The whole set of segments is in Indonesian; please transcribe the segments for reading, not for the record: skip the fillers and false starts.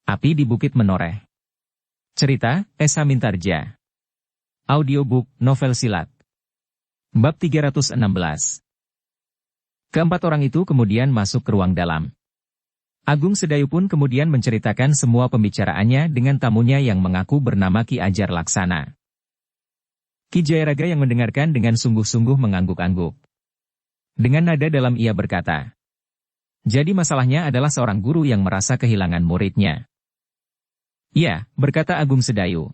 Api di Bukit Menoreh. Cerita, Esa Mintarja. Audiobook, novel silat. Bab 316. Keempat orang itu kemudian masuk ke ruang dalam. Agung Sedayu pun kemudian menceritakan semua pembicaraannya dengan tamunya yang mengaku bernama Ki Ajar Laksana. Ki Jayaraga yang mendengarkan dengan sungguh-sungguh mengangguk-angguk. Dengan nada dalam ia berkata, "Jadi masalahnya adalah seorang guru yang merasa kehilangan muridnya." "Ya," berkata Agung Sedayu.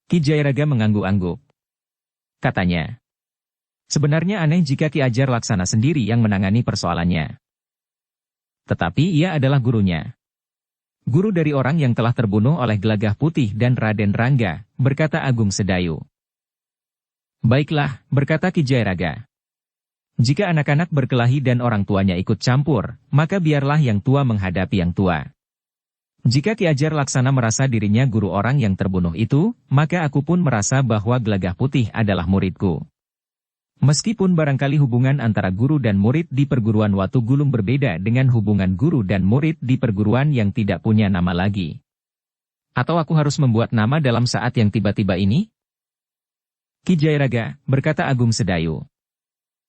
Ki Jayaraga mengangguk-angguk. Katanya, "Sebenarnya aneh jika Ki Ajar Laksana sendiri yang menangani persoalannya. Tetapi ia adalah gurunya. Guru dari orang yang telah terbunuh oleh Gelagah Putih dan Raden Rangga," berkata Agung Sedayu. "Baiklah," berkata Ki Jayaraga. "Jika anak-anak berkelahi dan orang tuanya ikut campur, maka biarlah yang tua menghadapi yang tua. Jika Ki Ajar Laksana merasa dirinya guru orang yang terbunuh itu, maka aku pun merasa bahwa Gelagah Putih adalah muridku. Meskipun barangkali hubungan antara guru dan murid di perguruan Watu Gulung berbeda dengan hubungan guru dan murid di perguruan yang tidak punya nama lagi. Atau aku harus membuat nama dalam saat yang tiba-tiba ini?" "Ki Jayaraga," berkata Agung Sedayu,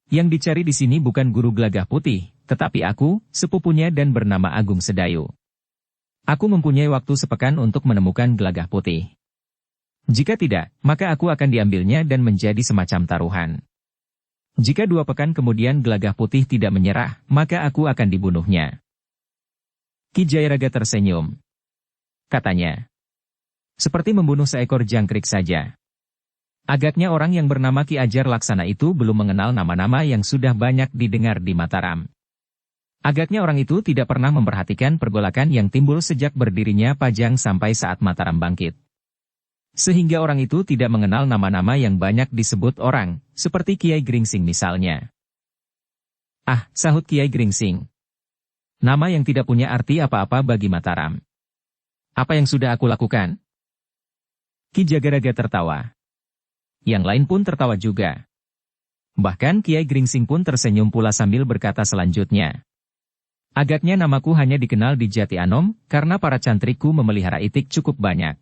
"yang dicari di sini bukan guru Gelagah Putih, tetapi aku, sepupunya dan bernama Agung Sedayu. Aku mempunyai waktu sepekan untuk menemukan Gelagah Putih. Jika tidak, maka aku akan diambilnya dan menjadi semacam taruhan. Jika 2 pekan kemudian Gelagah Putih tidak menyerah, maka aku akan dibunuhnya." Ki Jayaraga tersenyum. Katanya, "Seperti membunuh seekor jangkrik saja." Agaknya orang yang bernama Ki Ajar Laksana itu belum mengenal nama-nama yang sudah banyak didengar di Mataram. Agaknya orang itu tidak pernah memperhatikan pergolakan yang timbul sejak berdirinya Pajang sampai saat Mataram bangkit. Sehingga orang itu tidak mengenal nama-nama yang banyak disebut orang, seperti Kiai Gringsing misalnya. "Ah," sahut Kiai Gringsing. "Nama yang tidak punya arti apa-apa bagi Mataram. Apa yang sudah aku lakukan?" Ki Jagaraga tertawa. Yang lain pun tertawa juga. Bahkan Kiai Gringsing pun tersenyum pula sambil berkata selanjutnya, "Agaknya namaku hanya dikenal di Jati Anom, karena para cantrikku memelihara itik cukup banyak."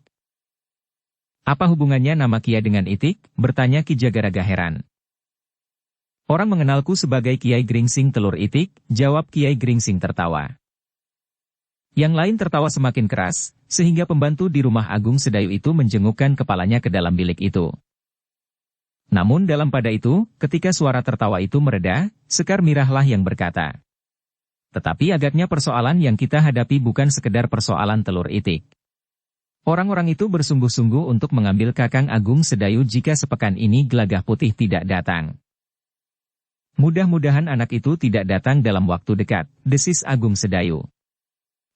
"Apa hubungannya nama Kiai dengan itik?" bertanya Ki Jagaraga heran. "Orang mengenalku sebagai Kiai Gringsing Telur Itik," jawab Kiai Gringsing tertawa. Yang lain tertawa semakin keras, sehingga pembantu di rumah Agung Sedayu itu menjengukkan kepalanya ke dalam bilik itu. Namun dalam pada itu, ketika suara tertawa itu mereda, Sekar Mirahlah yang berkata, "Tetapi agaknya persoalan yang kita hadapi bukan sekedar persoalan telur itik. Orang-orang itu bersungguh-sungguh untuk mengambil Kakang Agung Sedayu jika sepekan ini Gelagah Putih tidak datang. Mudah-mudahan anak itu tidak datang dalam waktu dekat," desis Agung Sedayu.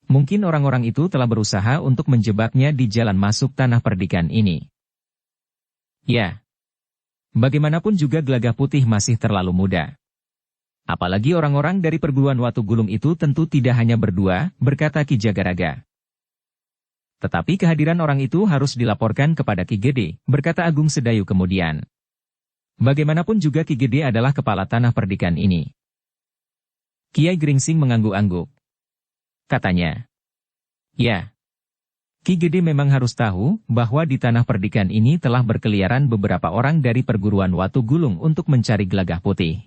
"Mungkin orang-orang itu telah berusaha untuk menjebaknya di jalan masuk tanah perdikan ini. Ya, bagaimanapun juga Gelagah Putih masih terlalu muda. Apalagi orang-orang dari perguruan Watu Gulung itu tentu tidak hanya berdua," berkata Ki Jagaraga. "Tetapi kehadiran orang itu harus dilaporkan kepada Ki Gede," berkata Agung Sedayu kemudian. "Bagaimanapun juga Ki Gede adalah kepala tanah perdikan ini." Kiai Gringsing mengangguk-angguk. Katanya, "Ya, Ki Gede memang harus tahu bahwa di tanah perdikan ini telah berkeliaran beberapa orang dari perguruan Watu Gulung untuk mencari Gelagah Putih."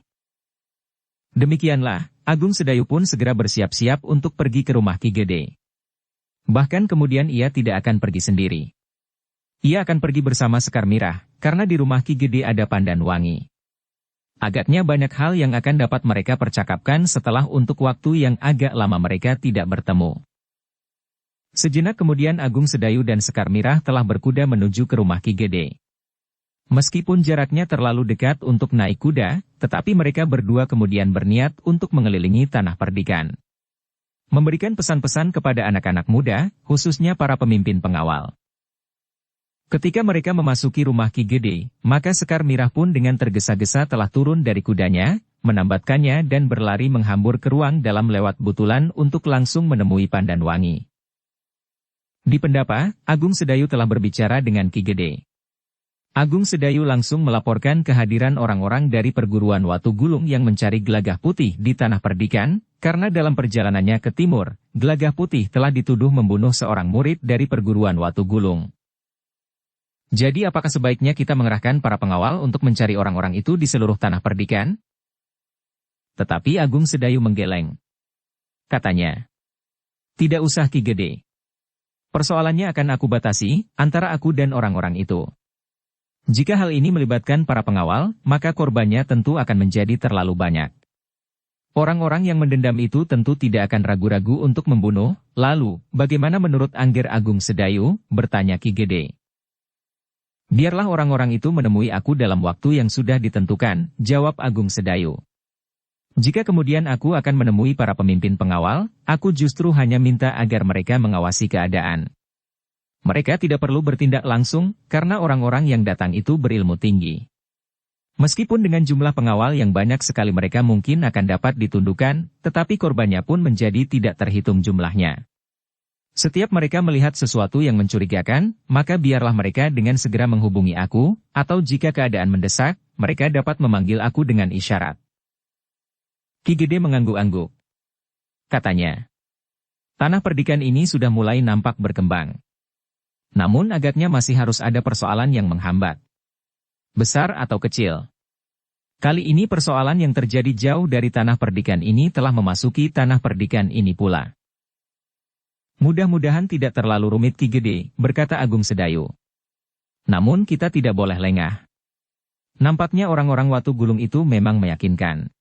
Demikianlah, Agung Sedayu pun segera bersiap-siap untuk pergi ke rumah Ki Gede. Bahkan kemudian ia tidak akan pergi sendiri. Ia akan pergi bersama Sekar Mirah, karena di rumah Ki Gede ada pandan wangi. Agaknya banyak hal yang akan dapat mereka percakapkan setelah untuk waktu yang agak lama mereka tidak bertemu. Sejenak kemudian Agung Sedayu dan Sekar Mirah telah berkuda menuju ke rumah Ki Gede. Meskipun jaraknya terlalu dekat untuk naik kuda, tetapi mereka berdua kemudian berniat untuk mengelilingi tanah perdikan. Memberikan pesan-pesan kepada anak-anak muda, khususnya para pemimpin pengawal. Ketika mereka memasuki rumah Ki Gede, maka Sekar Mirah pun dengan tergesa-gesa telah turun dari kudanya, menambatkannya dan berlari menghambur ke ruang dalam lewat butulan untuk langsung menemui pandan wangi. Di pendapa, Agung Sedayu telah berbicara dengan Ki Gede. Agung Sedayu langsung melaporkan kehadiran orang-orang dari perguruan Watu Gulung yang mencari Gelagah Putih di tanah perdikan, karena dalam perjalanannya ke timur, Gelagah Putih telah dituduh membunuh seorang murid dari perguruan Watu Gulung. Jadi apakah sebaiknya kita mengerahkan para pengawal untuk mencari orang-orang itu di seluruh tanah perdikan? Tetapi Agung Sedayu menggeleng. Katanya, tidak usah Ki Gede. Persoalannya akan aku batasi, antara aku dan orang-orang itu. Jika hal ini melibatkan para pengawal, maka korbannya tentu akan menjadi terlalu banyak. Orang-orang yang mendendam itu tentu tidak akan ragu-ragu untuk membunuh. Lalu, bagaimana menurut Angger Agung Sedayu? Bertanya Ki Gede. Biarlah orang-orang itu menemui aku dalam waktu yang sudah ditentukan, jawab Agung Sedayu. Jika kemudian aku akan menemui para pemimpin pengawal, aku justru hanya minta agar mereka mengawasi keadaan. Mereka tidak perlu bertindak langsung, karena orang-orang yang datang itu berilmu tinggi. Meskipun dengan jumlah pengawal yang banyak sekali mereka mungkin akan dapat ditundukkan, tetapi korbannya pun menjadi tidak terhitung jumlahnya. Setiap mereka melihat sesuatu yang mencurigakan, maka biarlah mereka dengan segera menghubungi aku, atau jika keadaan mendesak, mereka dapat memanggil aku dengan isyarat. Ki Gede mengangguk-angguk. Katanya, tanah perdikan ini sudah mulai nampak berkembang. Namun agaknya masih harus ada persoalan yang menghambat. Besar atau kecil. Kali ini persoalan yang terjadi jauh dari tanah perdikan ini telah memasuki tanah perdikan ini pula. Mudah-mudahan tidak terlalu rumit Ki Gede, berkata Agung Sedayu. Namun kita tidak boleh lengah. Nampaknya orang-orang Watu Gulung itu memang meyakinkan.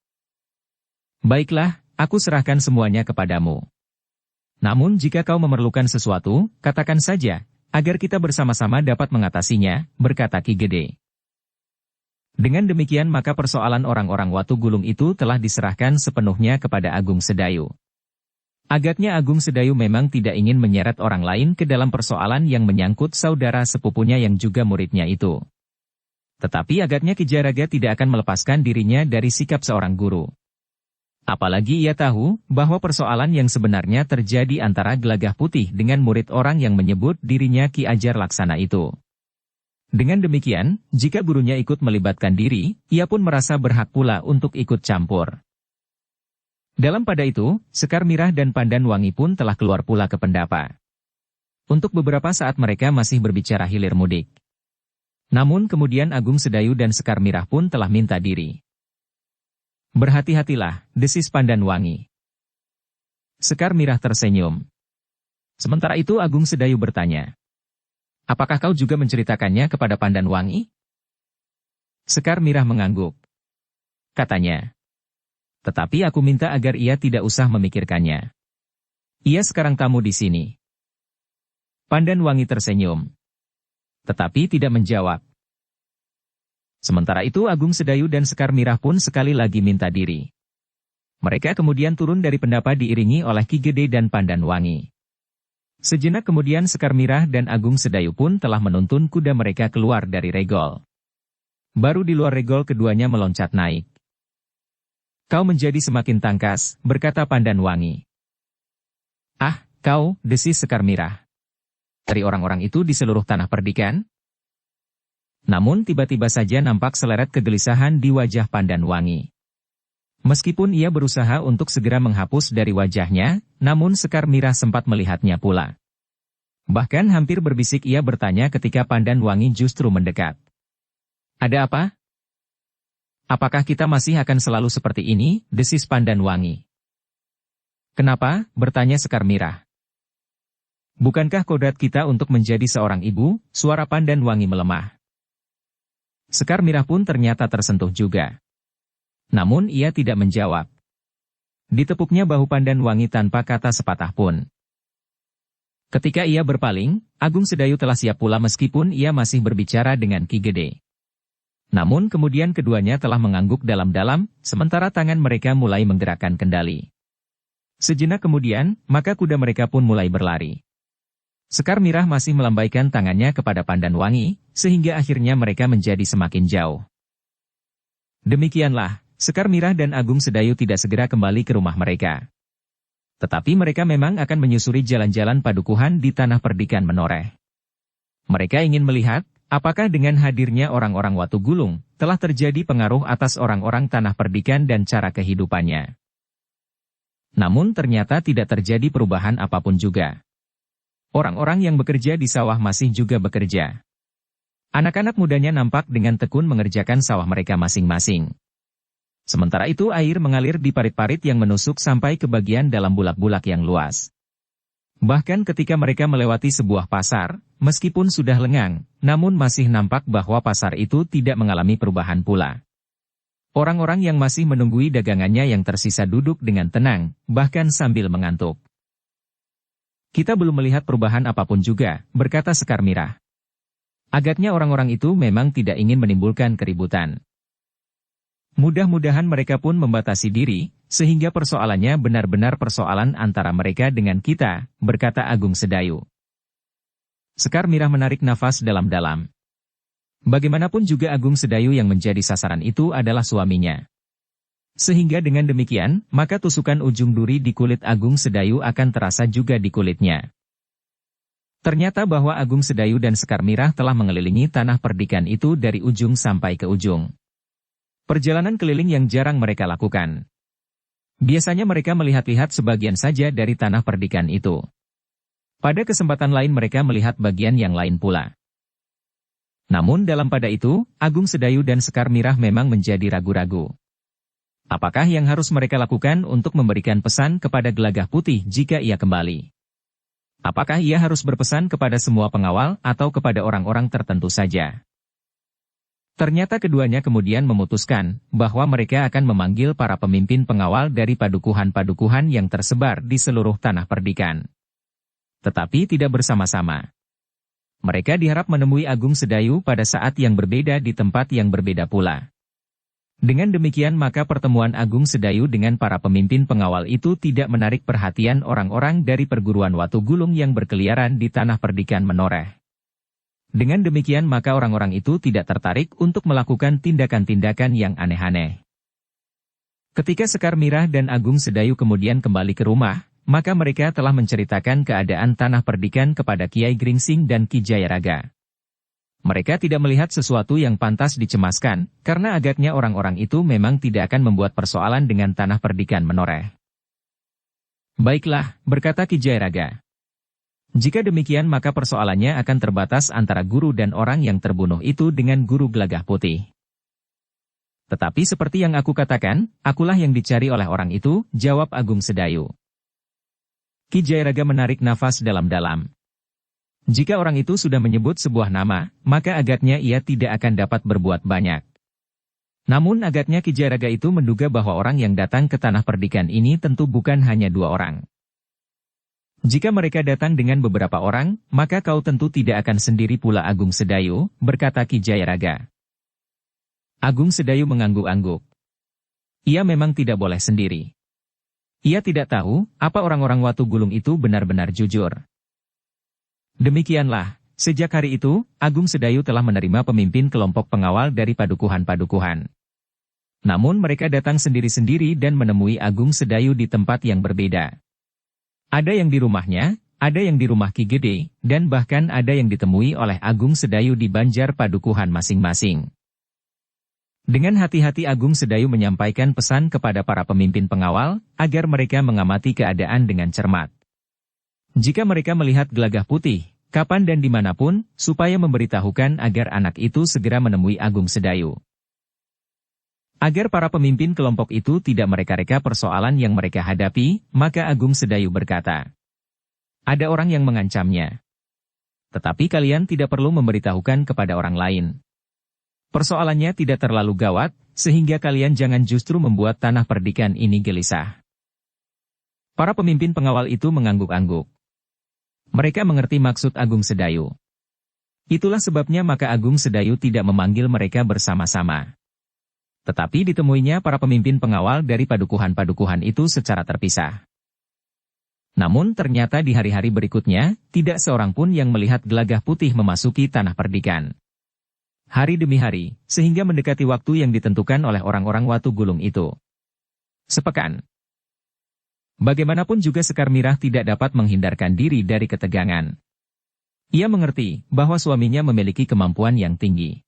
Baiklah, aku serahkan semuanya kepadamu. Namun jika kau memerlukan sesuatu, katakan saja, agar kita bersama-sama dapat mengatasinya, berkata Ki Gede. Dengan demikian maka persoalan orang-orang Watu Gulung itu telah diserahkan sepenuhnya kepada Agung Sedayu. Agaknya Agung Sedayu memang tidak ingin menyeret orang lain ke dalam persoalan yang menyangkut saudara sepupunya yang juga muridnya itu. Tetapi agaknya Ki Jayaraga tidak akan melepaskan dirinya dari sikap seorang guru. Apalagi ia tahu bahwa persoalan yang sebenarnya terjadi antara Gelagah Putih dengan murid orang yang menyebut dirinya Ki Ajar Laksana itu. Dengan demikian, jika gurunya ikut melibatkan diri, ia pun merasa berhak pula untuk ikut campur. Dalam pada itu, Sekar Mirah dan Pandan Wangi pun telah keluar pula ke pendapa. Untuk beberapa saat mereka masih berbicara hilir mudik. Namun kemudian Agung Sedayu dan Sekar Mirah pun telah minta diri. Berhati-hatilah, desis Pandan Wangi. Sekar Mirah tersenyum. Sementara itu Agung Sedayu bertanya. Apakah kau juga menceritakannya kepada Pandan Wangi? Sekar Mirah mengangguk. Katanya. Tetapi aku minta agar ia tidak usah memikirkannya. Ia sekarang tamu di sini. Pandan Wangi tersenyum. Tetapi tidak menjawab. Sementara itu Agung Sedayu dan Sekar Mirah pun sekali lagi minta diri. Mereka kemudian turun dari pendapa diiringi oleh Ki Gede dan Pandan Wangi. Sejenak kemudian Sekar Mirah dan Agung Sedayu pun telah menuntun kuda mereka keluar dari regol. Baru di luar regol keduanya meloncat naik. Kau menjadi semakin tangkas, berkata Pandan Wangi. Ah, kau, desis Sekar Mirah. Dari orang-orang itu di seluruh tanah perdikan? Namun tiba-tiba saja nampak seleret kegelisahan di wajah Pandan Wangi. Meskipun ia berusaha untuk segera menghapus dari wajahnya, namun Sekar Mirah sempat melihatnya pula. Bahkan hampir berbisik ia bertanya ketika Pandan Wangi justru mendekat. Ada apa? Apakah kita masih akan selalu seperti ini, desis Pandan Wangi? Kenapa? Bertanya Sekar Mirah. Bukankah kodrat kita untuk menjadi seorang ibu? Suara Pandan Wangi melemah. Sekar Mirah pun ternyata tersentuh juga. Namun ia tidak menjawab. Ditepuknya bahu Pandan Wangi tanpa kata sepatah pun. Ketika ia berpaling, Agung Sedayu telah siap pula meskipun ia masih berbicara dengan Ki Gede. Namun kemudian keduanya telah mengangguk dalam-dalam, sementara tangan mereka mulai menggerakkan kendali. Sejenak kemudian, maka kuda mereka pun mulai berlari. Sekar Mirah masih melambaikan tangannya kepada Pandan Wangi, sehingga akhirnya mereka menjadi semakin jauh. Demikianlah, Sekar Mirah dan Agung Sedayu tidak segera kembali ke rumah mereka. Tetapi mereka memang akan menyusuri jalan-jalan padukuhan di tanah perdikan menoreh. Mereka ingin melihat, apakah dengan hadirnya orang-orang Watu Gulung, telah terjadi pengaruh atas orang-orang tanah perdikan dan cara kehidupannya. Namun ternyata tidak terjadi perubahan apapun juga. Orang-orang yang bekerja di sawah masih juga bekerja. Anak-anak mudanya nampak dengan tekun mengerjakan sawah mereka masing-masing. Sementara itu air mengalir di parit-parit yang menusuk sampai ke bagian dalam bulak-bulak yang luas. Bahkan ketika mereka melewati sebuah pasar, meskipun sudah lengang, namun masih nampak bahwa pasar itu tidak mengalami perubahan pula. Orang-orang yang masih menunggui dagangannya yang tersisa duduk dengan tenang, bahkan sambil mengantuk. Kita belum melihat perubahan apapun juga, berkata Sekar Mirah. Agaknya orang-orang itu memang tidak ingin menimbulkan keributan. Mudah-mudahan mereka pun membatasi diri, sehingga persoalannya benar-benar persoalan antara mereka dengan kita, berkata Agung Sedayu. Sekar Mirah menarik nafas dalam-dalam. Bagaimanapun juga Agung Sedayu yang menjadi sasaran itu adalah suaminya. Sehingga dengan demikian, maka tusukan ujung duri di kulit Agung Sedayu akan terasa juga di kulitnya. Ternyata bahwa Agung Sedayu dan Sekar Mirah telah mengelilingi tanah perdikan itu dari ujung sampai ke ujung. Perjalanan keliling yang jarang mereka lakukan. Biasanya mereka melihat-lihat sebagian saja dari tanah perdikan itu. Pada kesempatan lain mereka melihat bagian yang lain pula. Namun dalam pada itu, Agung Sedayu dan Sekar Mirah memang menjadi ragu-ragu. Apakah yang harus mereka lakukan untuk memberikan pesan kepada Gelagah Putih jika ia kembali? Apakah ia harus berpesan kepada semua pengawal atau kepada orang-orang tertentu saja? Ternyata keduanya kemudian memutuskan bahwa mereka akan memanggil para pemimpin pengawal dari padukuhan-padukuhan yang tersebar di seluruh tanah perdikan. Tetapi tidak bersama-sama. Mereka diharap menemui Agung Sedayu pada saat yang berbeda di tempat yang berbeda pula. Dengan demikian maka pertemuan Agung Sedayu dengan para pemimpin pengawal itu tidak menarik perhatian orang-orang dari perguruan Watu Gulung yang berkeliaran di tanah perdikan menoreh. Dengan demikian maka orang-orang itu tidak tertarik untuk melakukan tindakan-tindakan yang aneh-aneh. Ketika Sekar Mirah dan Agung Sedayu kemudian kembali ke rumah, maka mereka telah menceritakan keadaan tanah perdikan kepada Kiai Gringsing dan Ki Jayaraga. Mereka tidak melihat sesuatu yang pantas dicemaskan, karena agaknya orang-orang itu memang tidak akan membuat persoalan dengan tanah perdikan menoreh. Baiklah, berkata Ki Jayaraga. Jika demikian maka persoalannya akan terbatas antara guru dan orang yang terbunuh itu dengan guru Gelagah Putih. Tetapi seperti yang aku katakan, akulah yang dicari oleh orang itu, jawab Agung Sedayu. Ki Jayaraga menarik nafas dalam-dalam. Jika orang itu sudah menyebut sebuah nama, maka agaknya ia tidak akan dapat berbuat banyak. Namun agaknya Ki Jayaraga itu menduga bahwa orang yang datang ke tanah perdikan ini tentu bukan hanya 2 orang. Jika mereka datang dengan beberapa orang, maka kau tentu tidak akan sendiri pula Agung Sedayu, berkata Ki Jayaraga. Agung Sedayu mengangguk-angguk. Ia memang tidak boleh sendiri. Ia tidak tahu, apa orang-orang Watu Gulung itu benar-benar jujur. Demikianlah, sejak hari itu, Agung Sedayu telah menerima pemimpin kelompok pengawal dari padukuhan-padukuhan. Namun mereka datang sendiri-sendiri dan menemui Agung Sedayu di tempat yang berbeda. Ada yang di rumahnya, ada yang di rumah Ki Gede, dan bahkan ada yang ditemui oleh Agung Sedayu di banjar padukuhan masing-masing. Dengan hati-hati Agung Sedayu menyampaikan pesan kepada para pemimpin pengawal, agar mereka mengamati keadaan dengan cermat. Jika mereka melihat Gelagah Putih, kapan dan dimanapun, supaya memberitahukan agar anak itu segera menemui Agung Sedayu. Agar para pemimpin kelompok itu tidak mereka-reka persoalan yang mereka hadapi, maka Agung Sedayu berkata, ada orang yang mengancamnya. Tetapi kalian tidak perlu memberitahukan kepada orang lain. Persoalannya tidak terlalu gawat, sehingga kalian jangan justru membuat tanah perdikan ini gelisah. Para pemimpin pengawal itu mengangguk-angguk. Mereka mengerti maksud Agung Sedayu. Itulah sebabnya maka Agung Sedayu tidak memanggil mereka bersama-sama. Tetapi ditemuinya para pemimpin pengawal dari padukuhan-padukuhan itu secara terpisah. Namun ternyata di hari-hari berikutnya, tidak seorang pun yang melihat Gelagah Putih memasuki tanah perdikan. Hari demi hari, sehingga mendekati waktu yang ditentukan oleh orang-orang Watu Gulung itu. Sepekan. Bagaimanapun juga Sekar Mirah tidak dapat menghindarkan diri dari ketegangan. Ia mengerti bahwa suaminya memiliki kemampuan yang tinggi.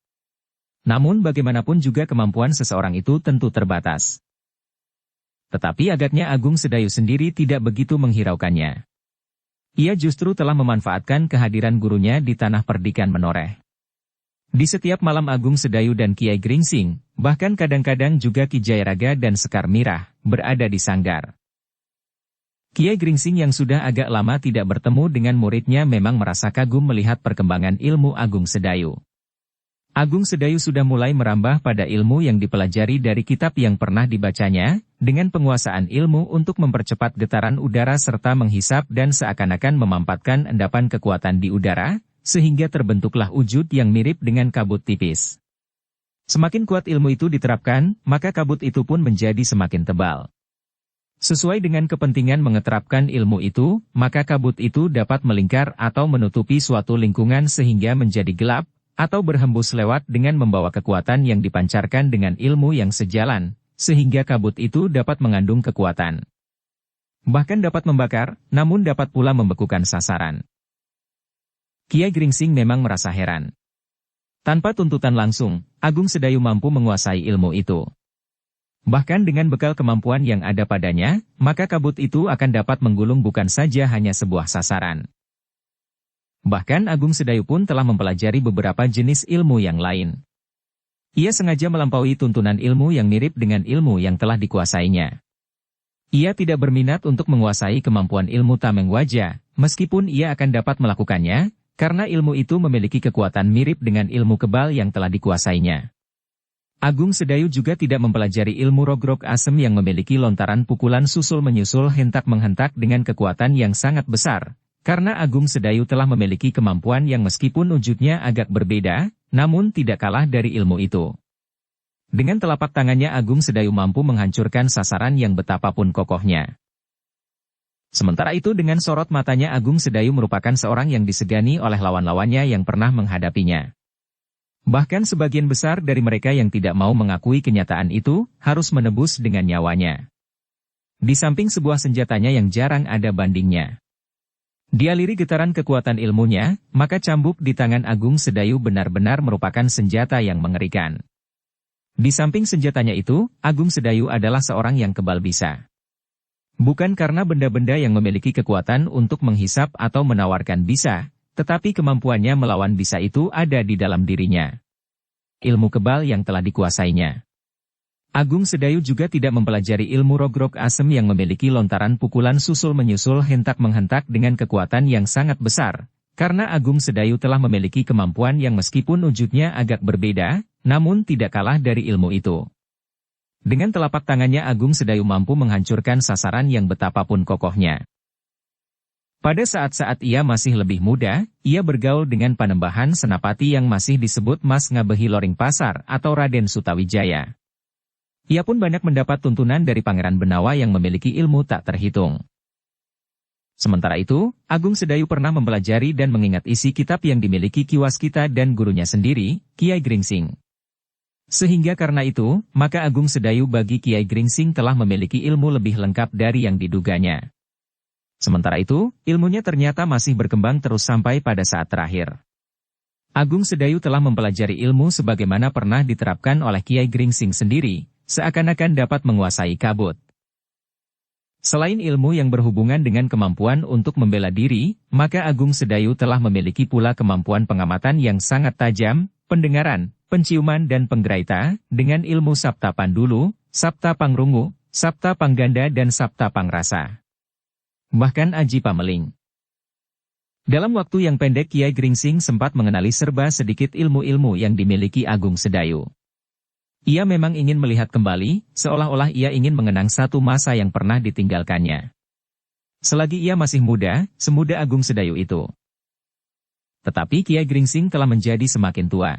Namun bagaimanapun juga kemampuan seseorang itu tentu terbatas. Tetapi agaknya Agung Sedayu sendiri tidak begitu menghiraukannya. Ia justru telah memanfaatkan kehadiran gurunya di tanah perdikan menoreh. Di setiap malam Agung Sedayu dan Kiai Gringsing, bahkan kadang-kadang juga Ki Jayaraga dan Sekar Mirah, berada di sanggar. Kiai Gringsing yang sudah agak lama tidak bertemu dengan muridnya memang merasa kagum melihat perkembangan ilmu Agung Sedayu. Agung Sedayu sudah mulai merambah pada ilmu yang dipelajari dari kitab yang pernah dibacanya, dengan penguasaan ilmu untuk mempercepat getaran udara serta menghisap dan seakan-akan memampatkan endapan kekuatan di udara, sehingga terbentuklah wujud yang mirip dengan kabut tipis. Semakin kuat ilmu itu diterapkan, maka kabut itu pun menjadi semakin tebal. Sesuai dengan kepentingan mengeterapkan ilmu itu, maka kabut itu dapat melingkar atau menutupi suatu lingkungan sehingga menjadi gelap, atau berhembus lewat dengan membawa kekuatan yang dipancarkan dengan ilmu yang sejalan, sehingga kabut itu dapat mengandung kekuatan. Bahkan dapat membakar, namun dapat pula membekukan sasaran. Kiai Gringsing memang merasa heran. Tanpa tuntutan langsung, Agung Sedayu mampu menguasai ilmu itu. Bahkan dengan bekal kemampuan yang ada padanya, maka kabut itu akan dapat menggulung bukan saja hanya sebuah sasaran. Bahkan Agung Sedayu pun telah mempelajari beberapa jenis ilmu yang lain. Ia sengaja melampaui tuntunan ilmu yang mirip dengan ilmu yang telah dikuasainya. Ia tidak berminat untuk menguasai kemampuan ilmu tameng wajah, meskipun ia akan dapat melakukannya, karena ilmu itu memiliki kekuatan mirip dengan ilmu kebal yang telah dikuasainya. Agung Sedayu juga tidak mempelajari ilmu rogrok asem yang memiliki lontaran pukulan susul-menyusul hentak-menghentak dengan kekuatan yang sangat besar, karena Agung Sedayu telah memiliki kemampuan yang meskipun wujudnya agak berbeda, namun tidak kalah dari ilmu itu. Dengan telapak tangannya Agung Sedayu mampu menghancurkan sasaran yang betapapun kokohnya. Sementara itu dengan sorot matanya Agung Sedayu merupakan seorang yang disegani oleh lawan-lawannya yang pernah menghadapinya. Bahkan sebagian besar dari mereka yang tidak mau mengakui kenyataan itu, harus menebus dengan nyawanya. Di samping sebuah senjatanya yang jarang ada bandingnya. Dialiri getaran kekuatan ilmunya, maka cambuk di tangan Agung Sedayu benar-benar merupakan senjata yang mengerikan. Di samping senjatanya itu, Agung Sedayu adalah seorang yang kebal bisa. Bukan karena benda-benda yang memiliki kekuatan untuk menghisap atau menawarkan bisa, tetapi kemampuannya melawan bisa itu ada di dalam dirinya. Ilmu kebal yang telah dikuasainya. Agung Sedayu juga tidak mempelajari ilmu rogrok asem yang memiliki lontaran pukulan susul-menyusul hentak-menghentak dengan kekuatan yang sangat besar, karena Agung Sedayu telah memiliki kemampuan yang meskipun wujudnya agak berbeda, namun tidak kalah dari ilmu itu. Dengan telapak tangannya Agung Sedayu mampu menghancurkan sasaran yang betapapun kokohnya. Pada saat-saat ia masih lebih muda, ia bergaul dengan Panembahan Senapati yang masih disebut Mas Ngabehi Loring Pasar atau Raden Sutawijaya. Ia pun banyak mendapat tuntunan dari Pangeran Benawa yang memiliki ilmu tak terhitung. Sementara itu, Agung Sedayu pernah mempelajari dan mengingat isi kitab yang dimiliki Ki Waskita dan gurunya sendiri, Kiai Gringsing. Sehingga karena itu, maka Agung Sedayu bagi Kiai Gringsing telah memiliki ilmu lebih lengkap dari yang diduganya. Sementara itu, ilmunya ternyata masih berkembang terus sampai pada saat terakhir. Agung Sedayu telah mempelajari ilmu sebagaimana pernah diterapkan oleh Kiai Gringsing sendiri, seakan-akan dapat menguasai kabut. Selain ilmu yang berhubungan dengan kemampuan untuk membela diri, maka Agung Sedayu telah memiliki pula kemampuan pengamatan yang sangat tajam, pendengaran, penciuman dan penggeraita, dengan ilmu Sabta Pandulu, Sabta Pangrungu, Sabta Pangganda dan Sabta Pangrasa. Bahkan Aji Pameling. Dalam waktu yang pendek Kiai Gringsing sempat mengenali serba sedikit ilmu-ilmu yang dimiliki Agung Sedayu. Ia memang ingin melihat kembali, seolah-olah ia ingin mengenang satu masa yang pernah ditinggalkannya. Selagi ia masih muda, semuda Agung Sedayu itu. Tetapi Kiai Gringsing telah menjadi semakin tua.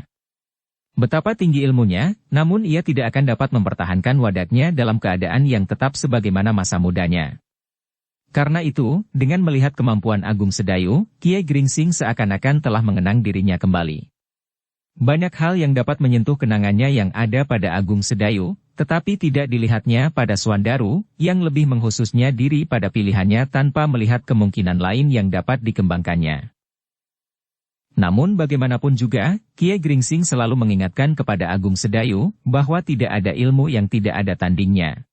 Betapa tinggi ilmunya, namun ia tidak akan dapat mempertahankan wadaknya dalam keadaan yang tetap sebagaimana masa mudanya. Karena itu, dengan melihat kemampuan Agung Sedayu, Kiai Gringsing seakan-akan telah mengenang dirinya kembali. Banyak hal yang dapat menyentuh kenangannya yang ada pada Agung Sedayu, tetapi tidak dilihatnya pada Swandaru, yang lebih mengkhususnya diri pada pilihannya tanpa melihat kemungkinan lain yang dapat dikembangkannya. Namun bagaimanapun juga, Kiai Gringsing selalu mengingatkan kepada Agung Sedayu, bahwa tidak ada ilmu yang tidak ada tandingnya.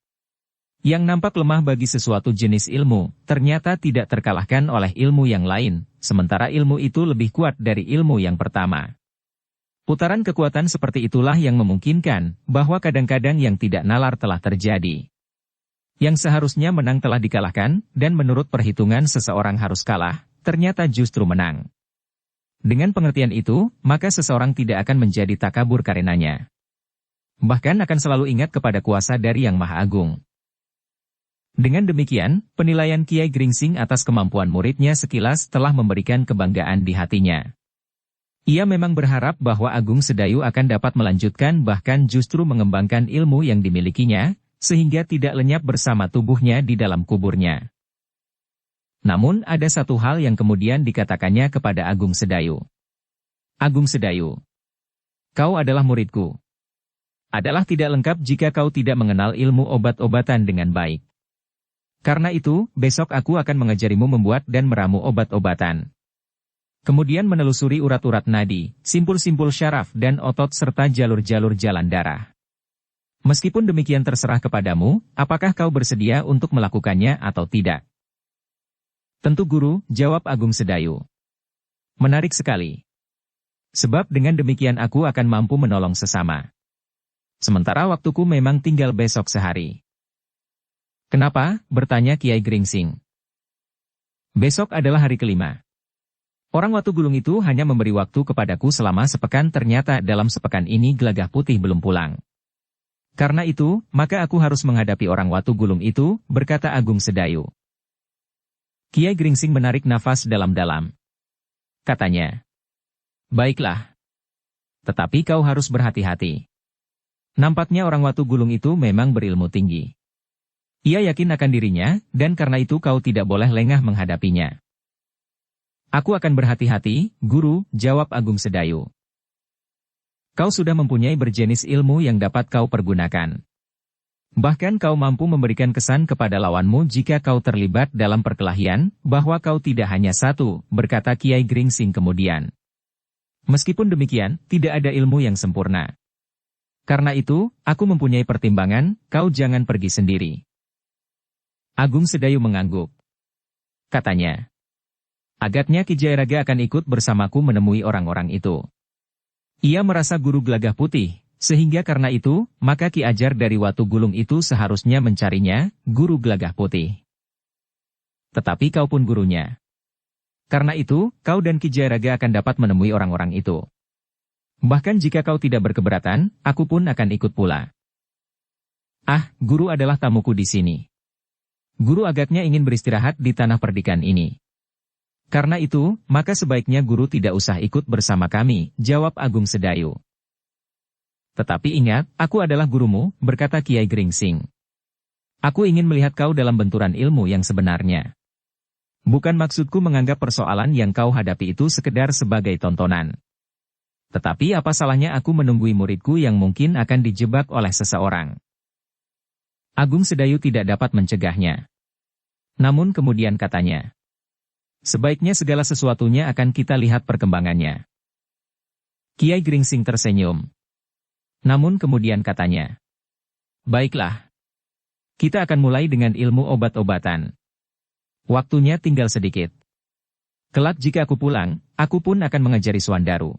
Yang nampak lemah bagi sesuatu jenis ilmu, ternyata tidak terkalahkan oleh ilmu yang lain, sementara ilmu itu lebih kuat dari ilmu yang pertama. Putaran kekuatan seperti itulah yang memungkinkan, bahwa kadang-kadang yang tidak nalar telah terjadi. Yang seharusnya menang telah dikalahkan, dan menurut perhitungan seseorang harus kalah, ternyata justru menang. Dengan pengertian itu, maka seseorang tidak akan menjadi takabur karenanya. Bahkan akan selalu ingat kepada kuasa dari Yang Maha Agung. Dengan demikian, penilaian Kiai Gringsing atas kemampuan muridnya sekilas telah memberikan kebanggaan di hatinya. Ia memang berharap bahwa Agung Sedayu akan dapat melanjutkan bahkan justru mengembangkan ilmu yang dimilikinya, sehingga tidak lenyap bersama tubuhnya di dalam kuburnya. Namun ada satu hal yang kemudian dikatakannya kepada Agung Sedayu. Agung Sedayu, kau adalah muridku. Adalah tidak lengkap jika kau tidak mengenal ilmu obat-obatan dengan baik. Karena itu, besok aku akan mengajarimu membuat dan meramu obat-obatan. Kemudian menelusuri urat-urat nadi, simpul-simpul syaraf dan otot serta jalur-jalur jalan darah. Meskipun demikian terserah kepadamu, apakah kau bersedia untuk melakukannya atau tidak? Tentu guru, jawab Agung Sedayu. Menarik sekali. Sebab dengan demikian aku akan mampu menolong sesama. Sementara waktuku memang tinggal besok sehari. Kenapa? Bertanya Kiai Gringsing. Besok adalah hari kelima. Orang Watu Gulung itu hanya memberi waktu kepadaku selama sepekan, ternyata dalam sepekan ini Gelagah Putih belum pulang. Karena itu, maka aku harus menghadapi orang Watu Gulung itu, berkata Agung Sedayu. Kiai Gringsing menarik nafas dalam-dalam. Katanya, baiklah. Tetapi kau harus berhati-hati. Nampaknya orang Watu Gulung itu memang berilmu tinggi. Ia yakin akan dirinya, dan karena itu kau tidak boleh lengah menghadapinya. Aku akan berhati-hati, guru, jawab Agung Sedayu. Kau sudah mempunyai berjenis ilmu yang dapat kau pergunakan. Bahkan kau mampu memberikan kesan kepada lawanmu jika kau terlibat dalam perkelahian, bahwa kau tidak hanya satu, berkata Kiai Gringsing kemudian. Meskipun demikian, tidak ada ilmu yang sempurna. Karena itu, aku mempunyai pertimbangan, kau jangan pergi sendiri. Agung Sedayu mengangguk. Katanya, agaknya Ki Jayaraga akan ikut bersamaku menemui orang-orang itu. Ia merasa guru Gelagah Putih, sehingga karena itu, maka Ki Ajar dari Watu Gulung itu seharusnya mencarinya, guru Gelagah Putih. Tetapi kau pun gurunya. Karena itu, kau dan Ki Jayaraga akan dapat menemui orang-orang itu. Bahkan jika kau tidak berkeberatan, aku pun akan ikut pula. Ah, guru adalah tamuku di sini. Guru agaknya ingin beristirahat di tanah perdikan ini. Karena itu, maka sebaiknya guru tidak usah ikut bersama kami, jawab Agung Sedayu. Tetapi ingat, aku adalah gurumu, berkata Kiai Gringsing. Aku ingin melihat kau dalam benturan ilmu yang sebenarnya. Bukan maksudku menganggap persoalan yang kau hadapi itu sekedar sebagai tontonan. Tetapi apa salahnya aku menunggui muridku yang mungkin akan dijebak oleh seseorang. Agung Sedayu tidak dapat mencegahnya. Namun kemudian katanya, sebaiknya segala sesuatunya akan kita lihat perkembangannya. Kiai Gringsing tersenyum. Namun kemudian katanya, baiklah. Kita akan mulai dengan ilmu obat-obatan. Waktunya tinggal sedikit. Kelak jika aku pulang, aku pun akan mengajari Swandaru.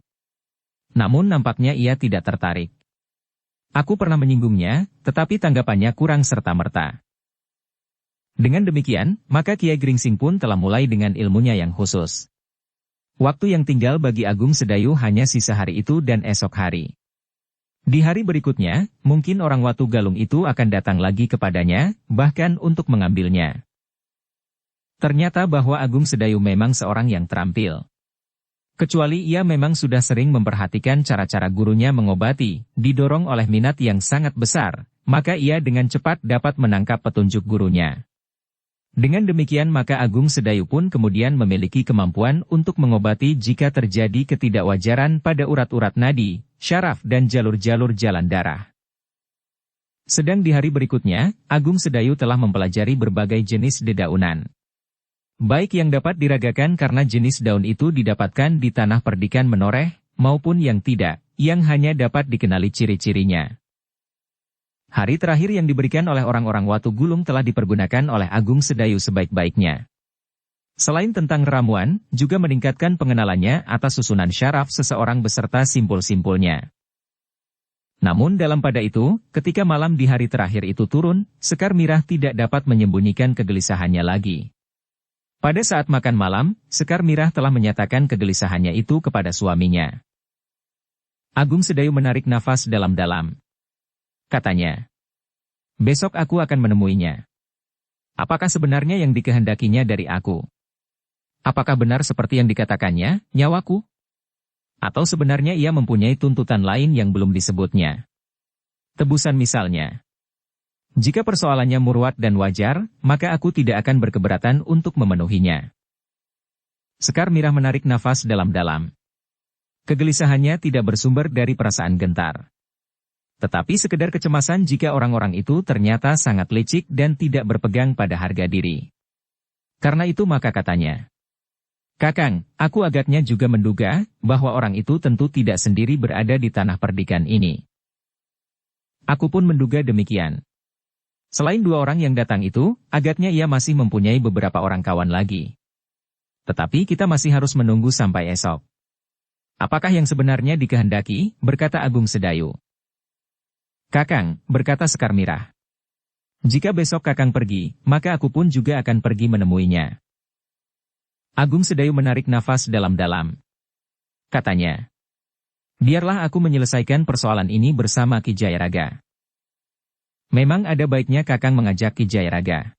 Namun nampaknya ia tidak tertarik. Aku pernah menyinggungnya, tetapi tanggapannya kurang serta-merta. Dengan demikian, maka Kiai Gringsing pun telah mulai dengan ilmunya yang khusus. Waktu yang tinggal bagi Agung Sedayu hanya sisa hari itu dan esok hari. Di hari berikutnya, mungkin orang Watu Galung itu akan datang lagi kepadanya, bahkan untuk mengambilnya. Ternyata bahwa Agung Sedayu memang seorang yang terampil. Kecuali ia memang sudah sering memperhatikan cara-cara gurunya mengobati, didorong oleh minat yang sangat besar, maka ia dengan cepat dapat menangkap petunjuk gurunya. Dengan demikian maka Agung Sedayu pun kemudian memiliki kemampuan untuk mengobati jika terjadi ketidakwajaran pada urat-urat nadi, syaraf dan jalur-jalur jalan darah. Sedang di hari berikutnya, Agung Sedayu telah mempelajari berbagai jenis dedaunan. Baik yang dapat diragakan karena jenis daun itu didapatkan di tanah perdikan menoreh, maupun yang tidak, yang hanya dapat dikenali ciri-cirinya. Hari terakhir yang diberikan oleh orang-orang Watu Gulung telah dipergunakan oleh Agung Sedayu sebaik-baiknya. Selain tentang ramuan, juga meningkatkan pengenalannya atas susunan syaraf seseorang beserta simpul-simpulnya. Namun dalam pada itu, ketika malam di hari terakhir itu turun, Sekar Mirah tidak dapat menyembunyikan kegelisahannya lagi. Pada saat makan malam, Sekar Mirah telah menyatakan kegelisahannya itu kepada suaminya. Agung Sedayu menarik nafas dalam-dalam. Katanya, "Besok aku akan menemuinya. Apakah sebenarnya yang dikehendakinya dari aku? Apakah benar seperti yang dikatakannya, nyawaku? Atau sebenarnya ia mempunyai tuntutan lain yang belum disebutnya? Tebusan misalnya. Jika persoalannya murwat dan wajar, maka aku tidak akan berkeberatan untuk memenuhinya." Sekar Mirah menarik nafas dalam-dalam. Kegelisahannya tidak bersumber dari perasaan gentar. Tetapi sekedar kecemasan jika orang-orang itu ternyata sangat licik dan tidak berpegang pada harga diri. Karena itu maka katanya, "Kakang, aku agaknya juga menduga bahwa orang itu tentu tidak sendiri berada di tanah perdikan ini." Aku pun menduga demikian. Selain dua orang yang datang itu, agaknya ia masih mempunyai beberapa orang kawan lagi. Tetapi kita masih harus menunggu sampai esok. Apakah yang sebenarnya dikehendaki, berkata Agung Sedayu. "Kakang," berkata Sekar Mirah. "Jika besok Kakang pergi, maka aku pun juga akan pergi menemuinya." Agung Sedayu menarik nafas dalam-dalam. Katanya, "Biarlah aku menyelesaikan persoalan ini bersama Ki Jayaraga." Memang ada baiknya Kakang mengajak Ki Jayaraga.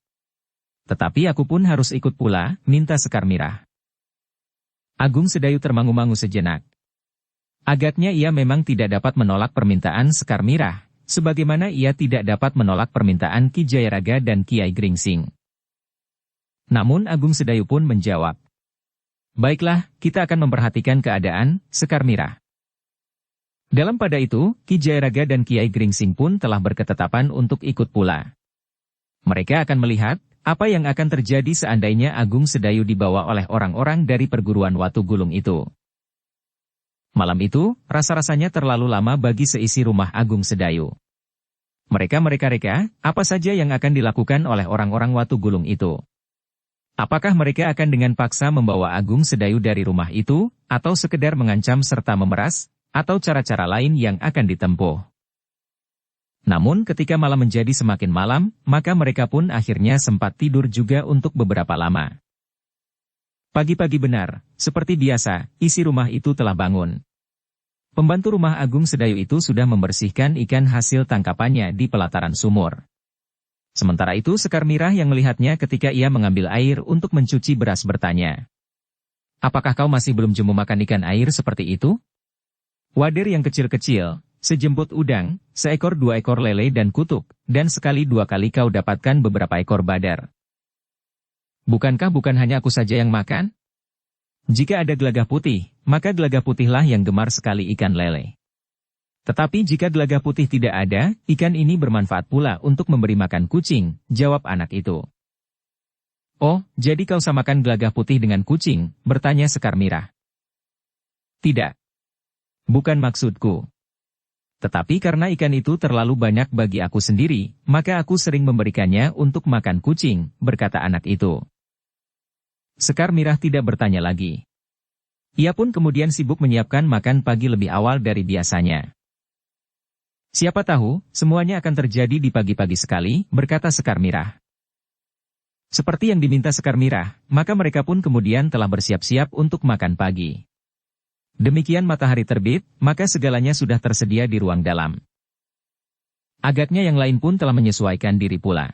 Tetapi aku pun harus ikut pula, minta Sekar Mirah. Agung Sedayu termangu-mangu sejenak. Agaknya ia memang tidak dapat menolak permintaan Sekar Mirah, sebagaimana ia tidak dapat menolak permintaan Ki Jayaraga dan Kiai Gringsing. Namun Agung Sedayu pun menjawab, "Baiklah, kita akan memperhatikan keadaan, Sekar Mirah." Dalam pada itu, Ki Jayaraga dan Kiai Gringsing pun telah berketetapan untuk ikut pula. Mereka akan melihat apa yang akan terjadi seandainya Agung Sedayu dibawa oleh orang-orang dari perguruan Watu Gulung itu. Malam itu, rasa-rasanya terlalu lama bagi seisi rumah Agung Sedayu. Mereka reka apa saja yang akan dilakukan oleh orang-orang Watu Gulung itu. Apakah mereka akan dengan paksa membawa Agung Sedayu dari rumah itu, atau sekedar mengancam serta memeras, atau cara-cara lain yang akan ditempuh. Namun ketika malam menjadi semakin malam, maka mereka pun akhirnya sempat tidur juga untuk beberapa lama. Pagi-pagi benar, seperti biasa, isi rumah itu telah bangun. Pembantu rumah Agung Sedayu itu sudah membersihkan ikan hasil tangkapannya di pelataran sumur. Sementara itu Sekar Mirah yang melihatnya ketika ia mengambil air untuk mencuci beras bertanya, "Apakah kau masih belum jemu makan ikan air seperti itu? Wader yang kecil-kecil, sejemput udang, seekor dua ekor lele dan kutuk, dan sekali dua kali kau dapatkan beberapa ekor badar. Bukankah bukan hanya aku saja yang makan? Jika ada gelagah putih, maka gelagah putihlah yang gemar sekali ikan lele. Tetapi jika gelagah putih tidak ada, ikan ini bermanfaat pula untuk memberi makan kucing," jawab anak itu. "Oh, jadi kau samakan gelagah putih dengan kucing?" bertanya Sekar Mirah. "Tidak. Bukan maksudku. Tetapi karena ikan itu terlalu banyak bagi aku sendiri, maka aku sering memberikannya untuk makan kucing," berkata anak itu. Sekar Mirah tidak bertanya lagi. Ia pun kemudian sibuk menyiapkan makan pagi lebih awal dari biasanya. "Siapa tahu, semuanya akan terjadi di pagi-pagi sekali," berkata Sekar Mirah. Seperti yang diminta Sekar Mirah, maka mereka pun kemudian telah bersiap-siap untuk makan pagi. Demikian matahari terbit, maka segalanya sudah tersedia di ruang dalam. Agaknya yang lain pun telah menyesuaikan diri pula.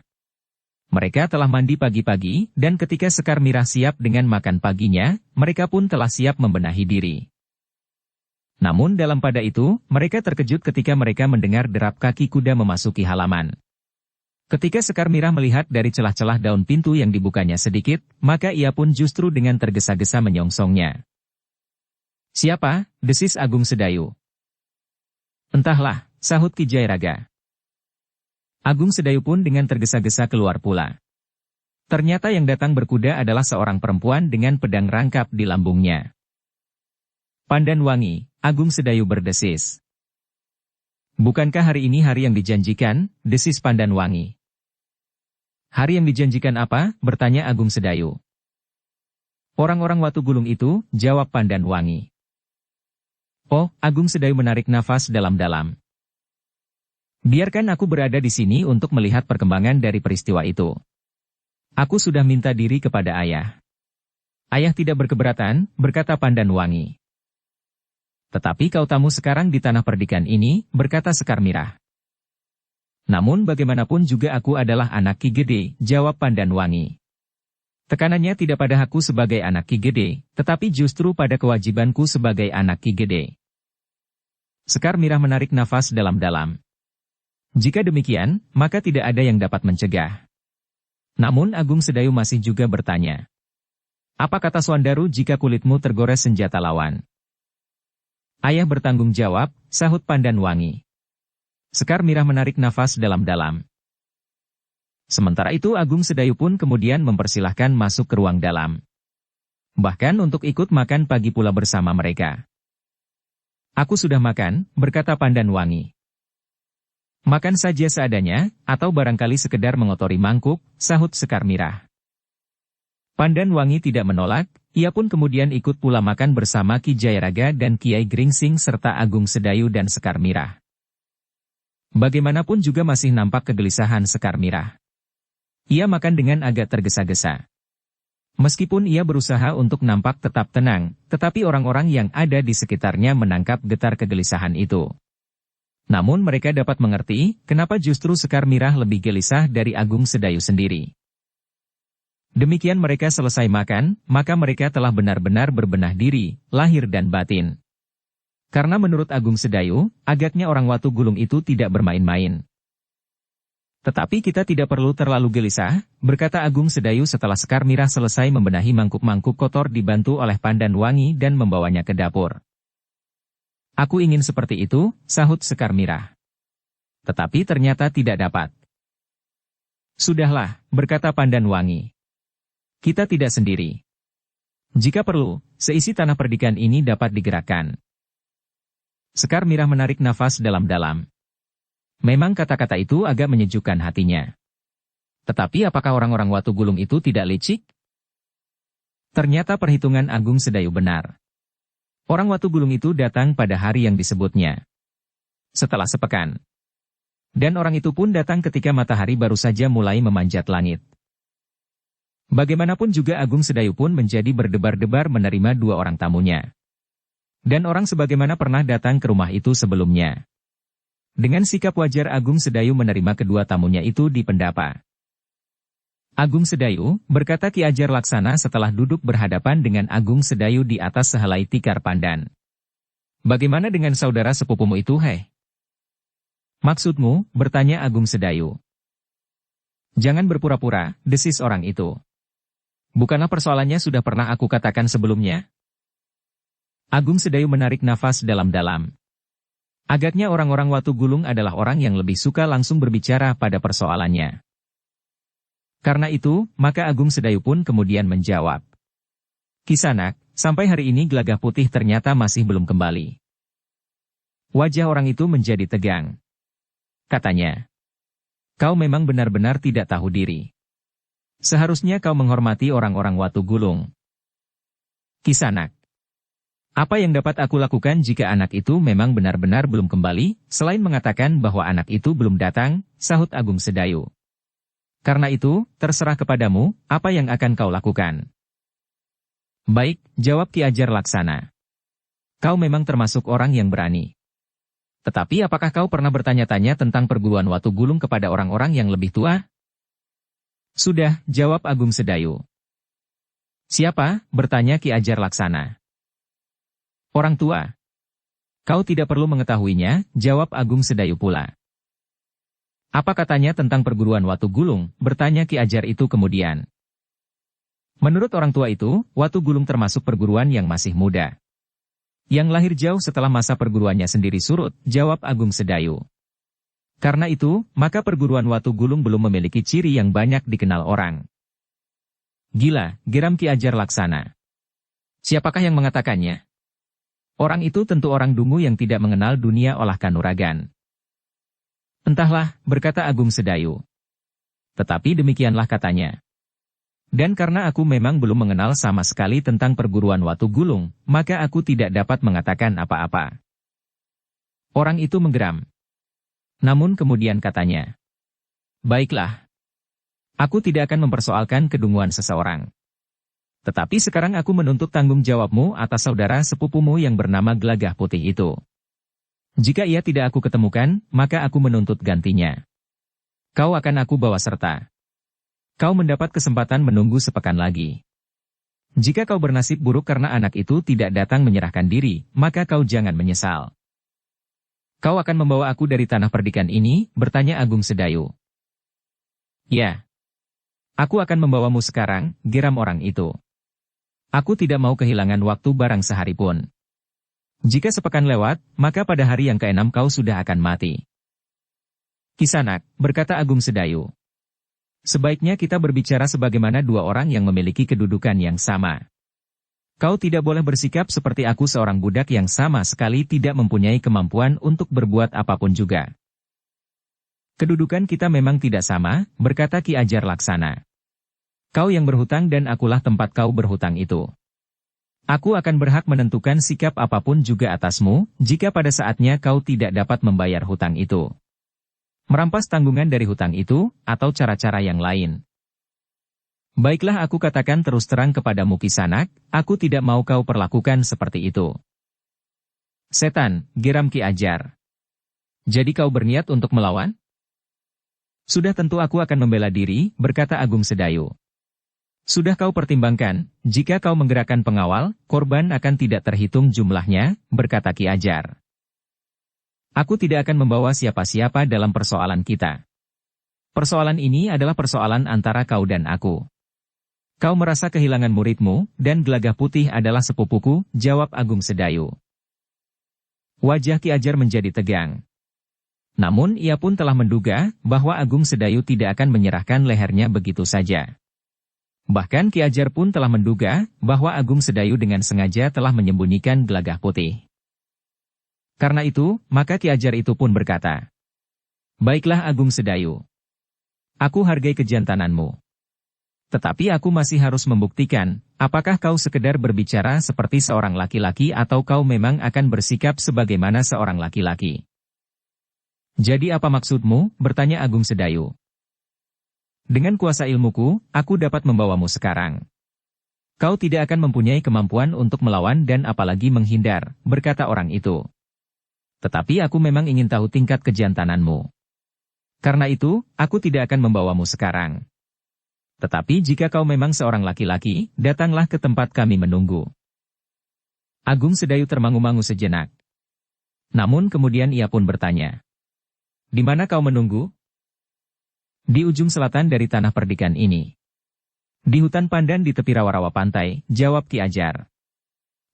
Mereka telah mandi pagi-pagi, dan ketika Sekar Mirah siap dengan makan paginya, mereka pun telah siap membenahi diri. Namun dalam pada itu, mereka terkejut ketika mereka mendengar derap kaki kuda memasuki halaman. Ketika Sekar Mirah melihat dari celah-celah daun pintu yang dibukanya sedikit, maka ia pun justru dengan tergesa-gesa menyongsongnya. "Siapa?" desis Agung Sedayu. "Entahlah," sahut Ki Jayaraga. Agung Sedayu pun dengan tergesa-gesa keluar pula. Ternyata yang datang berkuda adalah seorang perempuan dengan pedang rangkap di lambungnya. "Pandan Wangi," Agung Sedayu berdesis. Bukankah hari ini hari yang dijanjikan, desis Pandanwangi. Hari yang dijanjikan apa? Bertanya Agung Sedayu. Orang-orang Watu Gulung itu, jawab Pandanwangi. Oh, Agung Sedayu menarik nafas dalam-dalam. Biarkan aku berada di sini untuk melihat perkembangan dari peristiwa itu. Aku sudah minta diri kepada ayah. Ayah tidak berkeberatan, berkata Pandanwangi. Tetapi kau tamu sekarang di tanah perdikan ini, berkata Sekar Mirah. Namun bagaimanapun juga aku adalah anak Ki Gede, jawab Pandanwangi. Tekanannya tidak pada aku sebagai anak Ki Gede, tetapi justru pada kewajibanku sebagai anak Ki Gede. Sekar Mirah menarik nafas dalam-dalam. Jika demikian, maka tidak ada yang dapat mencegah. Namun Agung Sedayu masih juga bertanya. Apa kata Swandaru jika kulitmu tergores senjata lawan? Ayah bertanggung jawab, sahut Pandanwangi. Sekar Mirah menarik nafas dalam-dalam. Sementara itu Agung Sedayu pun kemudian mempersilahkan masuk ke ruang dalam. Bahkan untuk ikut makan pagi pula bersama mereka. Aku sudah makan, berkata Pandanwangi. Makan saja seadanya, atau barangkali sekedar mengotori mangkuk, sahut Sekar Mirah. Pandanwangi tidak menolak, ia pun kemudian ikut pula makan bersama Ki Jayaraga dan Kiai Gringsing serta Agung Sedayu dan Sekar Mirah. Bagaimanapun juga masih nampak kegelisahan Sekar Mirah. Ia makan dengan agak tergesa-gesa. Meskipun ia berusaha untuk nampak tetap tenang, tetapi orang-orang yang ada di sekitarnya menangkap getar kegelisahan itu. Namun mereka dapat mengerti, kenapa justru Sekar Mirah lebih gelisah dari Agung Sedayu sendiri. Demikian mereka selesai makan, maka mereka telah benar-benar berbenah diri, lahir dan batin. Karena menurut Agung Sedayu, agaknya orang Watu Gulung itu tidak bermain-main. Tetapi kita tidak perlu terlalu gelisah, berkata Agung Sedayu setelah Sekar Mirah selesai membenahi mangkuk-mangkuk kotor dibantu oleh Pandanwangi dan membawanya ke dapur. Aku ingin seperti itu, sahut Sekar Mirah. Tetapi ternyata tidak dapat. Sudahlah, berkata Pandanwangi. Kita tidak sendiri. Jika perlu, seisi tanah perdikan ini dapat digerakkan. Sekar Mirah menarik nafas dalam-dalam. Memang kata-kata itu agak menyejukkan hatinya. Tetapi apakah orang-orang Watu Gulung itu tidak licik? Ternyata perhitungan Agung Sedayu benar. Orang Watu Gulung itu datang pada hari yang disebutnya. Setelah sepekan. Dan orang itu pun datang ketika matahari baru saja mulai memanjat langit. Bagaimanapun juga Agung Sedayu pun menjadi berdebar-debar menerima dua orang tamunya. Dan orang sebagaimana pernah datang ke rumah itu sebelumnya. Dengan sikap wajar Agung Sedayu menerima kedua tamunya itu di pendapa. Agung Sedayu, berkata Ki Ajar Laksana setelah duduk berhadapan dengan Agung Sedayu di atas sehelai tikar pandan. Bagaimana dengan saudara sepupumu itu, hei? Maksudmu, bertanya Agung Sedayu. Jangan berpura-pura, desis orang itu. Bukanlah persoalannya sudah pernah aku katakan sebelumnya? Agung Sedayu menarik nafas dalam-dalam. Agaknya orang-orang Watu Gulung adalah orang yang lebih suka langsung berbicara pada persoalannya. Karena itu, maka Agung Sedayu pun kemudian menjawab. Kisanak, sampai hari ini Gelagah Putih ternyata masih belum kembali. Wajah orang itu menjadi tegang. Katanya, kau memang benar-benar tidak tahu diri. Seharusnya kau menghormati orang-orang Watu Gulung. Kisanak, apa yang dapat aku lakukan jika anak itu memang benar-benar belum kembali, selain mengatakan bahwa anak itu belum datang, sahut Agung Sedayu. Karena itu, terserah kepadamu, apa yang akan kau lakukan. Baik, jawab Ki Ajar Laksana. Kau memang termasuk orang yang berani. Tetapi apakah kau pernah bertanya-tanya tentang perguruan Watu Gulung kepada orang-orang yang lebih tua? Sudah, jawab Agung Sedayu. Siapa? Bertanya Ki Ajar Laksana. Orang tua. Kau tidak perlu mengetahuinya, jawab Agung Sedayu pula. Apa katanya tentang perguruan Watu Gulung? Bertanya Ki Ajar itu kemudian. Menurut orang tua itu, Watu Gulung termasuk perguruan yang masih muda. Yang lahir jauh setelah masa perguruannya sendiri surut, jawab Agung Sedayu. Karena itu, maka perguruan Watu Gulung belum memiliki ciri yang banyak dikenal orang. Gila, geram Ki Ajar Laksana. Siapakah yang mengatakannya? Orang itu tentu orang dungu yang tidak mengenal dunia olah kanuragan. Entahlah, berkata Agung Sedayu. Tetapi demikianlah katanya. Dan karena aku memang belum mengenal sama sekali tentang perguruan Watu Gulung, maka aku tidak dapat mengatakan apa-apa. Orang itu menggeram. Namun kemudian katanya, baiklah. Aku tidak akan mempersoalkan kedunguan seseorang. Tetapi sekarang aku menuntut tanggung jawabmu atas saudara sepupumu yang bernama Gelagah Putih itu. Jika ia tidak aku ketemukan, maka aku menuntut gantinya. Kau akan aku bawa serta. Kau mendapat kesempatan menunggu sepekan lagi. Jika kau bernasib buruk karena anak itu tidak datang menyerahkan diri, maka kau jangan menyesal. Kau akan membawa aku dari tanah perdikan ini, bertanya Agung Sedayu. Ya. Aku akan membawamu sekarang, geram orang itu. Aku tidak mau kehilangan waktu barang sehari pun. Jika sepekan lewat, maka pada hari yang ke-6 kau sudah akan mati. Kisanak, berkata Agung Sedayu. Sebaiknya kita berbicara sebagaimana dua orang yang memiliki kedudukan yang sama. Kau tidak boleh bersikap seperti aku seorang budak yang sama sekali tidak mempunyai kemampuan untuk berbuat apapun juga. Kedudukan kita memang tidak sama, berkata Ki Ajar Laksana. Kau yang berhutang dan akulah tempat kau berhutang itu. Aku akan berhak menentukan sikap apapun juga atasmu, jika pada saatnya kau tidak dapat membayar hutang itu. Merampas tanggungan dari hutang itu, atau cara-cara yang lain. Baiklah aku katakan terus terang kepadamu Kisanak, aku tidak mau kau perlakukan seperti itu. Setan, geram Ki Ajar. Jadi kau berniat untuk melawan? Sudah tentu aku akan membela diri, berkata Agung Sedayu. Sudah kau pertimbangkan, jika kau menggerakkan pengawal, korban akan tidak terhitung jumlahnya, berkata Ki Ajar. Aku tidak akan membawa siapa-siapa dalam persoalan kita. Persoalan ini adalah persoalan antara kau dan aku. Kau merasa kehilangan muridmu, dan Gelagah Putih adalah sepupuku, jawab Agung Sedayu. Wajah Ki Ajar menjadi tegang. Namun ia pun telah menduga, bahwa Agung Sedayu tidak akan menyerahkan lehernya begitu saja. Bahkan Ki Ajar pun telah menduga, bahwa Agung Sedayu dengan sengaja telah menyembunyikan Gelagah Putih. Karena itu, maka Ki Ajar itu pun berkata, baiklah Agung Sedayu. Aku hargai kejantananmu. Tetapi aku masih harus membuktikan, apakah kau sekedar berbicara seperti seorang laki-laki atau kau memang akan bersikap sebagaimana seorang laki-laki. Jadi apa maksudmu, bertanya Agung Sedayu. Dengan kuasa ilmuku, aku dapat membawamu sekarang. Kau tidak akan mempunyai kemampuan untuk melawan dan apalagi menghindar, berkata orang itu. Tetapi aku memang ingin tahu tingkat kejantananmu. Karena itu, aku tidak akan membawamu sekarang. Tetapi jika kau memang seorang laki-laki, datanglah ke tempat kami menunggu. Agung Sedayu termangu-mangu sejenak. Namun kemudian ia pun bertanya. Di mana kau menunggu? Di ujung selatan dari tanah perdikan ini. Di hutan pandan di tepi rawa-rawa pantai, jawab Ki Ajar.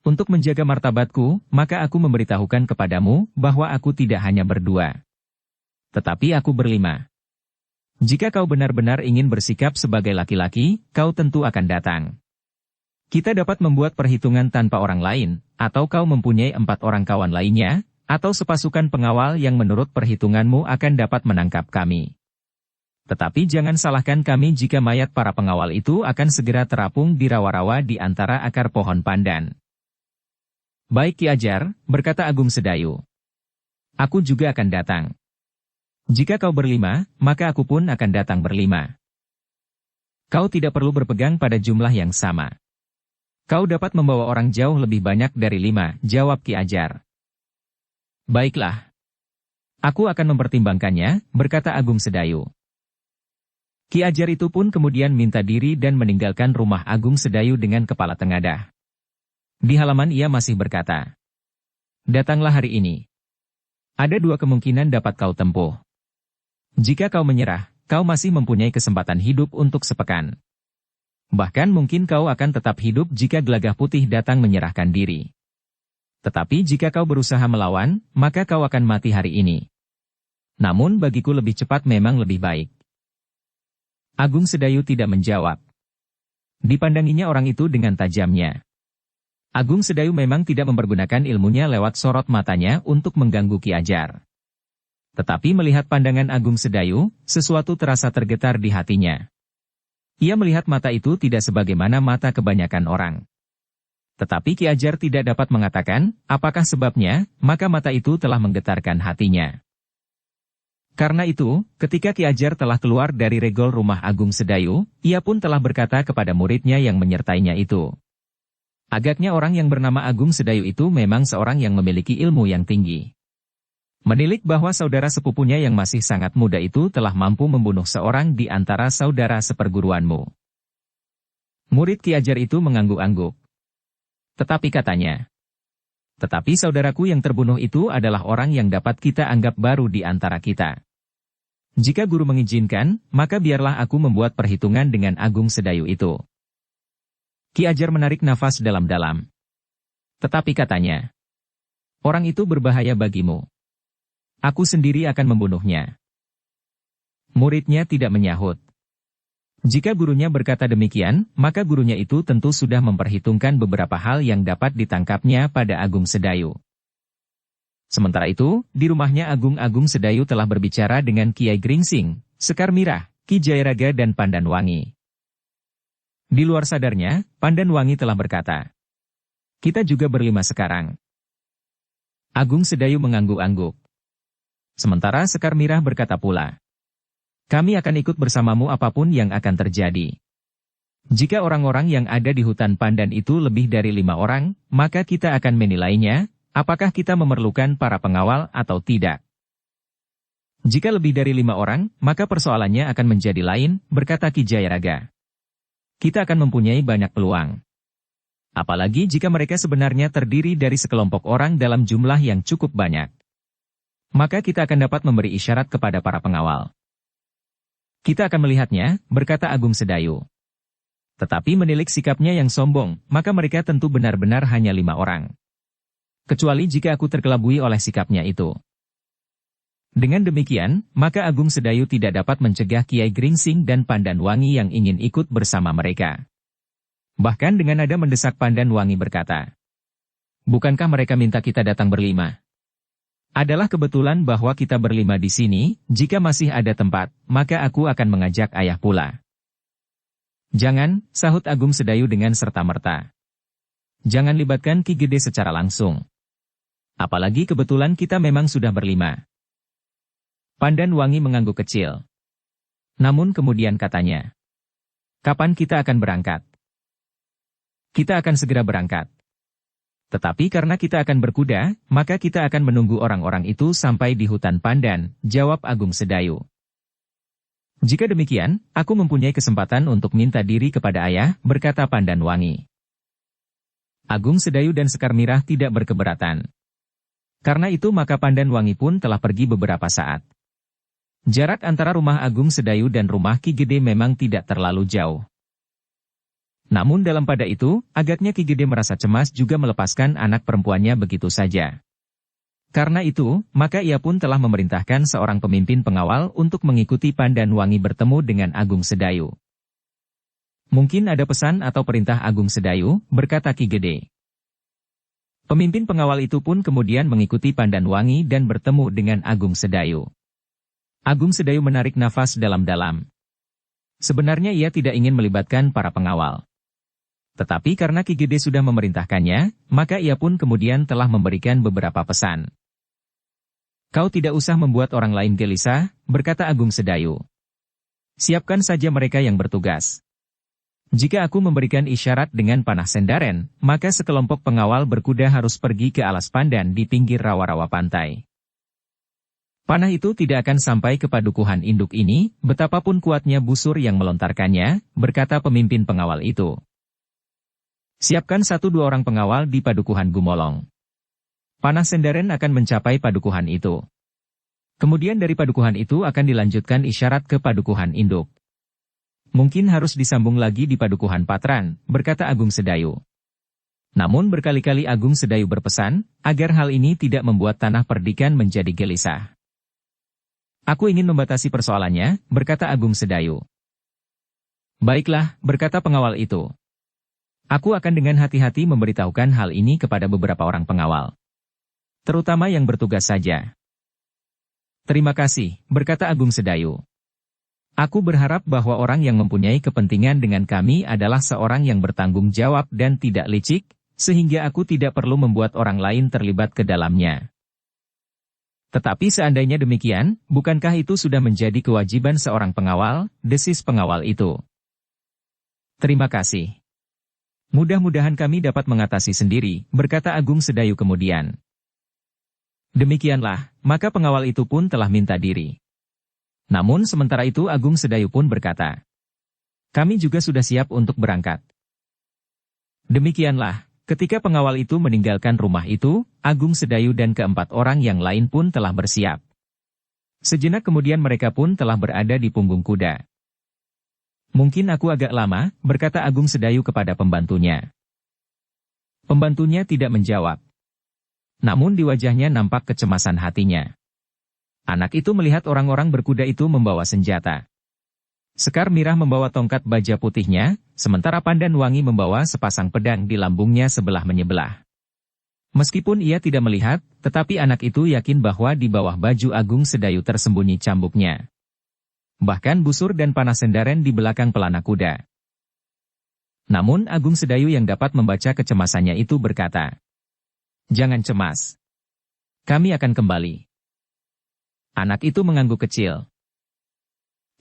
Untuk menjaga martabatku, maka aku memberitahukan kepadamu, bahwa aku tidak hanya berdua. Tetapi aku berlima. Jika kau benar-benar ingin bersikap sebagai laki-laki, kau tentu akan datang. Kita dapat membuat perhitungan tanpa orang lain, atau kau mempunyai 4 orang kawan lainnya, atau sepasukan pengawal yang menurut perhitunganmu akan dapat menangkap kami. Tetapi jangan salahkan kami jika mayat para pengawal itu akan segera terapung di rawa-rawa di antara akar pohon pandan. Baik Ki Ajar, berkata Agung Sedayu. Aku juga akan datang. Jika kau berlima, maka aku pun akan datang berlima. Kau tidak perlu berpegang pada jumlah yang sama. Kau dapat membawa orang jauh lebih banyak dari 5, jawab Ki Ajar. Baiklah. Aku akan mempertimbangkannya, berkata Agung Sedayu. Ki Ajar itu pun kemudian minta diri dan meninggalkan rumah Agung Sedayu dengan kepala tengadah. Di halaman ia masih berkata, datanglah hari ini. Ada 2 kemungkinan dapat kau tempuh. Jika kau menyerah, kau masih mempunyai kesempatan hidup untuk sepekan. Bahkan mungkin kau akan tetap hidup jika Gelagah Putih datang menyerahkan diri. Tetapi jika kau berusaha melawan, maka kau akan mati hari ini. Namun bagiku lebih cepat memang lebih baik. Agung Sedayu tidak menjawab. Dipandanginya orang itu dengan tajamnya. Agung Sedayu memang tidak mempergunakan ilmunya lewat sorot matanya untuk mengganggu Ki Ajar. Tetapi melihat pandangan Agung Sedayu, sesuatu terasa tergetar di hatinya. Ia melihat mata itu tidak sebagaimana mata kebanyakan orang. Tetapi Ki Ajar tidak dapat mengatakan, apakah sebabnya, maka mata itu telah menggetarkan hatinya. Karena itu, ketika Ki Ajar telah keluar dari regol rumah Agung Sedayu, ia pun telah berkata kepada muridnya yang menyertainya itu. Agaknya orang yang bernama Agung Sedayu itu memang seorang yang memiliki ilmu yang tinggi. Menilik bahwa saudara sepupunya yang masih sangat muda itu telah mampu membunuh seorang di antara saudara seperguruanmu. Murid Ki Ajar itu mengangguk-angguk. Tetapi katanya, tetapi saudaraku yang terbunuh itu adalah orang yang dapat kita anggap baru di antara kita. Jika guru mengizinkan, maka biarlah aku membuat perhitungan dengan Agung Sedayu itu. Ki Ajar menarik nafas dalam-dalam. Tetapi katanya, orang itu berbahaya bagimu. Aku sendiri akan membunuhnya. Muridnya tidak menyahut. Jika gurunya berkata demikian, maka gurunya itu tentu sudah memperhitungkan beberapa hal yang dapat ditangkapnya pada Agung Sedayu. Sementara itu, di rumahnya Agung Sedayu telah berbicara dengan Kiai Gringsing, Sekar Mirah, Ki Jayaraga dan Pandan Wangi. Di luar sadarnya, Pandan Wangi telah berkata, kita juga berlima sekarang. Agung Sedayu mengangguk-angguk. Sementara Sekar Mirah berkata pula, kami akan ikut bersamamu apapun yang akan terjadi. Jika orang-orang yang ada di hutan Pandan itu lebih dari 5 orang, maka kita akan menilainya, apakah kita memerlukan para pengawal atau tidak. Jika lebih dari 5 orang, maka persoalannya akan menjadi lain, berkata Ki Jayaraga. Kita akan mempunyai banyak peluang. Apalagi jika mereka sebenarnya terdiri dari sekelompok orang dalam jumlah yang cukup banyak. Maka kita akan dapat memberi isyarat kepada para pengawal. Kita akan melihatnya, berkata Agung Sedayu. Tetapi menilik sikapnya yang sombong, maka mereka tentu benar-benar hanya 5 orang. Kecuali jika aku terkelabui oleh sikapnya itu. Dengan demikian, maka Agung Sedayu tidak dapat mencegah Kiai Gringsing dan Pandan Wangi yang ingin ikut bersama mereka. Bahkan dengan nada mendesak Pandan Wangi berkata, bukankah mereka minta kita datang berlima? Adalah kebetulan bahwa kita berlima di sini, jika masih ada tempat, maka aku akan mengajak ayah pula. Jangan, sahut Agung Sedayu dengan serta-merta. Jangan libatkan Ki Gede secara langsung. Apalagi kebetulan kita memang sudah berlima. Pandan Wangi mengangguk kecil. Namun kemudian katanya, kapan kita akan berangkat? Kita akan segera berangkat. Tetapi karena kita akan berkuda, maka kita akan menunggu orang-orang itu sampai di hutan Pandan, jawab Agung Sedayu. Jika demikian, aku mempunyai kesempatan untuk minta diri kepada ayah, berkata Pandan Wangi. Agung Sedayu dan Sekar Mirah tidak berkeberatan. Karena itu maka Pandan Wangi pun telah pergi beberapa saat. Jarak antara rumah Agung Sedayu dan rumah Ki Gede memang tidak terlalu jauh. Namun dalam pada itu, agaknya Ki Gede merasa cemas juga melepaskan anak perempuannya begitu saja. Karena itu, maka ia pun telah memerintahkan seorang pemimpin pengawal untuk mengikuti Pandan Wangi bertemu dengan Agung Sedayu. Mungkin ada pesan atau perintah Agung Sedayu, berkata Ki Gede. Pemimpin pengawal itu pun kemudian mengikuti Pandan Wangi dan bertemu dengan Agung Sedayu. Agung Sedayu menarik nafas dalam-dalam. Sebenarnya ia tidak ingin melibatkan para pengawal. Tetapi karena Ki Gede sudah memerintahkannya, maka ia pun kemudian telah memberikan beberapa pesan. Kau tidak usah membuat orang lain gelisah, berkata Agung Sedayu. Siapkan saja mereka yang bertugas. Jika aku memberikan isyarat dengan panah sendaren, maka sekelompok pengawal berkuda harus pergi ke alas Pandan di pinggir rawa-rawa pantai. Panah itu tidak akan sampai ke padukuhan induk ini, betapapun kuatnya busur yang melontarkannya, berkata pemimpin pengawal itu. Siapkan 1-2 orang pengawal di padukuhan Gumolong. Panah sendaren akan mencapai padukuhan itu. Kemudian dari padukuhan itu akan dilanjutkan isyarat ke padukuhan induk. Mungkin harus disambung lagi di padukuhan Patran, berkata Agung Sedayu. Namun berkali-kali Agung Sedayu berpesan, agar hal ini tidak membuat tanah perdikan menjadi gelisah. Aku ingin membatasi persoalannya, berkata Agung Sedayu. Baiklah, berkata pengawal itu. Aku akan dengan hati-hati memberitahukan hal ini kepada beberapa orang pengawal. Terutama yang bertugas saja. Terima kasih, berkata Agung Sedayu. Aku berharap bahwa orang yang mempunyai kepentingan dengan kami adalah seorang yang bertanggung jawab dan tidak licik, sehingga aku tidak perlu membuat orang lain terlibat ke dalamnya. Tetapi seandainya demikian, bukankah itu sudah menjadi kewajiban seorang pengawal, desis pengawal itu. Terima kasih. Mudah-mudahan kami dapat mengatasi sendiri, berkata Agung Sedayu kemudian. Demikianlah, maka pengawal itu pun telah minta diri. Namun sementara itu Agung Sedayu pun berkata, kami juga sudah siap untuk berangkat. Demikianlah, ketika pengawal itu meninggalkan rumah itu, Agung Sedayu dan keempat orang yang lain pun telah bersiap. Sejenak kemudian mereka pun telah berada di punggung kuda. Mungkin aku agak lama, berkata Agung Sedayu kepada pembantunya. Pembantunya tidak menjawab. Namun di wajahnya nampak kecemasan hatinya. Anak itu melihat orang-orang berkuda itu membawa senjata. Sekar Mirah membawa tongkat baja putihnya, sementara Pandan Wangi membawa sepasang pedang di lambungnya sebelah menyebelah. Meskipun ia tidak melihat, tetapi anak itu yakin bahwa di bawah baju Agung Sedayu tersembunyi cambuknya. Bahkan busur dan panah sendaren di belakang pelana kuda. Namun Agung Sedayu yang dapat membaca kecemasannya itu berkata, jangan cemas. Kami akan kembali. Anak itu mengangguk kecil.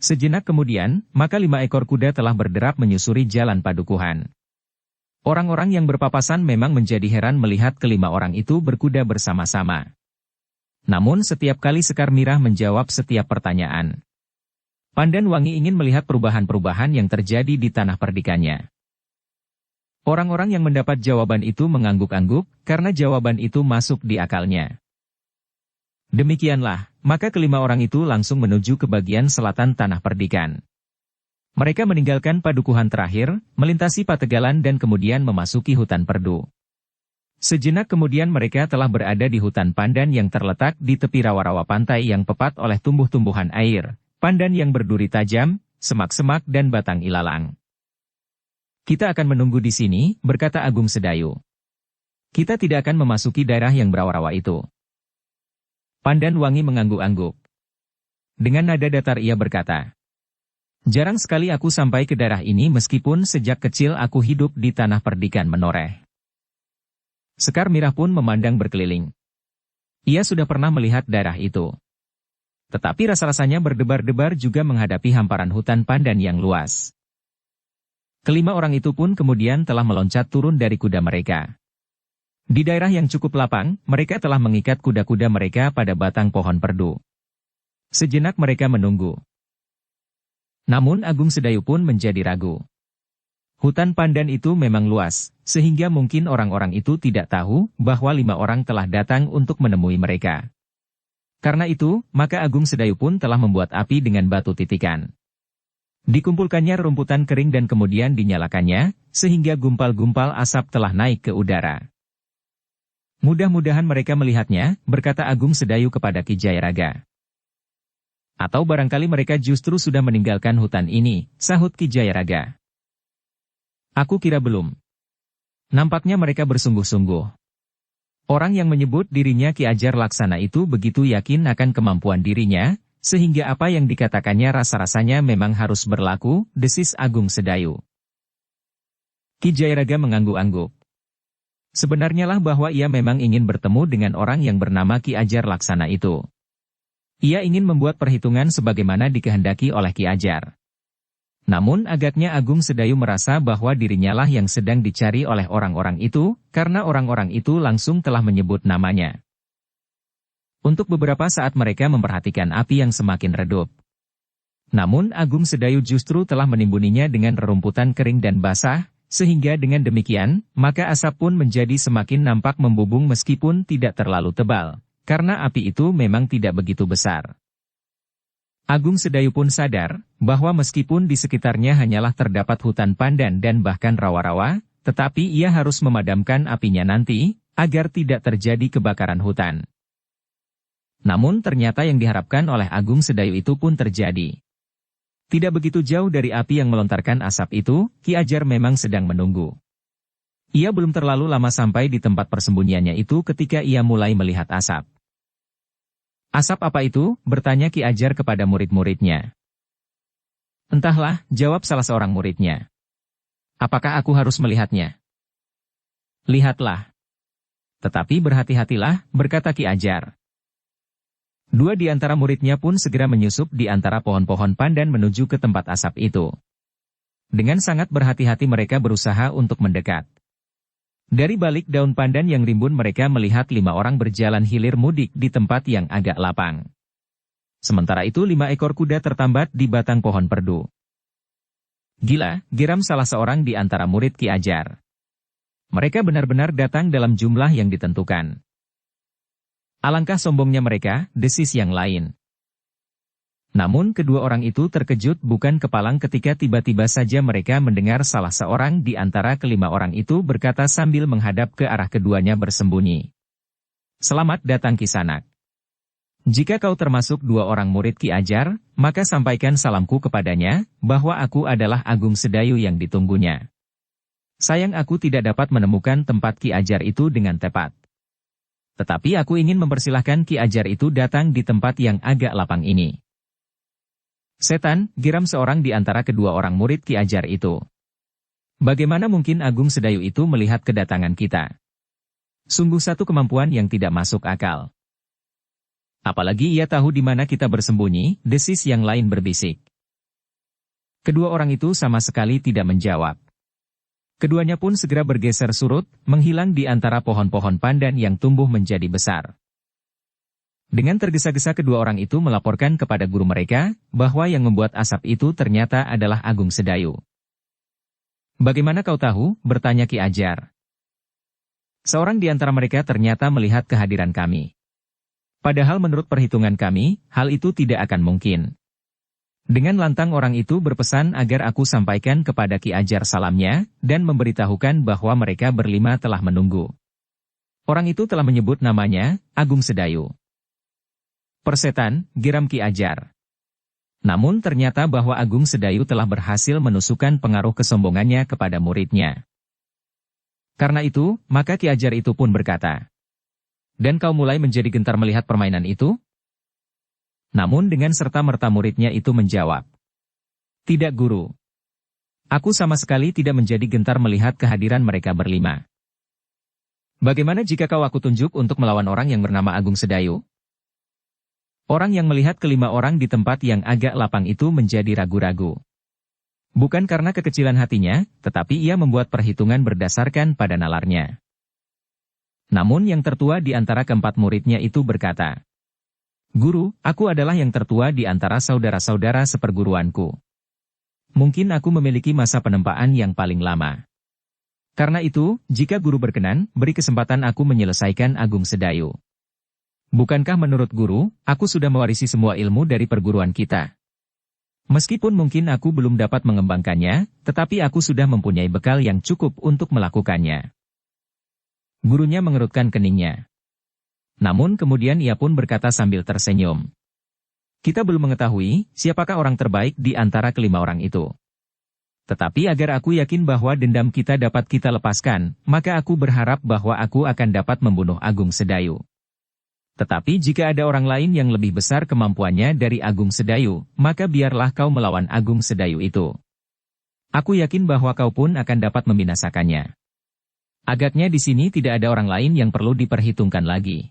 Sejenak kemudian, maka 5 ekor kuda telah berderap menyusuri jalan padukuhan. Orang-orang yang berpapasan memang menjadi heran melihat kelima orang itu berkuda bersama-sama. Namun setiap kali Sekar Mirah menjawab setiap pertanyaan, Pandan Wangi ingin melihat perubahan-perubahan yang terjadi di tanah perdikannya. Orang-orang yang mendapat jawaban itu mengangguk-angguk, karena jawaban itu masuk di akalnya. Demikianlah, maka kelima orang itu langsung menuju ke bagian selatan tanah perdikan. Mereka meninggalkan padukuhan terakhir, melintasi Pategalan dan kemudian memasuki hutan perdu. Sejenak kemudian mereka telah berada di hutan pandan yang terletak di tepi rawa-rawa pantai yang pepat oleh tumbuh-tumbuhan air, pandan yang berduri tajam, semak-semak dan batang ilalang. Kita akan menunggu di sini, berkata Agung Sedayu. Kita tidak akan memasuki daerah yang berawa-rawa itu. Pandan Wangi mengangguk-angguk. Dengan nada datar ia berkata, jarang sekali aku sampai ke daerah ini meskipun sejak kecil aku hidup di tanah perdikan menoreh. Sekar Mirah pun memandang berkeliling. Ia sudah pernah melihat daerah itu. Tetapi rasa-rasanya berdebar-debar juga menghadapi hamparan hutan pandan yang luas. Kelima orang itu pun kemudian telah meloncat turun dari kuda mereka. Di daerah yang cukup lapang, mereka telah mengikat kuda-kuda mereka pada batang pohon perdu. Sejenak mereka menunggu. Namun Agung Sedayu pun menjadi ragu. Hutan pandan itu memang luas, sehingga mungkin orang-orang itu tidak tahu bahwa 5 orang telah datang untuk menemui mereka. Karena itu, maka Agung Sedayu pun telah membuat api dengan batu titikan. Dikumpulkannya rumputan kering dan kemudian dinyalakannya, sehingga gumpal-gumpal asap telah naik ke udara. Mudah-mudahan mereka melihatnya, berkata Agung Sedayu kepada Ki Jayaraga. Atau barangkali mereka justru sudah meninggalkan hutan ini, sahut Ki Jayaraga. Aku kira belum. Nampaknya mereka bersungguh-sungguh. Orang yang menyebut dirinya Ki Ajar Laksana itu begitu yakin akan kemampuan dirinya, sehingga apa yang dikatakannya rasa-rasanya memang harus berlaku, desis Agung Sedayu. Ki Jayaraga mengangguk-angguk. Sebenarnya lah bahwa ia memang ingin bertemu dengan orang yang bernama Ki Ajar Laksana itu. Ia ingin membuat perhitungan sebagaimana dikehendaki oleh Ki Ajar. Namun agaknya Agung Sedayu merasa bahwa dirinya lah yang sedang dicari oleh orang-orang itu, karena orang-orang itu langsung telah menyebut namanya. Untuk beberapa saat mereka memperhatikan api yang semakin redup. Namun Agung Sedayu justru telah menimbuninya dengan rerumputan kering dan basah, sehingga dengan demikian, maka asap pun menjadi semakin nampak membubung meskipun tidak terlalu tebal, karena api itu memang tidak begitu besar. Agung Sedayu pun sadar, bahwa meskipun di sekitarnya hanyalah terdapat hutan pandan dan bahkan rawa-rawa, tetapi ia harus memadamkan apinya nanti, agar tidak terjadi kebakaran hutan. Namun ternyata yang diharapkan oleh Agung Sedayu itu pun terjadi. Tidak begitu jauh dari api yang melontarkan asap itu, Ki Ajar memang sedang menunggu. Ia belum terlalu lama sampai di tempat persembunyiannya itu ketika ia mulai melihat asap. Asap apa itu? Bertanya Ki Ajar kepada murid-muridnya. Entahlah, jawab salah seorang muridnya. Apakah aku harus melihatnya? Lihatlah. Tetapi berhati-hatilah, berkata Ki Ajar. Dua di antara muridnya pun segera menyusup di antara pohon-pohon pandan menuju ke tempat asap itu. Dengan sangat berhati-hati mereka berusaha untuk mendekat. Dari balik daun pandan yang rimbun mereka melihat 5 orang berjalan hilir mudik di tempat yang agak lapang. Sementara itu 5 ekor kuda tertambat di batang pohon perdu. Gila, geram salah seorang di antara murid Ki Ajar. Mereka benar-benar datang dalam jumlah yang ditentukan. Alangkah sombongnya mereka, desis yang lain. Namun kedua orang itu terkejut bukan kepalang ketika tiba-tiba saja mereka mendengar salah seorang di antara kelima orang itu berkata sambil menghadap ke arah keduanya bersembunyi. Selamat datang Kisanak. Jika kau termasuk 2 orang murid Ki Ajar, maka sampaikan salamku kepadanya, bahwa aku adalah Agung Sedayu yang ditunggunya. Sayang aku tidak dapat menemukan tempat Ki Ajar itu dengan tepat. Tetapi aku ingin mempersilahkan Ki Ajar itu datang di tempat yang agak lapang ini. Setan, geram seorang di antara kedua orang murid Ki Ajar itu. Bagaimana mungkin Agung Sedayu itu melihat kedatangan kita? Sungguh satu kemampuan yang tidak masuk akal. Apalagi ia tahu di mana kita bersembunyi, desis yang lain berbisik. Kedua orang itu sama sekali tidak menjawab. Keduanya pun segera bergeser surut, menghilang di antara pohon-pohon pandan yang tumbuh menjadi besar. Dengan tergesa-gesa kedua orang itu melaporkan kepada guru mereka, bahwa yang membuat asap itu ternyata adalah Agung Sedayu. Bagaimana kau tahu? Bertanya Ki Ajar. Seorang di antara mereka ternyata melihat kehadiran kami. Padahal menurut perhitungan kami, hal itu tidak akan mungkin. Dengan lantang orang itu berpesan agar aku sampaikan kepada Ki Ajar salamnya, dan memberitahukan bahwa mereka berlima telah menunggu. Orang itu telah menyebut namanya, Agung Sedayu. Persetan, geram Ki Ajar. Namun ternyata bahwa Agung Sedayu telah berhasil menusukkan pengaruh kesombongannya kepada muridnya. Karena itu, maka Ki Ajar itu pun berkata, dan kau mulai menjadi gentar melihat permainan itu? Namun dengan serta-merta muridnya itu menjawab, tidak guru. Aku sama sekali tidak menjadi gentar melihat kehadiran mereka berlima. Bagaimana jika kau aku tunjuk untuk melawan orang yang bernama Agung Sedayu? Orang yang melihat kelima orang di tempat yang agak lapang itu menjadi ragu-ragu. Bukan karena kekecilan hatinya, tetapi ia membuat perhitungan berdasarkan pada nalarnya. Namun yang tertua di antara keempat muridnya itu berkata, Guru, aku adalah yang tertua di antara saudara-saudara seperguruanku. Mungkin aku memiliki masa penempaan yang paling lama. Karena itu, jika guru berkenan, beri kesempatan aku menyelesaikan Agung Sedayu. Bukankah menurut guru, aku sudah mewarisi semua ilmu dari perguruan kita? Meskipun mungkin aku belum dapat mengembangkannya, tetapi aku sudah mempunyai bekal yang cukup untuk melakukannya. Gurunya mengerutkan keningnya. Namun kemudian ia pun berkata sambil tersenyum. Kita belum mengetahui siapakah orang terbaik di antara kelima orang itu. Tetapi agar aku yakin bahwa dendam kita dapat kita lepaskan, maka aku berharap bahwa aku akan dapat membunuh Agung Sedayu. Tetapi jika ada orang lain yang lebih besar kemampuannya dari Agung Sedayu, maka biarlah kau melawan Agung Sedayu itu. Aku yakin bahwa kau pun akan dapat membinasakannya. Agaknya di sini tidak ada orang lain yang perlu diperhitungkan lagi.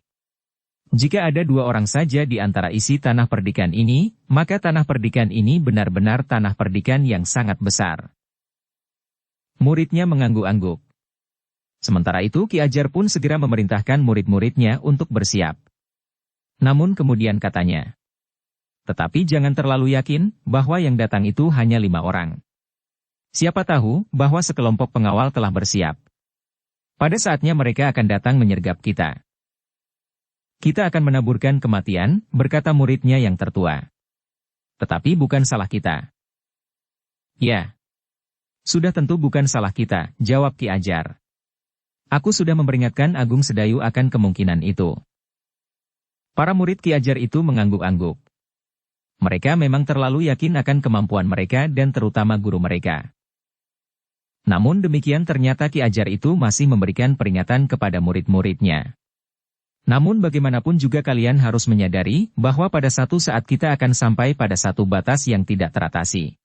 Jika ada 2 orang saja di antara isi tanah perdikan ini, maka tanah perdikan ini benar-benar tanah perdikan yang sangat besar. Muridnya mengangguk-angguk. Sementara itu Ki Ajar pun segera memerintahkan murid-muridnya untuk bersiap. Namun kemudian katanya, tetapi jangan terlalu yakin bahwa yang datang itu hanya 5 orang. Siapa tahu bahwa sekelompok pengawal telah bersiap. Pada saatnya mereka akan datang menyergap kita. Kita akan menaburkan kematian, berkata muridnya yang tertua. Tetapi bukan salah kita. Ya. Sudah tentu bukan salah kita, jawab Ki Ajar. Aku sudah memperingatkan Agung Sedayu akan kemungkinan itu. Para murid Ki Ajar itu mengangguk-angguk. Mereka memang terlalu yakin akan kemampuan mereka dan terutama guru mereka. Namun demikian ternyata Ki Ajar itu masih memberikan peringatan kepada murid-muridnya. Namun bagaimanapun juga kalian harus menyadari bahwa pada satu saat kita akan sampai pada satu batas yang tidak teratasi.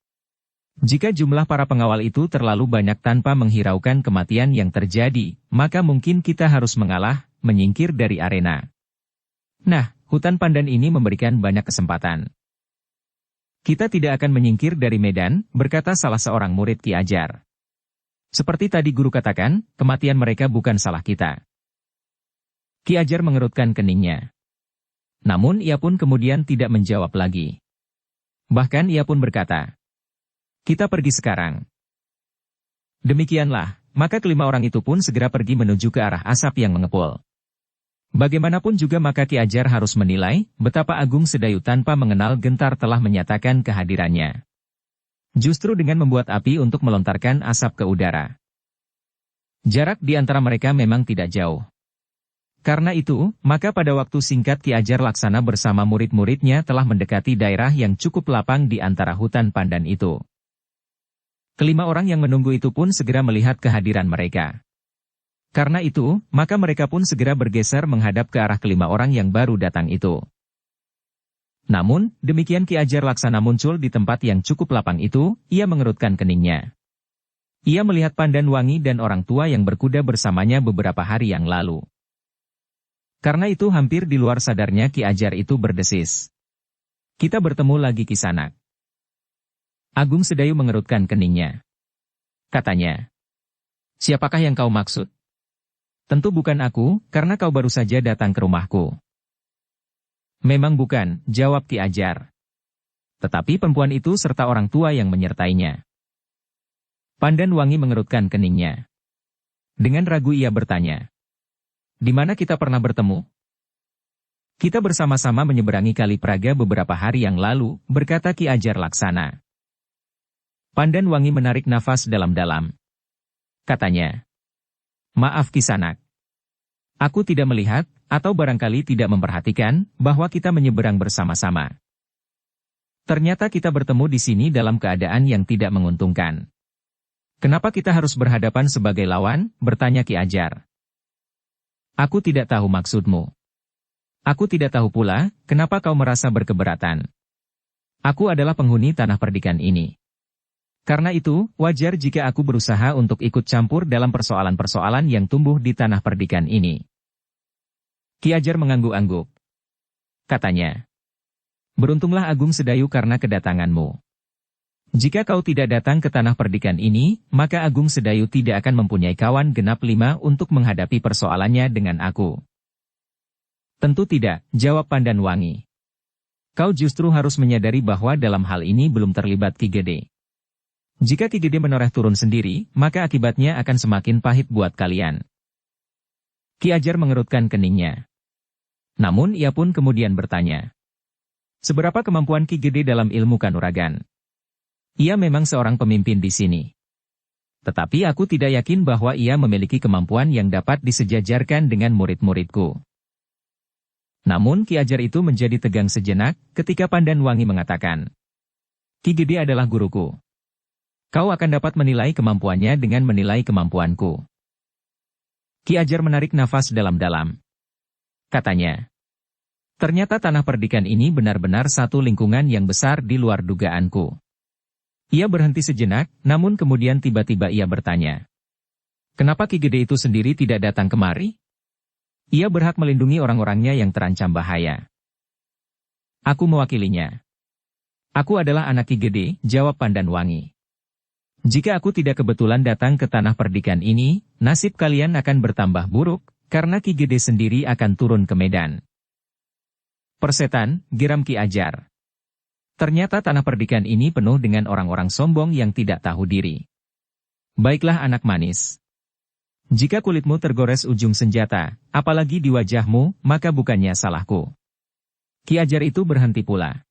Jika jumlah para pengawal itu terlalu banyak tanpa menghiraukan kematian yang terjadi, maka mungkin kita harus mengalah, menyingkir dari arena. Nah, hutan pandan ini memberikan banyak kesempatan. Kita tidak akan menyingkir dari medan, berkata salah seorang murid Ki Ajar. Seperti tadi guru katakan, kematian mereka bukan salah kita. Ki Ajar mengerutkan keningnya. Namun ia pun kemudian tidak menjawab lagi. Bahkan ia pun berkata, "Kita pergi sekarang." Demikianlah, maka kelima orang itu pun segera pergi menuju ke arah asap yang mengepul. Bagaimanapun juga maka Ki Ajar harus menilai betapa Agung Sedayu tanpa mengenal gentar telah menyatakan kehadirannya. Justru dengan membuat api untuk melontarkan asap ke udara. Jarak di antara mereka memang tidak jauh. Karena itu, maka pada waktu singkat Ki Ajar Laksana bersama murid-muridnya telah mendekati daerah yang cukup lapang di antara hutan pandan itu. Kelima orang yang menunggu itu pun segera melihat kehadiran mereka. Karena itu, maka mereka pun segera bergeser menghadap ke arah kelima orang yang baru datang itu. Namun, demikian Ki Ajar Laksana muncul di tempat yang cukup lapang itu, ia mengerutkan keningnya. Ia melihat Pandan Wangi dan orang tua yang berkuda bersamanya beberapa hari yang lalu. Karena itu hampir di luar sadarnya Ki Ajar itu berdesis. "Kita bertemu lagi Kisanak." Agung Sedayu mengerutkan keningnya. Katanya, "Siapakah yang kau maksud?" "Tentu bukan aku, karena kau baru saja datang ke rumahku." "Memang bukan," jawab Ki Ajar. "Tetapi perempuan itu serta orang tua yang menyertainya." Pandan Wangi mengerutkan keningnya. Dengan ragu ia bertanya, "Di mana kita pernah bertemu?" "Kita bersama-sama menyeberangi Kali Praga beberapa hari yang lalu," berkata Ki Ajar Laksana. Pandan Wangi menarik nafas dalam-dalam. Katanya, "Maaf Kisanak. Aku tidak melihat, atau barangkali tidak memperhatikan, bahwa kita menyeberang bersama-sama. Ternyata kita bertemu di sini dalam keadaan yang tidak menguntungkan." "Kenapa kita harus berhadapan sebagai lawan?" bertanya Ki Ajar. "Aku tidak tahu maksudmu. Aku tidak tahu pula, kenapa kau merasa berkeberatan. Aku adalah penghuni tanah perdikan ini. Karena itu, wajar jika aku berusaha untuk ikut campur dalam persoalan-persoalan yang tumbuh di tanah perdikan ini." Ki Ajar mengangguk-angguk. Katanya, "Beruntunglah Agung Sedayu karena kedatanganmu. Jika kau tidak datang ke tanah perdikan ini, maka Agung Sedayu tidak akan mempunyai kawan genap 5 untuk menghadapi persoalannya dengan aku." "Tentu tidak," jawab Pandan Wangi. "Kau justru harus menyadari bahwa dalam hal ini belum terlibat Ki Gede. Jika Ki Gede menoreh turun sendiri, maka akibatnya akan semakin pahit buat kalian." Ki Ajar mengerutkan keningnya. Namun ia pun kemudian bertanya, "Seberapa kemampuan Ki Gede dalam ilmu kanuragan?" "Ia memang seorang pemimpin di sini. Tetapi aku tidak yakin bahwa ia memiliki kemampuan yang dapat disejajarkan dengan murid-muridku." Namun Ki Ajar itu menjadi tegang sejenak ketika Pandan Wangi mengatakan, "Ki Gede adalah guruku. Kau akan dapat menilai kemampuannya dengan menilai kemampuanku." Ki Ajar menarik nafas dalam-dalam. Katanya, "Ternyata tanah perdikan ini benar-benar satu lingkungan yang besar di luar dugaanku." Ia berhenti sejenak, namun kemudian tiba-tiba ia bertanya, "Kenapa Ki Gede itu sendiri tidak datang kemari? Ia berhak melindungi orang-orangnya yang terancam bahaya." "Aku mewakilinya. Aku adalah anak Ki Gede," jawab Pandan Wangi. "Jika aku tidak kebetulan datang ke tanah perdikan ini, nasib kalian akan bertambah buruk, karena Ki Gede sendiri akan turun ke medan." "Persetan," geram Ki Ajar. "Ternyata tanah perdikan ini penuh dengan orang-orang sombong yang tidak tahu diri. Baiklah anak manis. Jika kulitmu tergores ujung senjata, apalagi di wajahmu, maka bukannya salahku." Ki Ajar itu berhenti pula.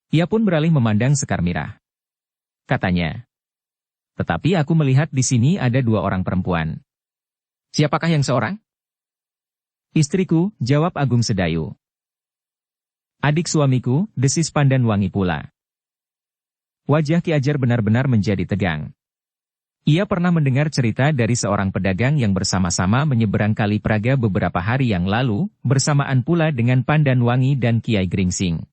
Ia pun beralih memandang Sekar Mirah. Katanya, "Tetapi aku melihat di sini ada 2 orang perempuan." "Siapakah yang seorang?" "Istriku," jawab Agung Sedayu. "Adik suamiku," desis Pandan Wangi pula. Wajah Ki Ajar benar-benar menjadi tegang. Ia pernah mendengar cerita dari seorang pedagang yang bersama-sama menyeberang Kali Praga beberapa hari yang lalu, bersamaan pula dengan Pandan Wangi dan Kiai Gringsing.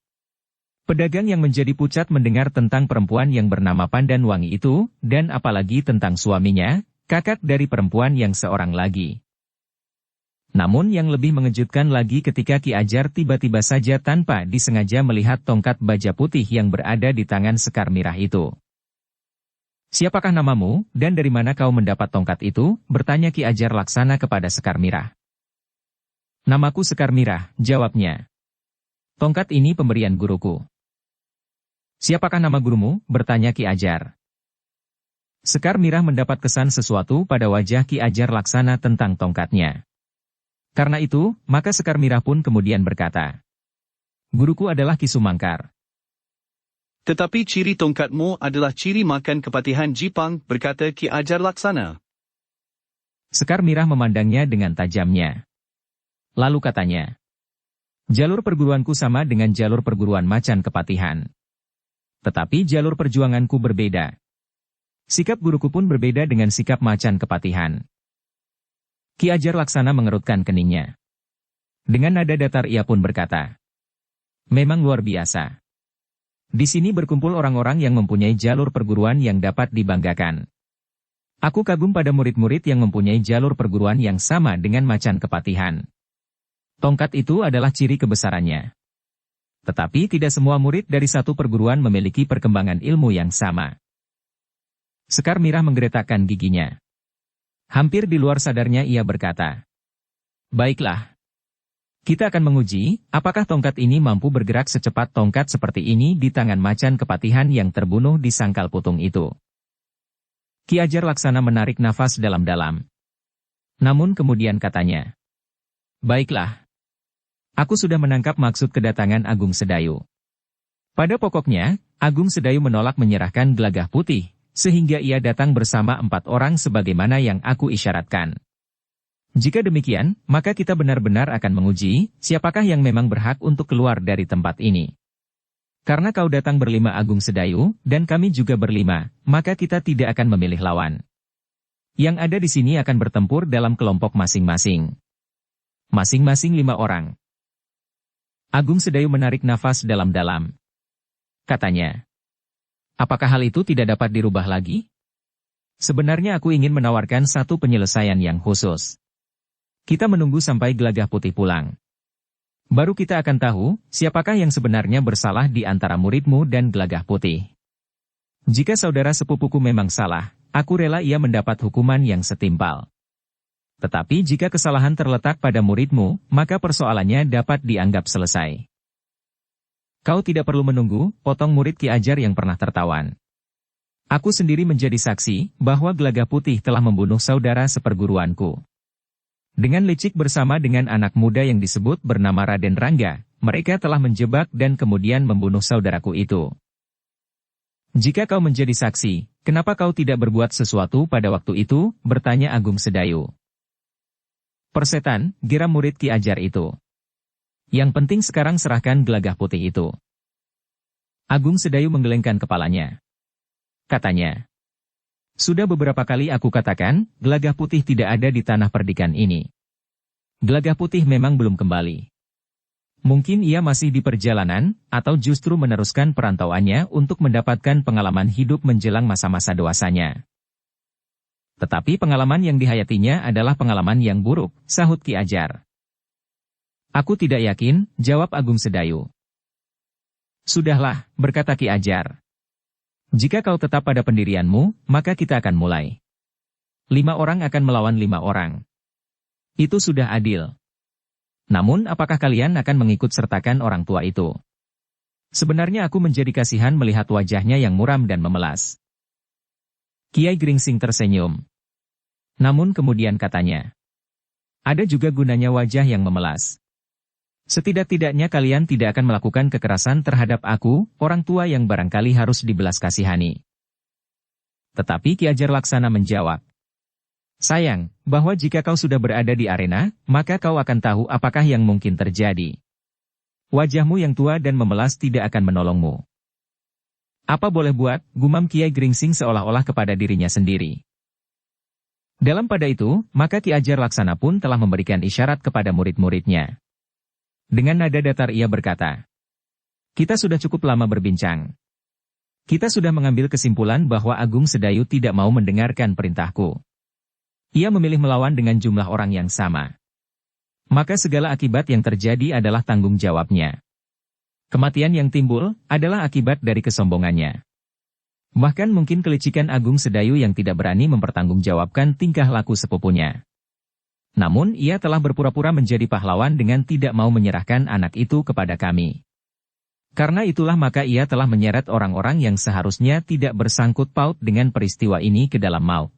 Pedagang yang menjadi pucat mendengar tentang perempuan yang bernama Pandan Wangi itu, dan apalagi tentang suaminya, kakak dari perempuan yang seorang lagi. Namun yang lebih mengejutkan lagi ketika Ki Ajar tiba-tiba saja tanpa disengaja melihat tongkat baja putih yang berada di tangan Sekar Mirah itu. "Siapakah namamu, dan dari mana kau mendapat tongkat itu?" bertanya Ki Ajar Laksana kepada Sekar Mirah. "Namaku Sekar Mirah," jawabnya. "Tongkat ini pemberian guruku." "Siapakah nama gurumu?" bertanya Ki Ajar. Sekar Mirah mendapat kesan sesuatu pada wajah Ki Ajar Laksana tentang tongkatnya. Karena itu, maka Sekar Mirah pun kemudian berkata, "Guruku adalah Ki Sumangkar." "Tetapi ciri tongkatmu adalah ciri makan kepatihan Jipang," berkata Ki Ajar Laksana. Sekar Mirah memandangnya dengan tajamnya. Lalu katanya, "Jalur perguruanku sama dengan jalur perguruan Macan Kepatihan. Tetapi jalur perjuanganku berbeda. Sikap guruku pun berbeda dengan sikap Macan Kepatihan." Ki Ajar Laksana mengerutkan keningnya. Dengan nada datar ia pun berkata, "Memang luar biasa. Di sini berkumpul orang-orang yang mempunyai jalur perguruan yang dapat dibanggakan. Aku kagum pada murid-murid yang mempunyai jalur perguruan yang sama dengan Macan Kepatihan. Tongkat itu adalah ciri kebesarannya. Tetapi tidak semua murid dari satu perguruan memiliki perkembangan ilmu yang sama." Sekar Mirah menggeretakkan giginya. Hampir di luar sadarnya ia berkata, "Baiklah. Kita akan menguji, apakah tongkat ini mampu bergerak secepat tongkat seperti ini di tangan Macan Kepatihan yang terbunuh di sangkal putung itu." Ki Ajar Laksana menarik nafas dalam-dalam. Namun kemudian katanya, "Baiklah. Aku sudah menangkap maksud kedatangan Agung Sedayu. Pada pokoknya, Agung Sedayu menolak menyerahkan Gelagah Putih, sehingga ia datang bersama 4 orang sebagaimana yang aku isyaratkan. Jika demikian, maka kita benar-benar akan menguji, siapakah yang memang berhak untuk keluar dari tempat ini. Karena kau datang berlima Agung Sedayu, dan kami juga berlima, maka kita tidak akan memilih lawan. Yang ada di sini akan bertempur dalam kelompok masing-masing. Masing-masing 5 orang. Agung Sedayu menarik nafas dalam-dalam. Katanya, "Apakah hal itu tidak dapat dirubah lagi? Sebenarnya aku ingin menawarkan satu penyelesaian yang khusus. Kita menunggu sampai Gelagah Putih pulang. Baru kita akan tahu, siapakah yang sebenarnya bersalah di antara muridmu dan Gelagah Putih. Jika saudara sepupuku memang salah, aku rela ia mendapat hukuman yang setimpal. Tetapi jika kesalahan terletak pada muridmu, maka persoalannya dapat dianggap selesai. Kau tidak perlu menunggu," potong murid Ki Ajar yang pernah tertawan. "Aku sendiri menjadi saksi, bahwa Gelagah Putih telah membunuh saudara seperguruanku. Dengan licik bersama dengan anak muda yang disebut bernama Raden Rangga, mereka telah menjebak dan kemudian membunuh saudaraku itu. Jika kau menjadi saksi, kenapa kau tidak berbuat sesuatu pada waktu itu?" bertanya Agung Sedayu. "Persetan," geram murid Ki Ajar itu. "Yang penting sekarang serahkan Gelagah Putih itu." Agung Sedayu menggelengkan kepalanya. Katanya, "Sudah beberapa kali aku katakan, Gelagah Putih tidak ada di tanah perdikan ini. Gelagah Putih memang belum kembali. Mungkin ia masih di perjalanan, atau justru meneruskan perantauannya untuk mendapatkan pengalaman hidup menjelang masa-masa dewasanya. Tetapi pengalaman yang dihayatinya adalah pengalaman yang buruk," sahut Ki Ajar. "Aku tidak yakin," jawab Agung Sedayu. "Sudahlah," berkata Ki Ajar. "Jika kau tetap pada pendirianmu, maka kita akan mulai. 5 orang akan melawan 5 orang. Itu sudah adil. Namun apakah kalian akan mengikut sertakan orang tua itu? Sebenarnya aku menjadi kasihan melihat wajahnya yang muram dan memelas." Kiai Gringsing tersenyum. Namun kemudian katanya, "Ada juga gunanya wajah yang memelas. Setidak-tidaknya kalian tidak akan melakukan kekerasan terhadap aku, orang tua yang barangkali harus dibelas kasihani." Tetapi Ki Ajar Laksana menjawab, "Sayang, bahwa jika kau sudah berada di arena, maka kau akan tahu apakah yang mungkin terjadi. Wajahmu yang tua dan memelas tidak akan menolongmu." "Apa boleh buat?" gumam Kiai Gringsing seolah-olah kepada dirinya sendiri. Dalam pada itu, maka Ki Ajar Laksana pun telah memberikan isyarat kepada murid-muridnya. Dengan nada datar ia berkata, "Kita sudah cukup lama berbincang. Kita sudah mengambil kesimpulan bahwa Agung Sedayu tidak mau mendengarkan perintahku. Ia memilih melawan dengan jumlah orang yang sama. Maka segala akibat yang terjadi adalah tanggung jawabnya. Kematian yang timbul adalah akibat dari kesombongannya. Bahkan mungkin kelicikan Agung Sedayu yang tidak berani mempertanggungjawabkan tingkah laku sepupunya. Namun ia telah berpura-pura menjadi pahlawan dengan tidak mau menyerahkan anak itu kepada kami. Karena itulah maka ia telah menyeret orang-orang yang seharusnya tidak bersangkut paut dengan peristiwa ini ke dalam maut."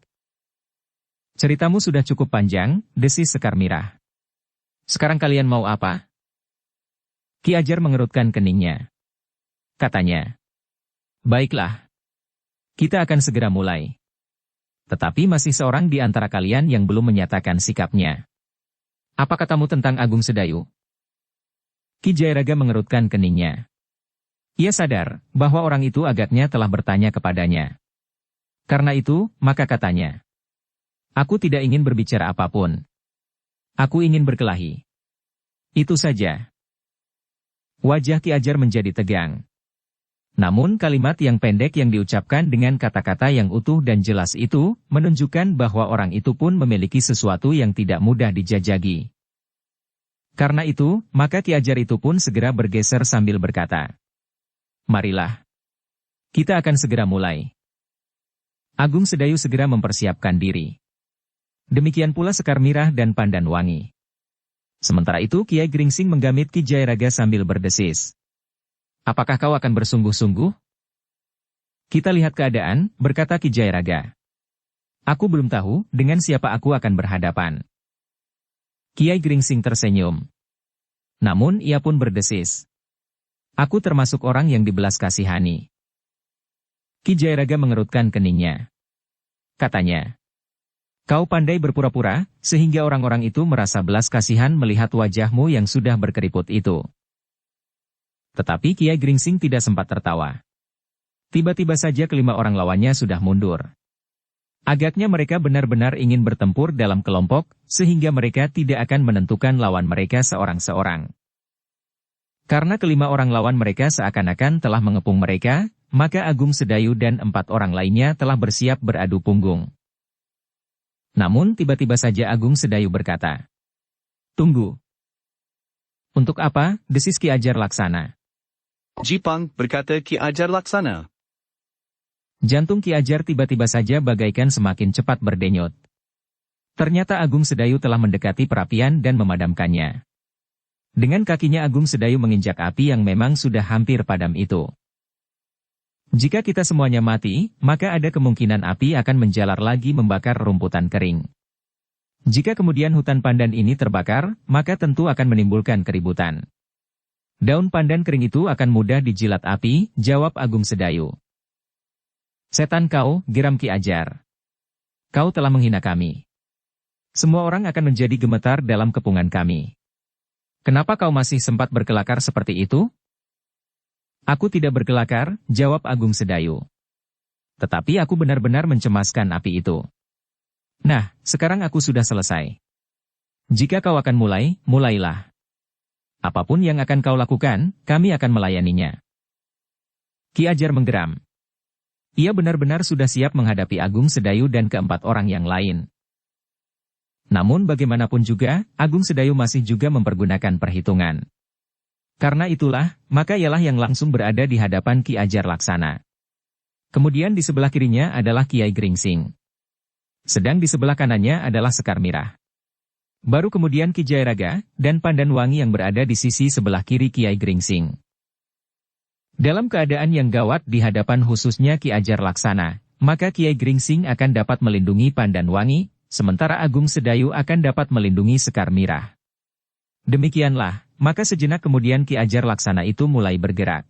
"Ceritamu sudah cukup panjang," desis Sekar Mirah. "Sekarang kalian mau apa?" Ki Ajar mengerutkan keningnya. Katanya, "Baiklah. Kita akan segera mulai. Tetapi masih seorang di antara kalian yang belum menyatakan sikapnya. Apa katamu tentang Agung Sedayu?" Ki Jayaraga mengerutkan keningnya. Ia sadar bahwa orang itu agaknya telah bertanya kepadanya. Karena itu, maka katanya, "Aku tidak ingin berbicara apapun. Aku ingin berkelahi. Itu saja." Wajah Ki Ajar menjadi tegang. Namun kalimat yang pendek yang diucapkan dengan kata-kata yang utuh dan jelas itu, menunjukkan bahwa orang itu pun memiliki sesuatu yang tidak mudah dijajagi. Karena itu, maka Ki Ajar itu pun segera bergeser sambil berkata, "Marilah. Kita akan segera mulai." Agung Sedayu segera mempersiapkan diri. Demikian pula Sekar Mirah dan Pandan Wangi. Sementara itu Kiai Gringsing menggamit Ki Jayaraga sambil berdesis, "Apakah kau akan bersungguh-sungguh?" "Kita lihat keadaan," berkata Ki Jayaraga. "Aku belum tahu dengan siapa aku akan berhadapan." Kiai Gringsing tersenyum. Namun ia pun berdesis, "Aku termasuk orang yang dibelas kasihani." Ki Jayaraga mengerutkan keningnya. Katanya, "Kau pandai berpura-pura, sehingga orang-orang itu merasa belas kasihan melihat wajahmu yang sudah berkeriput itu." Tetapi Kiai Gringsing tidak sempat tertawa. Tiba-tiba saja kelima orang lawannya sudah mundur. Agaknya mereka benar-benar ingin bertempur dalam kelompok, sehingga mereka tidak akan menentukan lawan mereka seorang-seorang. Karena kelima orang lawan mereka seakan-akan telah mengepung mereka, maka Agung Sedayu dan 4 orang lainnya telah bersiap beradu punggung. Namun tiba-tiba saja Agung Sedayu berkata, "Tunggu." "Untuk apa?" desis Ki Ajar Laksana. Jipang, berkata Ki Ajar Laksana. Jantung Ki Ajar tiba-tiba saja bagaikan semakin cepat berdenyut. Ternyata Agung Sedayu telah mendekati perapian dan memadamkannya. Dengan kakinya Agung Sedayu menginjak api yang memang sudah hampir padam itu. Jika kita semuanya mati, maka ada kemungkinan api akan menjalar lagi membakar rumputan kering. Jika kemudian hutan pandan ini terbakar, maka tentu akan menimbulkan keributan. Daun pandan kering itu akan mudah dijilat api, jawab Agung Sedayu. "Setan kau," geram Ki Ajar. "Kau telah menghina kami. Semua orang akan menjadi gemetar dalam kepungan kami. Kenapa kau masih sempat berkelakar seperti itu?" "Aku tidak berkelakar," jawab Agung Sedayu. "Tetapi aku benar-benar mencemaskan api itu. Nah, sekarang aku sudah selesai. Jika kau akan mulai, mulailah. Apapun yang akan kau lakukan, kami akan melayaninya." Ki Ajar menggeram. Ia benar-benar sudah siap menghadapi Agung Sedayu dan keempat orang yang lain. Namun bagaimanapun juga, Agung Sedayu masih juga mempergunakan perhitungan. Karena itulah, maka ialah yang langsung berada di hadapan Ki Ajar Laksana. Kemudian di sebelah kirinya adalah Kiai Gringsing. Sedang di sebelah kanannya adalah Sekar Mirah. Baru kemudian Ki Jayaraga dan Pandan Wangi yang berada di sisi sebelah kiri Kiai Gringsing. Dalam keadaan yang gawat di hadapan khususnya Ki Ajar Laksana, maka Kiai Gringsing akan dapat melindungi Pandan Wangi, sementara Agung Sedayu akan dapat melindungi Sekar Mirah. Demikianlah, maka sejenak kemudian Ki Ajar Laksana itu mulai bergerak.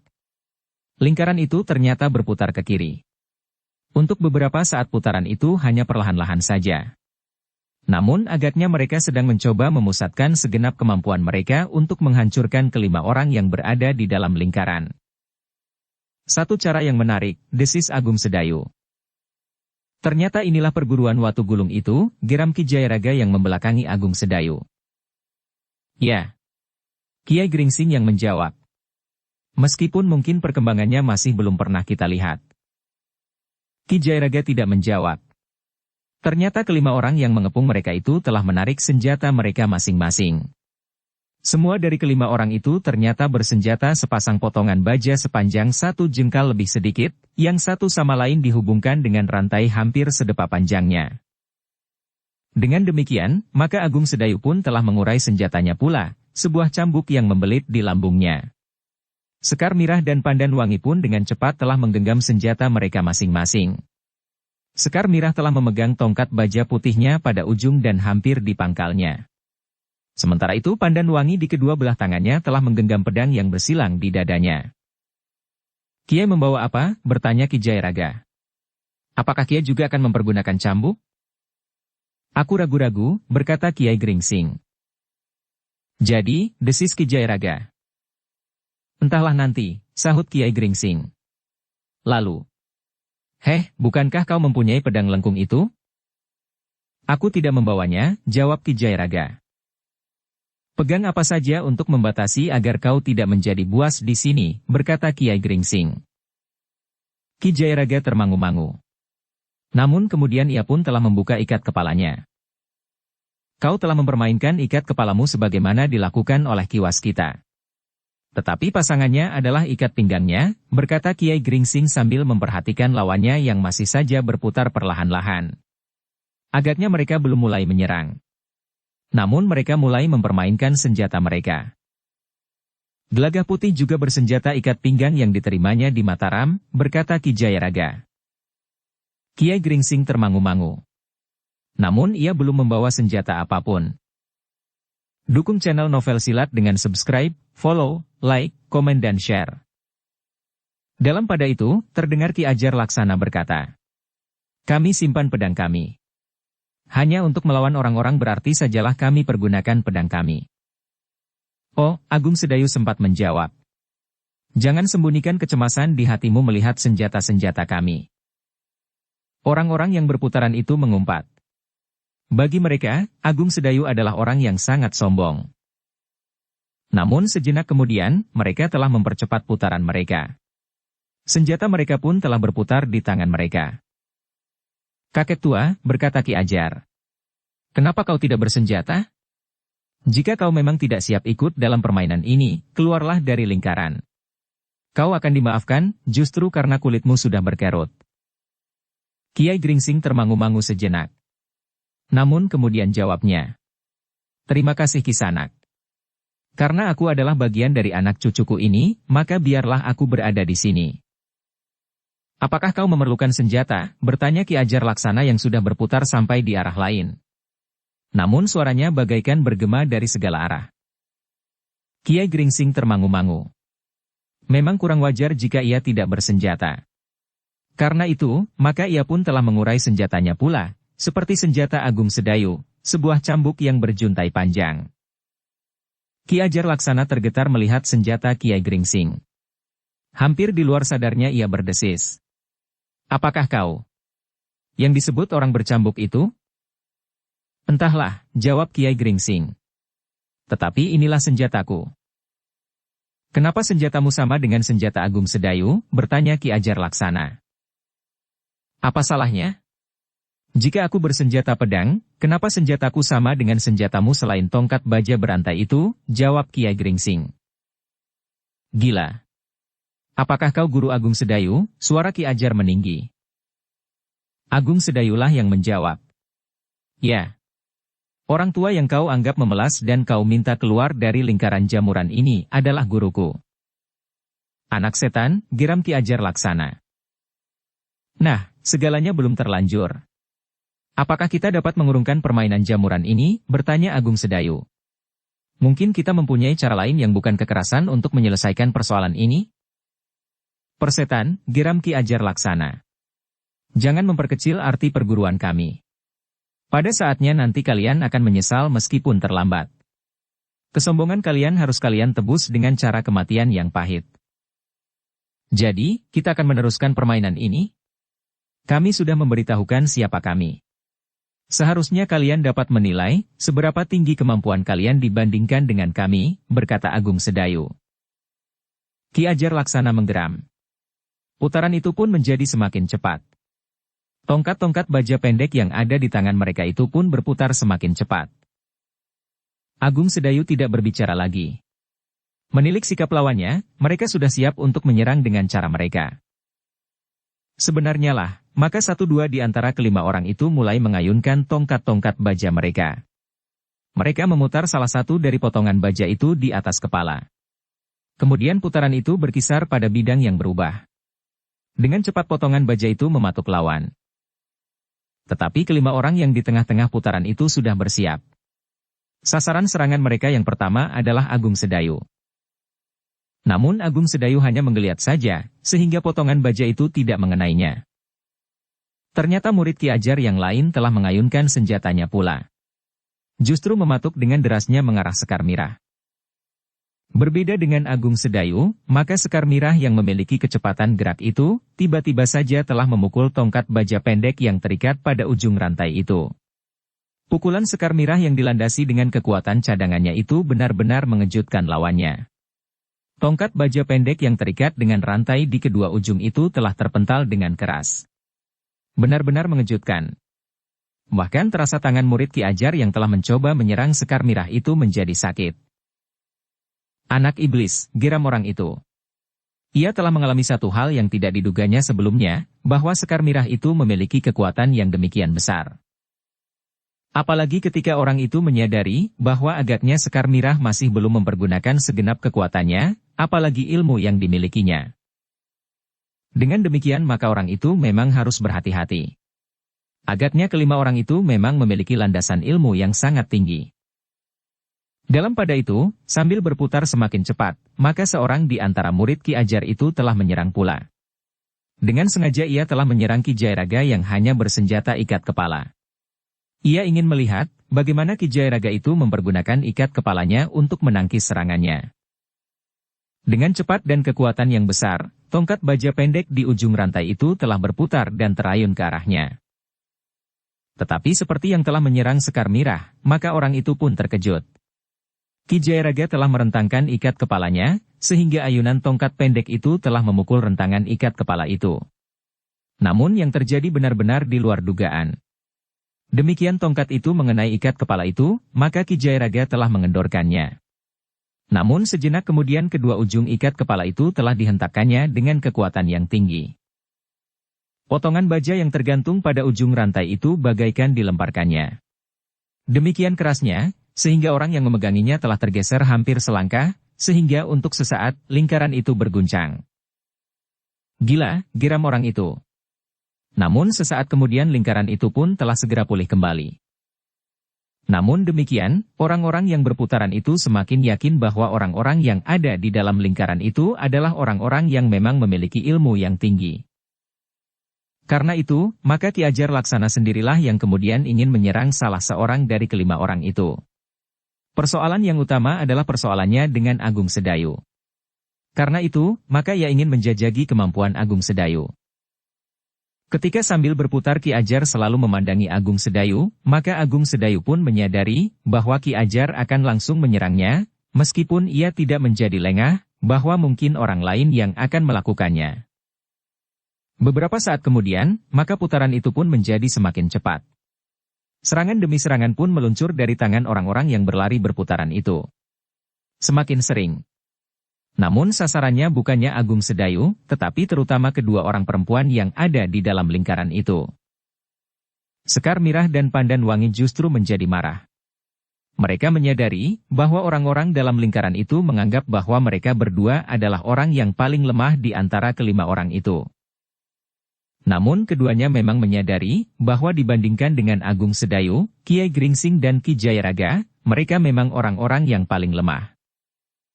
Lingkaran itu ternyata berputar ke kiri. Untuk beberapa saat putaran itu hanya perlahan-lahan saja. Namun agaknya mereka sedang mencoba memusatkan segenap kemampuan mereka untuk menghancurkan kelima orang yang berada di dalam lingkaran. "Satu cara yang menarik," desis Agung Sedayu. Ternyata inilah perguruan Watu Gulung itu, geram Ki Jayaraga yang membelakangi Agung Sedayu. Ya. Kiai Gringsing yang menjawab. Meskipun mungkin perkembangannya masih belum pernah kita lihat. Ki Jayaraga tidak menjawab. Ternyata kelima orang yang mengepung mereka itu telah menarik senjata mereka masing-masing. Semua dari kelima orang itu ternyata bersenjata sepasang potongan baja sepanjang 1 jengkal lebih sedikit, yang satu sama lain dihubungkan dengan rantai hampir sedepa panjangnya. Dengan demikian, maka Agung Sedayu pun telah mengurai senjatanya pula, sebuah cambuk yang membelit di lambungnya. Sekar Mirah dan Pandan Wangi pun dengan cepat telah menggenggam senjata mereka masing-masing. Sekar Mirah telah memegang tongkat baja putihnya pada ujung dan hampir di pangkalnya. Sementara itu Pandan Wangi di kedua belah tangannya telah menggenggam pedang yang bersilang di dadanya. Kiai membawa apa? Bertanya Ki Jayaraga. Apakah Kiai juga akan mempergunakan cambuk? Aku ragu-ragu, berkata Kiai Gringsing. Jadi, desis Ki Jayaraga. Entahlah nanti, sahut Kiai Gringsing. Lalu, bukankah kau mempunyai pedang lengkung itu? Aku tidak membawanya, jawab Ki Jayaraga. Pegang apa saja untuk membatasi agar kau tidak menjadi buas di sini, berkata Kiai Gringsing. Ki Jayaraga termangu-mangu. Namun kemudian ia pun telah membuka ikat kepalanya. Kau telah mempermainkan ikat kepalamu sebagaimana dilakukan oleh Ki Waskita. Tetapi pasangannya adalah ikat pinggangnya, berkata Kiai Gringsing sambil memperhatikan lawannya yang masih saja berputar perlahan-lahan. Agaknya mereka belum mulai menyerang. Namun mereka mulai mempermainkan senjata mereka. Gelagah Putih juga bersenjata ikat pinggang yang diterimanya di Mataram, berkata Ki Jayaraga. Kiai Gringsing termangu-mangu. Namun ia belum membawa senjata apapun. Dukung channel Novel Silat dengan subscribe, follow, like, komen dan share. Dalam pada itu, terdengar Ki Ajar Laksana berkata, kami simpan pedang kami. Hanya untuk melawan orang-orang berarti sajalah kami pergunakan pedang kami. Oh, Agung Sedayu sempat menjawab. Jangan sembunyikan kecemasan di hatimu melihat senjata-senjata kami. Orang-orang yang berputaran itu mengumpat. Bagi mereka, Agung Sedayu adalah orang yang sangat sombong. Namun sejenak kemudian, mereka telah mempercepat putaran mereka. Senjata mereka pun telah berputar di tangan mereka. Kakek tua, berkata Ki Ajar. Kenapa kau tidak bersenjata? Jika kau memang tidak siap ikut dalam permainan ini, keluarlah dari lingkaran. Kau akan dimaafkan, justru karena kulitmu sudah berkerut. Kiai Gringsing termangu-mangu sejenak. Namun kemudian jawabnya. Terima kasih Kisanak. Karena aku adalah bagian dari anak cucuku ini, maka biarlah aku berada di sini. Apakah kau memerlukan senjata? Bertanya Ki Ajar Laksana yang sudah berputar sampai di arah lain. Namun suaranya bagaikan bergema dari segala arah. Kiai Gringsing termangu-mangu. Memang kurang wajar jika ia tidak bersenjata. Karena itu, maka ia pun telah mengurai senjatanya pula, seperti senjata Agung Sedayu, sebuah cambuk yang berjuntai panjang. Ki Ajar Laksana tergetar melihat senjata Kiai Gringsing. Hampir di luar sadarnya ia berdesis. Apakah kau yang disebut orang bercambuk itu? Entahlah, jawab Kiai Gringsing. Tetapi inilah senjataku. Kenapa senjatamu sama dengan senjata Agung Sedayu? Bertanya Ki Ajar Laksana. Apa salahnya? Jika aku bersenjata pedang, kenapa senjataku sama dengan senjatamu selain tongkat baja berantai itu? Jawab Kiai Gringsing. Gila. Apakah kau guru Agung Sedayu? Suara Ki Ajar meninggi. Agung Sedayulah yang menjawab. Ya. Orang tua yang kau anggap memelas dan kau minta keluar dari lingkaran jamuran ini adalah guruku. Anak setan, geram Ki Ajar Laksana. Nah, segalanya belum terlanjur. Apakah kita dapat mengurungkan permainan jamuran ini? Bertanya Agung Sedayu. Mungkin kita mempunyai cara lain yang bukan kekerasan untuk menyelesaikan persoalan ini? Persetan, geram Ki Ajar Laksana. Jangan memperkecil arti perguruan kami. Pada saatnya nanti kalian akan menyesal meskipun terlambat. Kesombongan kalian harus kalian tebus dengan cara kematian yang pahit. Jadi, kita akan meneruskan permainan ini? Kami sudah memberitahukan siapa kami. Seharusnya kalian dapat menilai seberapa tinggi kemampuan kalian dibandingkan dengan kami, berkata Agung Sedayu. Ki Ajar Laksana menggeram. Putaran itu pun menjadi semakin cepat. Tongkat-tongkat baja pendek yang ada di tangan mereka itu pun berputar semakin cepat. Agung Sedayu tidak berbicara lagi. Menilik sikap lawannya, mereka sudah siap untuk menyerang dengan cara mereka. Sebenarnya lah, maka satu dua di antara kelima orang itu mulai mengayunkan tongkat-tongkat baja mereka. Mereka memutar salah satu dari potongan baja itu di atas kepala. Kemudian putaran itu berkisar pada bidang yang berubah. Dengan cepat potongan baja itu mematuk lawan. Tetapi kelima orang yang di tengah-tengah putaran itu sudah bersiap. Sasaran serangan mereka yang pertama adalah Agung Sedayu. Namun Agung Sedayu hanya menggeliat saja, sehingga potongan baja itu tidak mengenainya. Ternyata murid Ki Ajar yang lain telah mengayunkan senjatanya pula. Justru mematuk dengan derasnya mengarah Sekar Mirah. Berbeda dengan Agung Sedayu, maka Sekar Mirah yang memiliki kecepatan gerak itu, tiba-tiba saja telah memukul tongkat baja pendek yang terikat pada ujung rantai itu. Pukulan Sekar Mirah yang dilandasi dengan kekuatan cadangannya itu benar-benar mengejutkan lawannya. Tongkat baja pendek yang terikat dengan rantai di kedua ujung itu telah terpental dengan keras. Benar-benar mengejutkan. Bahkan terasa tangan murid Ki Ajar yang telah mencoba menyerang Sekar Mirah itu menjadi sakit. Anak iblis, geram orang itu. Ia telah mengalami satu hal yang tidak diduganya sebelumnya, bahwa Sekar Mirah itu memiliki kekuatan yang demikian besar. Apalagi ketika orang itu menyadari bahwa agaknya Sekar Mirah masih belum mempergunakan segenap kekuatannya, apalagi ilmu yang dimilikinya. Dengan demikian maka orang itu memang harus berhati-hati. Agaknya kelima orang itu memang memiliki landasan ilmu yang sangat tinggi. Dalam pada itu, sambil berputar semakin cepat, maka seorang di antara murid Ki Ajar itu telah menyerang pula. Dengan sengaja ia telah menyerang Ki Jayaraga yang hanya bersenjata ikat kepala. Ia ingin melihat bagaimana Ki Jayaraga itu mempergunakan ikat kepalanya untuk menangkis serangannya. Dengan cepat dan kekuatan yang besar, tongkat baja pendek di ujung rantai itu telah berputar dan terayun ke arahnya. Tetapi seperti yang telah menyerang Sekar Mirah, maka orang itu pun terkejut. Ki Jayaraga telah merentangkan ikat kepalanya, sehingga ayunan tongkat pendek itu telah memukul rentangan ikat kepala itu. Namun yang terjadi benar-benar di luar dugaan. Demikian tongkat itu mengenai ikat kepala itu, maka Ki Jayaraga telah mengendorkannya. Namun sejenak kemudian kedua ujung ikat kepala itu telah dihentakkannya dengan kekuatan yang tinggi. Potongan baja yang tergantung pada ujung rantai itu bagaikan dilemparkannya. Demikian kerasnya, sehingga orang yang memeganginya telah tergeser hampir selangkah, sehingga untuk sesaat lingkaran itu berguncang. Gila, geram orang itu. Namun sesaat kemudian lingkaran itu pun telah segera pulih kembali. Namun demikian, orang-orang yang berputaran itu semakin yakin bahwa orang-orang yang ada di dalam lingkaran itu adalah orang-orang yang memang memiliki ilmu yang tinggi. Karena itu, maka Ki Ajar Laksana sendirilah yang kemudian ingin menyerang salah seorang dari kelima orang itu. Persoalan yang utama adalah persoalannya dengan Agung Sedayu. Karena itu, maka ia ingin menjajaki kemampuan Agung Sedayu. Ketika sambil berputar Ki Ajar selalu memandangi Agung Sedayu, maka Agung Sedayu pun menyadari bahwa Ki Ajar akan langsung menyerangnya, meskipun ia tidak menjadi lengah, bahwa mungkin orang lain yang akan melakukannya. Beberapa saat kemudian, maka putaran itu pun menjadi semakin cepat. Serangan demi serangan pun meluncur dari tangan orang-orang yang berlari berputaran itu. Semakin sering. Namun sasarannya bukannya Agung Sedayu, tetapi terutama kedua orang perempuan yang ada di dalam lingkaran itu. Sekar Mirah dan Pandan Wangi justru menjadi marah. Mereka menyadari bahwa orang-orang dalam lingkaran itu menganggap bahwa mereka berdua adalah orang yang paling lemah di antara kelima orang itu. Namun keduanya memang menyadari bahwa dibandingkan dengan Agung Sedayu, Kiai Gringsing dan Ki Jayaraga, mereka memang orang-orang yang paling lemah.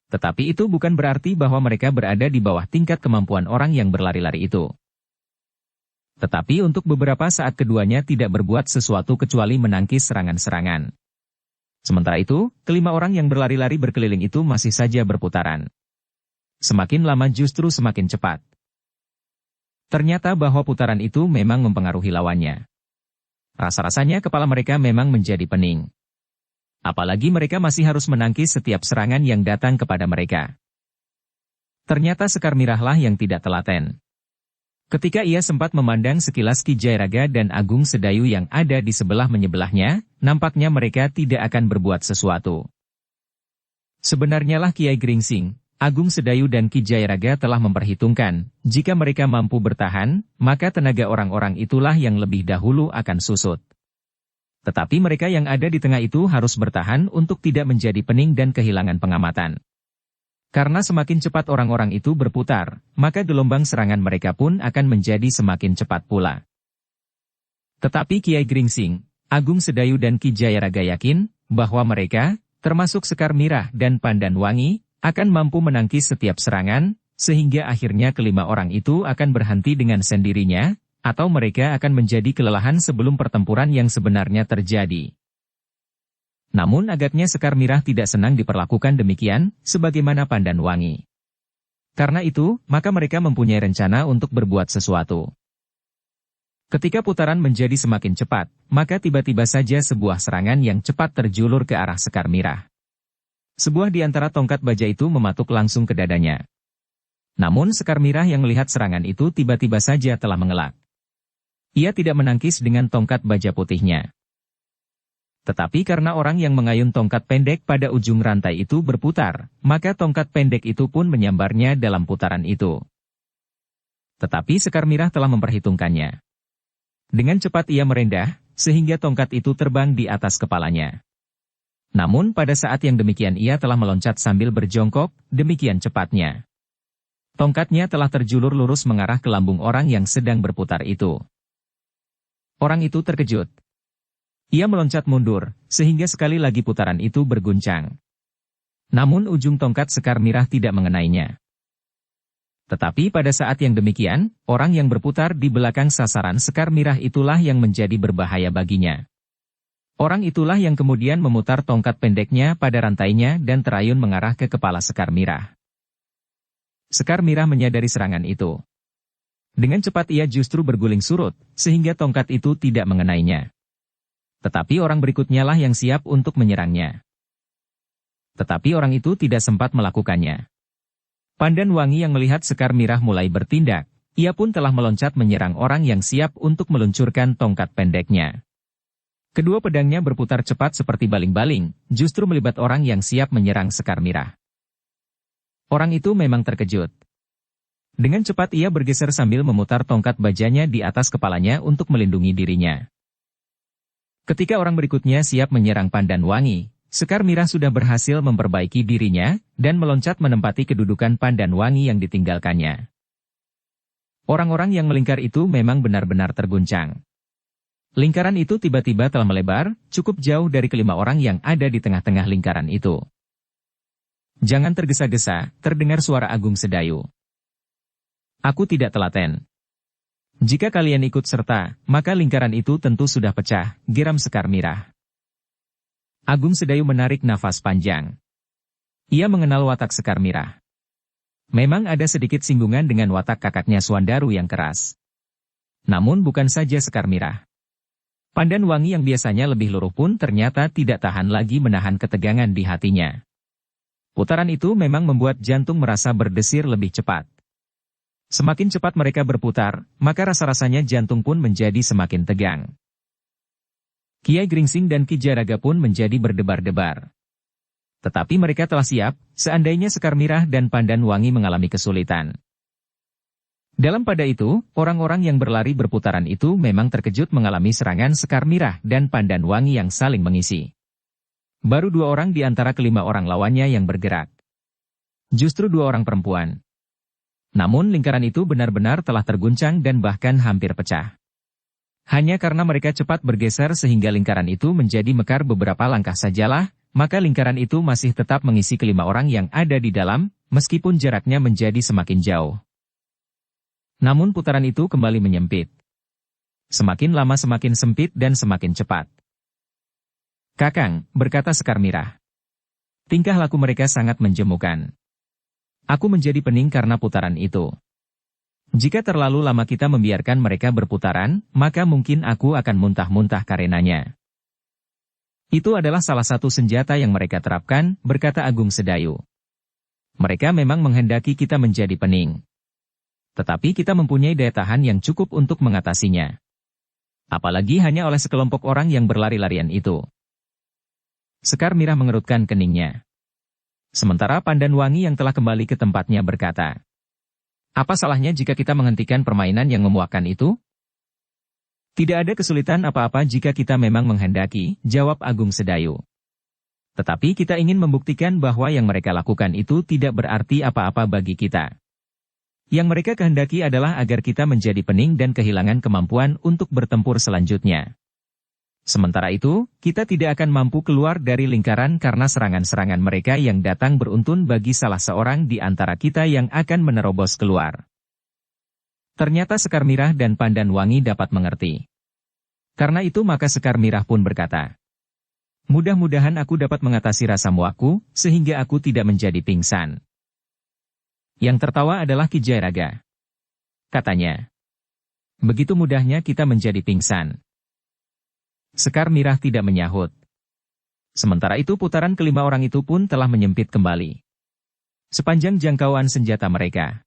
Tetapi itu bukan berarti bahwa mereka berada di bawah tingkat kemampuan orang yang berlari-lari itu. Tetapi untuk beberapa saat keduanya tidak berbuat sesuatu kecuali menangkis serangan-serangan. Sementara itu, kelima orang yang berlari-lari berkeliling itu masih saja berputaran. Semakin lama justru semakin cepat. Ternyata bahwa putaran itu memang mempengaruhi lawannya. Rasa-rasanya kepala mereka memang menjadi pening. Apalagi mereka masih harus menangkis setiap serangan yang datang kepada mereka. Ternyata Sekar Mirahlah yang tidak telaten. Ketika ia sempat memandang sekilas Ki Jairaga dan Agung Sedayu yang ada di sebelah-menyebelahnya, nampaknya mereka tidak akan berbuat sesuatu. Sebenarnya lah Kiai Gringsing, Agung Sedayu dan Ki Jairaga telah memperhitungkan, jika mereka mampu bertahan, maka tenaga orang-orang itulah yang lebih dahulu akan susut. Tetapi mereka yang ada di tengah itu harus bertahan untuk tidak menjadi pening dan kehilangan pengamatan. Karena semakin cepat orang-orang itu berputar, maka gelombang serangan mereka pun akan menjadi semakin cepat pula. Tetapi Kiai Gringsing, Agung Sedayu dan Ki Jairaga yakin, bahwa mereka, termasuk Sekar Mirah dan Pandan Wangi, akan mampu menangkis setiap serangan, sehingga akhirnya kelima orang itu akan berhenti dengan sendirinya, atau mereka akan menjadi kelelahan sebelum pertempuran yang sebenarnya terjadi. Namun agaknya Sekar Mirah tidak senang diperlakukan demikian, sebagaimana Pandan Wangi. Karena itu, maka mereka mempunyai rencana untuk berbuat sesuatu. Ketika putaran menjadi semakin cepat, maka tiba-tiba saja sebuah serangan yang cepat terjulur ke arah Sekar Mirah. Sebuah di antara tongkat baja itu mematuk langsung ke dadanya. Namun Sekar Mirah yang melihat serangan itu tiba-tiba saja telah mengelak. Ia tidak menangkis dengan tongkat baja putihnya. Tetapi karena orang yang mengayun tongkat pendek pada ujung rantai itu berputar, maka tongkat pendek itu pun menyambarnya dalam putaran itu. Tetapi Sekar Mirah telah memperhitungkannya. Dengan cepat ia merendah, sehingga tongkat itu terbang di atas kepalanya. Namun pada saat yang demikian ia telah meloncat sambil berjongkok, demikian cepatnya. Tongkatnya telah terjulur lurus mengarah ke lambung orang yang sedang berputar itu. Orang itu terkejut. Ia meloncat mundur, sehingga sekali lagi putaran itu berguncang. Namun ujung tongkat Sekar Mirah tidak mengenainya. Tetapi pada saat yang demikian, orang yang berputar di belakang sasaran Sekar Mirah itulah yang menjadi berbahaya baginya. Orang itulah yang kemudian memutar tongkat pendeknya pada rantainya dan terayun mengarah ke kepala Sekar Mirah. Sekar Mirah menyadari serangan itu. Dengan cepat ia justru berguling surut, sehingga tongkat itu tidak mengenainya. Tetapi orang berikutnya lah yang siap untuk menyerangnya. Tetapi orang itu tidak sempat melakukannya. Pandan Wangi yang melihat Sekar Mirah mulai bertindak, ia pun telah meloncat menyerang orang yang siap untuk meluncurkan tongkat pendeknya. Kedua pedangnya berputar cepat seperti baling-baling, justru melibat orang yang siap menyerang Sekar Mirah. Orang itu memang terkejut. Dengan cepat ia bergeser sambil memutar tongkat bajanya di atas kepalanya untuk melindungi dirinya. Ketika orang berikutnya siap menyerang Pandan Wangi, Sekar Mirah sudah berhasil memperbaiki dirinya, dan meloncat menempati kedudukan Pandan Wangi yang ditinggalkannya. Orang-orang yang melingkar itu memang benar-benar terguncang. Lingkaran itu tiba-tiba telah melebar, cukup jauh dari kelima orang yang ada di tengah-tengah lingkaran itu. Jangan tergesa-gesa, terdengar suara Agung Sedayu. Aku tidak telaten. Jika kalian ikut serta, maka lingkaran itu tentu sudah pecah, geram Sekar Mirah. Agung Sedayu menarik nafas panjang. Ia mengenal watak Sekar Mirah. Memang ada sedikit singgungan dengan watak kakaknya Swandaru yang keras. Namun bukan saja Sekar Mirah. Pandan Wangi yang biasanya lebih luruh pun ternyata tidak tahan lagi menahan ketegangan di hatinya. Putaran itu memang membuat jantung merasa berdesir lebih cepat. Semakin cepat mereka berputar, maka rasa-rasanya jantung pun menjadi semakin tegang. Kiai Gringsing dan Ki Jairaga pun menjadi berdebar-debar. Tetapi mereka telah siap, seandainya Sekar Mirah dan Pandan Wangi mengalami kesulitan. Dalam pada itu, orang-orang yang berlari berputaran itu memang terkejut mengalami serangan Sekar Mirah dan Pandan Wangi yang saling mengisi. Baru 2 orang di antara kelima orang lawannya yang bergerak. Justru 2 orang perempuan. Namun lingkaran itu benar-benar telah terguncang dan bahkan hampir pecah. Hanya karena mereka cepat bergeser sehingga lingkaran itu menjadi mekar beberapa langkah sajalah, maka lingkaran itu masih tetap mengisi kelima orang yang ada di dalam, meskipun jaraknya menjadi semakin jauh. Namun putaran itu kembali menyempit. Semakin lama semakin sempit dan semakin cepat. Kakang, berkata Sekar Mirah. Tingkah laku mereka sangat menjemukan. Aku menjadi pening karena putaran itu. Jika terlalu lama kita membiarkan mereka berputaran, maka mungkin aku akan muntah-muntah karenanya. Itu adalah salah satu senjata yang mereka terapkan, berkata Agung Sedayu. Mereka memang menghendaki kita menjadi pening. Tetapi kita mempunyai daya tahan yang cukup untuk mengatasinya. Apalagi hanya oleh sekelompok orang yang berlari-larian itu. Sekar Mirah mengerutkan keningnya. Sementara Pandan Wangi yang telah kembali ke tempatnya berkata, apa salahnya jika kita menghentikan permainan yang memuakkan itu? Tidak ada kesulitan apa-apa jika kita memang menghendaki, jawab Agung Sedayu. Tetapi kita ingin membuktikan bahwa yang mereka lakukan itu tidak berarti apa-apa bagi kita. Yang mereka kehendaki adalah agar kita menjadi pening dan kehilangan kemampuan untuk bertempur selanjutnya. Sementara itu, kita tidak akan mampu keluar dari lingkaran karena serangan-serangan mereka yang datang beruntun bagi salah seorang di antara kita yang akan menerobos keluar. Ternyata Sekar Mirah dan Pandan Wangi dapat mengerti. Karena itu maka Sekar Mirah pun berkata, mudah-mudahan aku dapat mengatasi rasa muakku, sehingga aku tidak menjadi pingsan. Yang tertawa adalah Ki Jayaraga. Katanya, begitu mudahnya kita menjadi pingsan. Sekar Mirah tidak menyahut. Sementara itu putaran kelima orang itu pun telah menyempit kembali. Sepanjang jangkauan senjata mereka.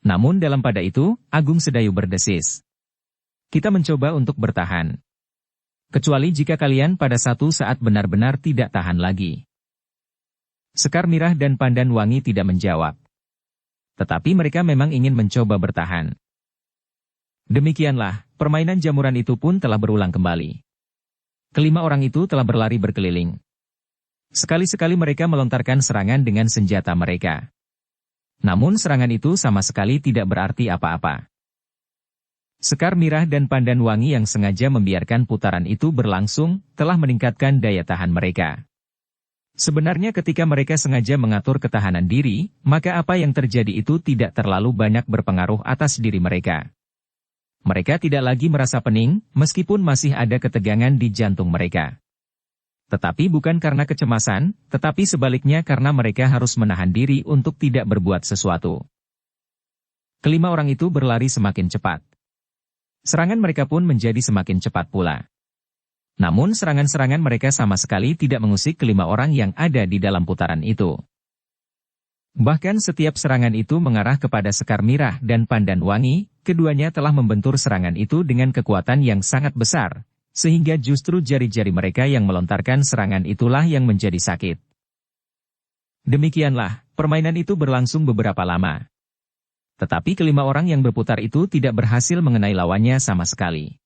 Namun dalam pada itu, Agung Sedayu berdesis. Kita mencoba untuk bertahan. Kecuali jika kalian pada satu saat benar-benar tidak tahan lagi. Sekar Mirah dan Pandan Wangi tidak menjawab. Tetapi mereka memang ingin mencoba bertahan. Demikianlah, permainan jamuran itu pun telah berulang kembali. Kelima orang itu telah berlari berkeliling. Sekali-sekali mereka melontarkan serangan dengan senjata mereka. Namun serangan itu sama sekali tidak berarti apa-apa. Sekar Mirah dan Pandan Wangi yang sengaja membiarkan putaran itu berlangsung, telah meningkatkan daya tahan mereka. Sebenarnya ketika mereka sengaja mengatur ketahanan diri, maka apa yang terjadi itu tidak terlalu banyak berpengaruh atas diri mereka. Mereka tidak lagi merasa pening, meskipun masih ada ketegangan di jantung mereka. Tetapi bukan karena kecemasan, tetapi sebaliknya karena mereka harus menahan diri untuk tidak berbuat sesuatu. Kelima orang itu berlari semakin cepat. Serangan mereka pun menjadi semakin cepat pula. Namun serangan-serangan mereka sama sekali tidak mengusik kelima orang yang ada di dalam putaran itu. Bahkan setiap serangan itu mengarah kepada Sekar Mirah dan Pandan Wangi, keduanya telah membentur serangan itu dengan kekuatan yang sangat besar, sehingga justru jari-jari mereka yang melontarkan serangan itulah yang menjadi sakit. Demikianlah, permainan itu berlangsung beberapa lama. Tetapi kelima orang yang berputar itu tidak berhasil mengenai lawannya sama sekali.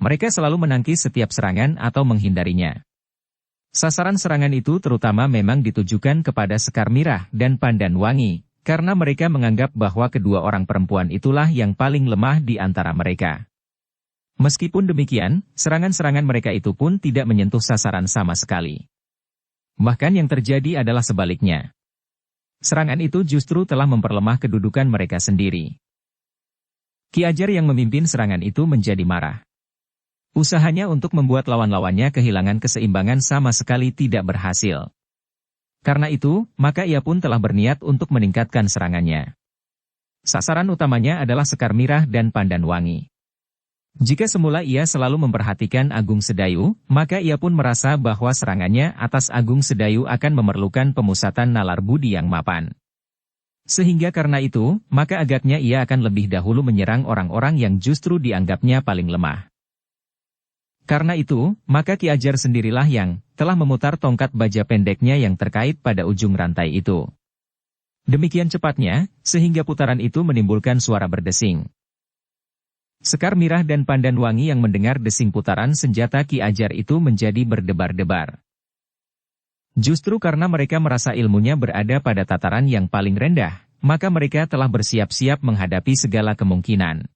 Mereka selalu menangkis setiap serangan atau menghindarinya. Sasaran serangan itu terutama memang ditujukan kepada Sekar Mirah dan Pandan Wangi, karena mereka menganggap bahwa kedua orang perempuan itulah yang paling lemah di antara mereka. Meskipun demikian, serangan-serangan mereka itu pun tidak menyentuh sasaran sama sekali. Bahkan yang terjadi adalah sebaliknya. Serangan itu justru telah memperlemah kedudukan mereka sendiri. Ki Ajar yang memimpin serangan itu menjadi marah. Usahanya untuk membuat lawan-lawannya kehilangan keseimbangan sama sekali tidak berhasil. Karena itu, maka ia pun telah berniat untuk meningkatkan serangannya. Sasaran utamanya adalah Sekar Mirah dan Pandan Wangi. Jika semula ia selalu memperhatikan Agung Sedayu, maka ia pun merasa bahwa serangannya atas Agung Sedayu akan memerlukan pemusatan nalar budi yang mapan. Sehingga karena itu, maka agaknya ia akan lebih dahulu menyerang orang-orang yang justru dianggapnya paling lemah. Karena itu, maka Ki Ajar sendirilah yang telah memutar tongkat baja pendeknya yang terkait pada ujung rantai itu. Demikian cepatnya, sehingga putaran itu menimbulkan suara berdesing. Sekar Mirah dan Pandan Wangi yang mendengar desing putaran senjata Ki Ajar itu menjadi berdebar-debar. Justru karena mereka merasa ilmunya berada pada tataran yang paling rendah, maka mereka telah bersiap-siap menghadapi segala kemungkinan.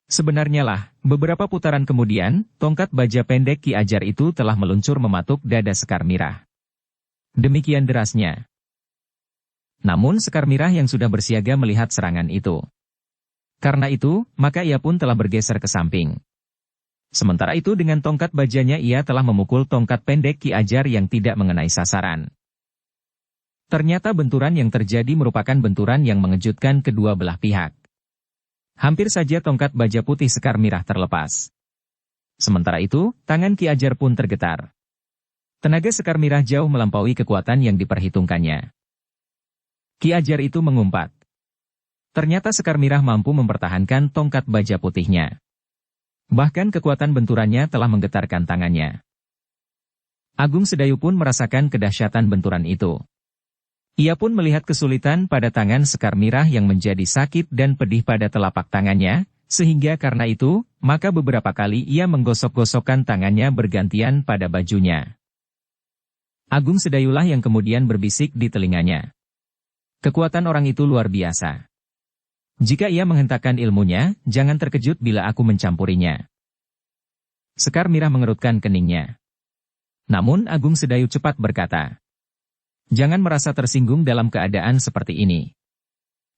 Sebenarnya lah, beberapa putaran kemudian, tongkat baja pendek Ki Ajar itu telah meluncur mematuk dada Sekar Mirah. Demikian derasnya. Namun Sekar Mirah yang sudah bersiaga melihat serangan itu. Karena itu, maka ia pun telah bergeser ke samping. Sementara itu dengan tongkat bajanya ia telah memukul tongkat pendek Ki Ajar yang tidak mengenai sasaran. Ternyata benturan yang terjadi merupakan benturan yang mengejutkan kedua belah pihak. Hampir saja tongkat baja putih Sekar Mirah terlepas. Sementara itu, tangan Ki Ajar pun tergetar. Tenaga Sekar Mirah jauh melampaui kekuatan yang diperhitungkannya. Ki Ajar itu mengumpat. Ternyata Sekar Mirah mampu mempertahankan tongkat baja putihnya. Bahkan kekuatan benturannya telah menggetarkan tangannya. Agung Sedayu pun merasakan kedahsyatan benturan itu. Ia pun melihat kesulitan pada tangan Sekar Mirah yang menjadi sakit dan pedih pada telapak tangannya, sehingga karena itu, maka beberapa kali ia menggosok-gosokkan tangannya bergantian pada bajunya. Agung Sedayulah yang kemudian berbisik di telinganya. Kekuatan orang itu luar biasa. Jika ia menghentakkan ilmunya, jangan terkejut bila aku mencampurinya. Sekar Mirah mengerutkan keningnya. Namun Agung Sedayu cepat berkata, "Jangan merasa tersinggung dalam keadaan seperti ini.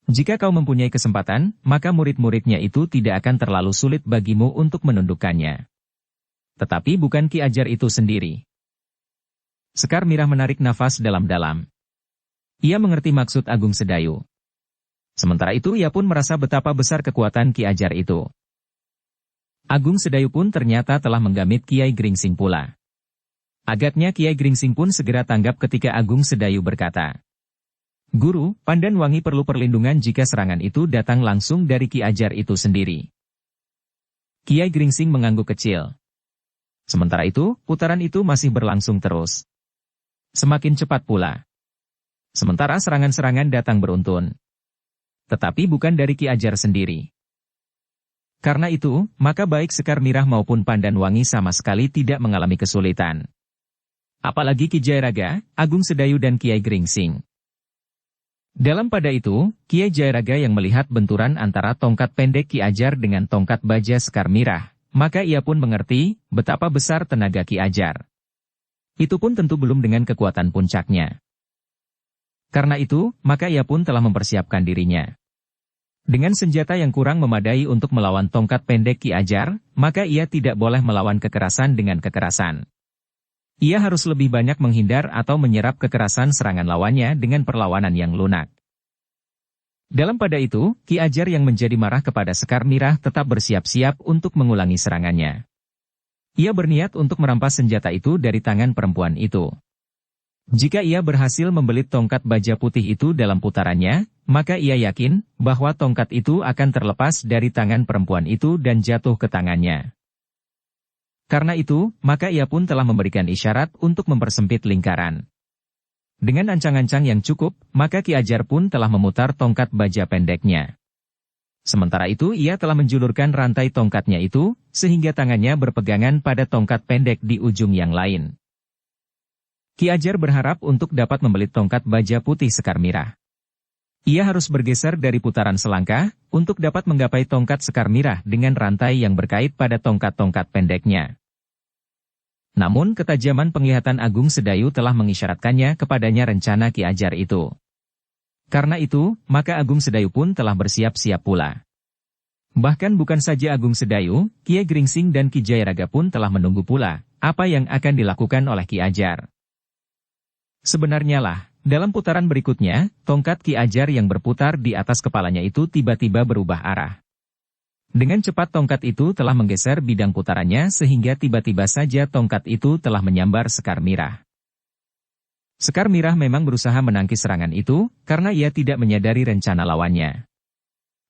Jika kau mempunyai kesempatan, maka murid-muridnya itu tidak akan terlalu sulit bagimu untuk menundukkannya. Tetapi bukan Ki Ajar itu sendiri." Sekar Mirah menarik nafas dalam-dalam. Ia mengerti maksud Agung Sedayu. Sementara itu ia pun merasa betapa besar kekuatan Ki Ajar itu. Agung Sedayu pun ternyata telah menggamit Kiai Gringsing pula. Agaknya Kiai Gringsing pun segera tanggap ketika Agung Sedayu berkata, "Guru, Pandan Wangi perlu perlindungan jika serangan itu datang langsung dari Ki Ajar itu sendiri." Kiai Gringsing mengangguk kecil. Sementara itu, putaran itu masih berlangsung terus. Semakin cepat pula. Sementara serangan-serangan datang beruntun. Tetapi bukan dari Ki Ajar sendiri. Karena itu, maka baik Sekar Mirah maupun Pandan Wangi sama sekali tidak mengalami kesulitan. Apalagi Ki Jayaraga, Agung Sedayu dan Kiai Gringsing. Dalam pada itu, Kiai Jayaraga yang melihat benturan antara tongkat pendek Ki Ajar dengan tongkat baja Sekar Mirah, maka ia pun mengerti betapa besar tenaga Ki Ajar. Itu pun tentu belum dengan kekuatan puncaknya. Karena itu, maka ia pun telah mempersiapkan dirinya. Dengan senjata yang kurang memadai untuk melawan tongkat pendek Ki Ajar, maka ia tidak boleh melawan kekerasan dengan kekerasan. Ia harus lebih banyak menghindar atau menyerap kekerasan serangan lawannya dengan perlawanan yang lunak. Dalam pada itu, Ki Ajar yang menjadi marah kepada Sekar Mirah tetap bersiap-siap untuk mengulangi serangannya. Ia berniat untuk merampas senjata itu dari tangan perempuan itu. Jika ia berhasil membelit tongkat baja putih itu dalam putarannya, maka ia yakin bahwa tongkat itu akan terlepas dari tangan perempuan itu dan jatuh ke tangannya. Karena itu, maka ia pun telah memberikan isyarat untuk mempersempit lingkaran. Dengan ancang-ancang yang cukup, maka Ki Ajar pun telah memutar tongkat baja pendeknya. Sementara itu ia telah menjulurkan rantai tongkatnya itu, sehingga tangannya berpegangan pada tongkat pendek di ujung yang lain. Ki Ajar berharap untuk dapat membelit tongkat baja putih Sekar Mirah. Ia harus bergeser dari putaran selangkah, untuk dapat menggapai tongkat Sekar Mirah dengan rantai yang berkait pada tongkat-tongkat pendeknya. Namun ketajaman penglihatan Agung Sedayu telah mengisyaratkannya kepadanya rencana Ki Ajar itu. Karena itu, maka Agung Sedayu pun telah bersiap-siap pula. Bahkan bukan saja Agung Sedayu, Kiai Gringsing dan Ki Jayaraga pun telah menunggu pula, apa yang akan dilakukan oleh Ki Ajar. Sebenarnya lah, dalam putaran berikutnya, tongkat Ki Ajar yang berputar di atas kepalanya itu tiba-tiba berubah arah. Dengan cepat tongkat itu telah menggeser bidang putarannya sehingga tiba-tiba saja tongkat itu telah menyambar Sekar Mirah. Sekar Mirah memang berusaha menangkis serangan itu, karena ia tidak menyadari rencana lawannya.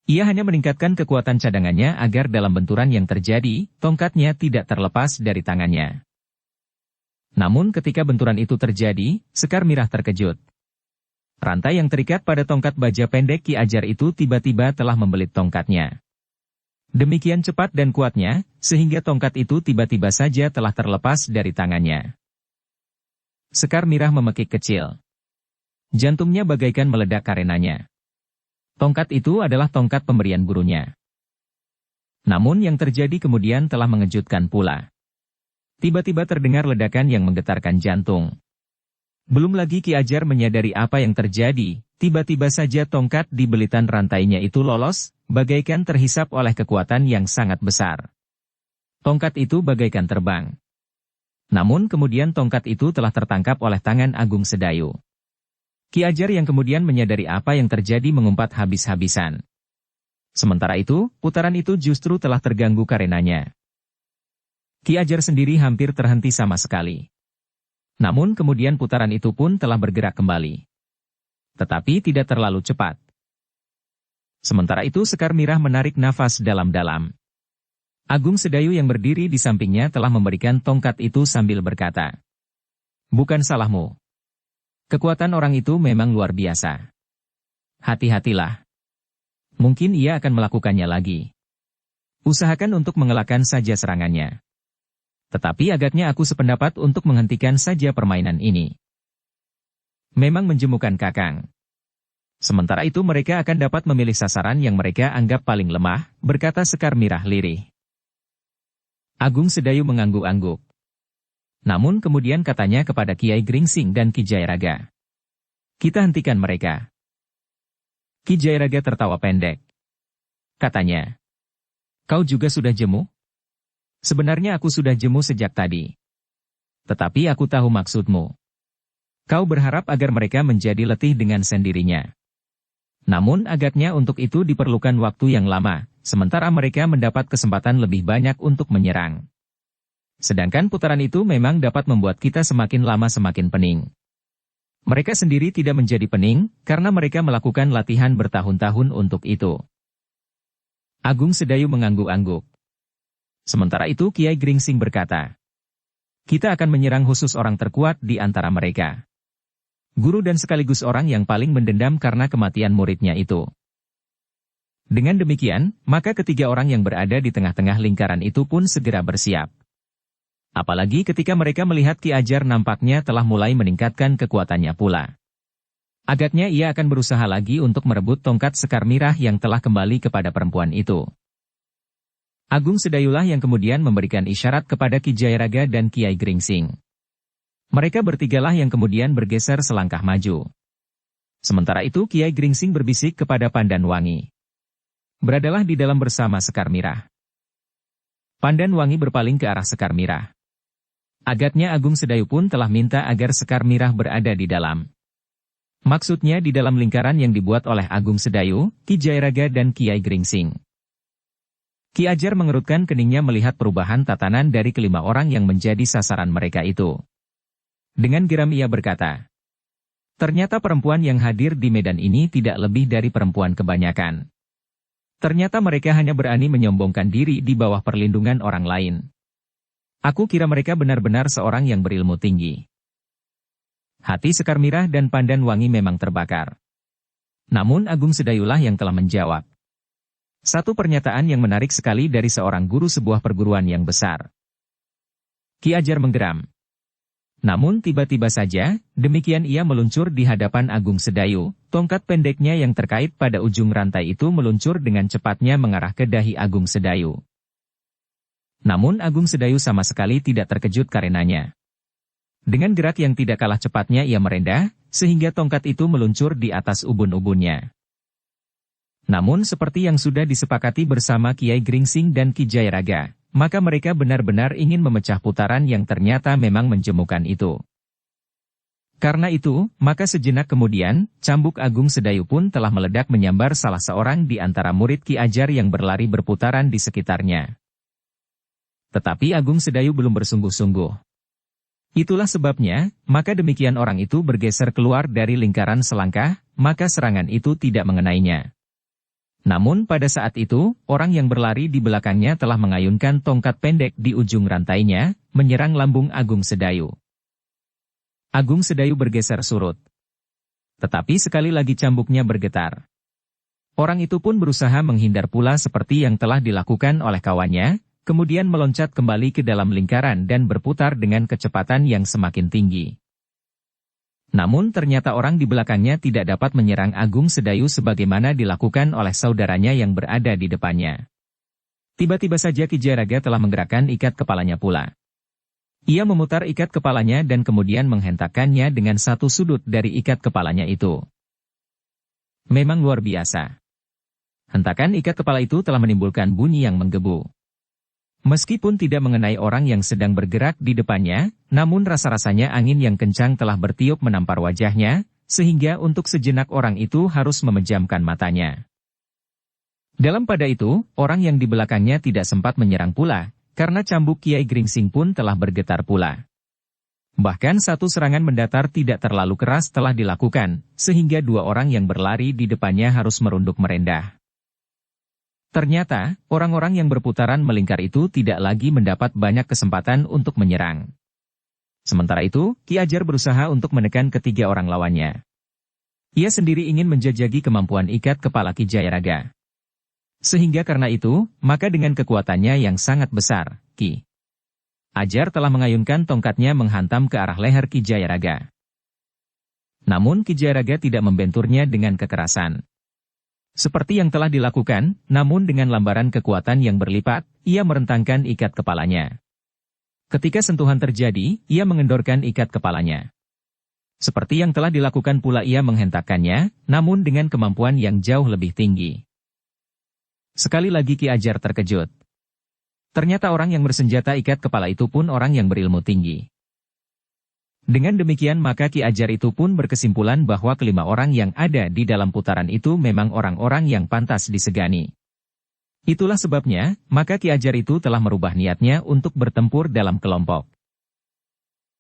Ia hanya meningkatkan kekuatan cadangannya agar dalam benturan yang terjadi, tongkatnya tidak terlepas dari tangannya. Namun ketika benturan itu terjadi, Sekar Mirah terkejut. Rantai yang terikat pada tongkat baja pendek Ki Ajar itu tiba-tiba telah membelit tongkatnya. Demikian cepat dan kuatnya, sehingga tongkat itu tiba-tiba saja telah terlepas dari tangannya. Sekar Mirah memekik kecil. Jantungnya bagaikan meledak karenanya. Tongkat itu adalah tongkat pemberian gurunya. Namun yang terjadi kemudian telah mengejutkan pula. Tiba-tiba terdengar ledakan yang menggetarkan jantung. Belum lagi Ki Ajar menyadari apa yang terjadi, tiba-tiba saja tongkat di belitan rantainya itu lolos, bagaikan terhisap oleh kekuatan yang sangat besar. Tongkat itu bagaikan terbang. Namun kemudian tongkat itu telah tertangkap oleh tangan Agung Sedayu. Ki Ajar yang kemudian menyadari apa yang terjadi mengumpat habis-habisan. Sementara itu, putaran itu justru telah terganggu karenanya. Ki Ajar sendiri hampir terhenti sama sekali. Namun kemudian putaran itu pun telah bergerak kembali. Tetapi tidak terlalu cepat. Sementara itu Sekar Mirah menarik nafas dalam-dalam. Agung Sedayu yang berdiri di sampingnya telah memberikan tongkat itu sambil berkata, "Bukan salahmu. Kekuatan orang itu memang luar biasa. Hati-hatilah. Mungkin ia akan melakukannya lagi. Usahakan untuk mengelakkan saja serangannya. Tetapi agaknya aku sependapat untuk menghentikan saja permainan ini. Memang menjemukan Kakang. Sementara itu mereka akan dapat memilih sasaran yang mereka anggap paling lemah," berkata Sekar Mirah lirih. Agung Sedayu mengangguk-angguk. Namun kemudian katanya kepada Kiai Gringsing dan Ki Jayaraga, "Kita hentikan mereka." Ki Jayaraga tertawa pendek. Katanya, "Kau juga sudah jemu?" "Sebenarnya aku sudah jemu sejak tadi. Tetapi aku tahu maksudmu. Kau berharap agar mereka menjadi letih dengan sendirinya. Namun agaknya untuk itu diperlukan waktu yang lama, sementara mereka mendapat kesempatan lebih banyak untuk menyerang. Sedangkan putaran itu memang dapat membuat kita semakin lama semakin pening. Mereka sendiri tidak menjadi pening, karena mereka melakukan latihan bertahun-tahun untuk itu." Agung Sedayu mengangguk-angguk. Sementara itu Kiai Gringsing berkata, "Kita akan menyerang khusus orang terkuat di antara mereka. Guru dan sekaligus orang yang paling mendendam karena kematian muridnya itu." Dengan demikian, maka ketiga orang yang berada di tengah-tengah lingkaran itu pun segera bersiap. Apalagi ketika mereka melihat Ki Ajar nampaknya telah mulai meningkatkan kekuatannya pula. Agaknya ia akan berusaha lagi untuk merebut tongkat Sekar Mirah yang telah kembali kepada perempuan itu. Agung Sedayulah yang kemudian memberikan isyarat kepada Ki Jayaraga dan Kiai Gringsing. Mereka bertigalah yang kemudian bergeser selangkah maju. Sementara itu Kiai Gringsing berbisik kepada Pandan Wangi, "Beradalah di dalam bersama Sekar Mirah." Pandan Wangi berpaling ke arah Sekar Mirah. Agaknya Agung Sedayu pun telah minta agar Sekar Mirah berada di dalam. Maksudnya di dalam lingkaran yang dibuat oleh Agung Sedayu, Ki Jayaraga dan Kiai Gringsing. Ki Ajar mengerutkan keningnya melihat perubahan tatanan dari kelima orang yang menjadi sasaran mereka itu. Dengan geram ia berkata, "Ternyata perempuan yang hadir di medan ini tidak lebih dari perempuan kebanyakan. Ternyata mereka hanya berani menyombongkan diri di bawah perlindungan orang lain. Aku kira mereka benar-benar seorang yang berilmu tinggi." Hati Sekar Mirah dan Pandan Wangi memang terbakar. Namun Agung Sedayulah yang telah menjawab. Satu pernyataan yang menarik sekali dari seorang guru sebuah perguruan yang besar. Ki Ajar menggeram. Namun tiba-tiba saja, demikian ia meluncur di hadapan Agung Sedayu, tongkat pendeknya yang terkait pada ujung rantai itu meluncur dengan cepatnya mengarah ke dahi Agung Sedayu. Namun Agung Sedayu sama sekali tidak terkejut karenanya. Dengan gerak yang tidak kalah cepatnya ia merendah, sehingga tongkat itu meluncur di atas ubun-ubunnya. Namun seperti yang sudah disepakati bersama Kiai Gringsing dan Ki Jayaraga, maka mereka benar-benar ingin memecah putaran yang ternyata memang menjemukan itu. Karena itu, maka sejenak kemudian, cambuk Agung Sedayu pun telah meledak menyambar salah seorang di antara murid Ki Ajar yang berlari berputaran di sekitarnya. Tetapi Agung Sedayu belum bersungguh-sungguh. Itulah sebabnya, maka demikian orang itu bergeser keluar dari lingkaran selangkah, maka serangan itu tidak mengenainya. Namun pada saat itu, orang yang berlari di belakangnya telah mengayunkan tongkat pendek di ujung rantainya, menyerang lambung Agung Sedayu. Agung Sedayu bergeser surut. Tetapi sekali lagi cambuknya bergetar. Orang itu pun berusaha menghindar pula seperti yang telah dilakukan oleh kawannya, kemudian meloncat kembali ke dalam lingkaran dan berputar dengan kecepatan yang semakin tinggi. Namun ternyata orang di belakangnya tidak dapat menyerang Agung Sedayu sebagaimana dilakukan oleh saudaranya yang berada di depannya. Tiba-tiba saja Ki Jayaraga telah menggerakkan ikat kepalanya pula. Ia memutar ikat kepalanya dan kemudian menghentakkannya dengan satu sudut dari ikat kepalanya itu. Memang luar biasa. Hentakan ikat kepala itu telah menimbulkan bunyi yang menggebu. Meskipun tidak mengenai orang yang sedang bergerak di depannya, namun rasa-rasanya angin yang kencang telah bertiup menampar wajahnya, sehingga untuk sejenak orang itu harus memejamkan matanya. Dalam pada itu, orang yang di belakangnya tidak sempat menyerang pula, karena cambuk Kiai Gringsing pun telah bergetar pula. Bahkan satu serangan mendatar tidak terlalu keras telah dilakukan, sehingga dua orang yang berlari di depannya harus merunduk merendah. Ternyata, orang-orang yang berputaran melingkar itu tidak lagi mendapat banyak kesempatan untuk menyerang. Sementara itu, Ki Ajar berusaha untuk menekan ketiga orang lawannya. Ia sendiri ingin menjajaki kemampuan ikat kepala Ki Jayaraga. Sehingga karena itu, maka dengan kekuatannya yang sangat besar, Ki Ajar telah mengayunkan tongkatnya menghantam ke arah leher Ki Jayaraga. Namun Ki Jayaraga tidak membenturnya dengan kekerasan. Seperti yang telah dilakukan, namun dengan lambaran kekuatan yang berlipat, ia merentangkan ikat kepalanya. Ketika sentuhan terjadi, ia mengendorkan ikat kepalanya. Seperti yang telah dilakukan pula ia menghentakkannya, namun dengan kemampuan yang jauh lebih tinggi. Sekali lagi Ki Ajar terkejut. Ternyata orang yang bersenjata ikat kepala itu pun orang yang berilmu tinggi. Dengan demikian maka Ki Ajar itu pun berkesimpulan bahwa kelima orang yang ada di dalam putaran itu memang orang-orang yang pantas disegani. Itulah sebabnya, maka Ki Ajar itu telah merubah niatnya untuk bertempur dalam kelompok.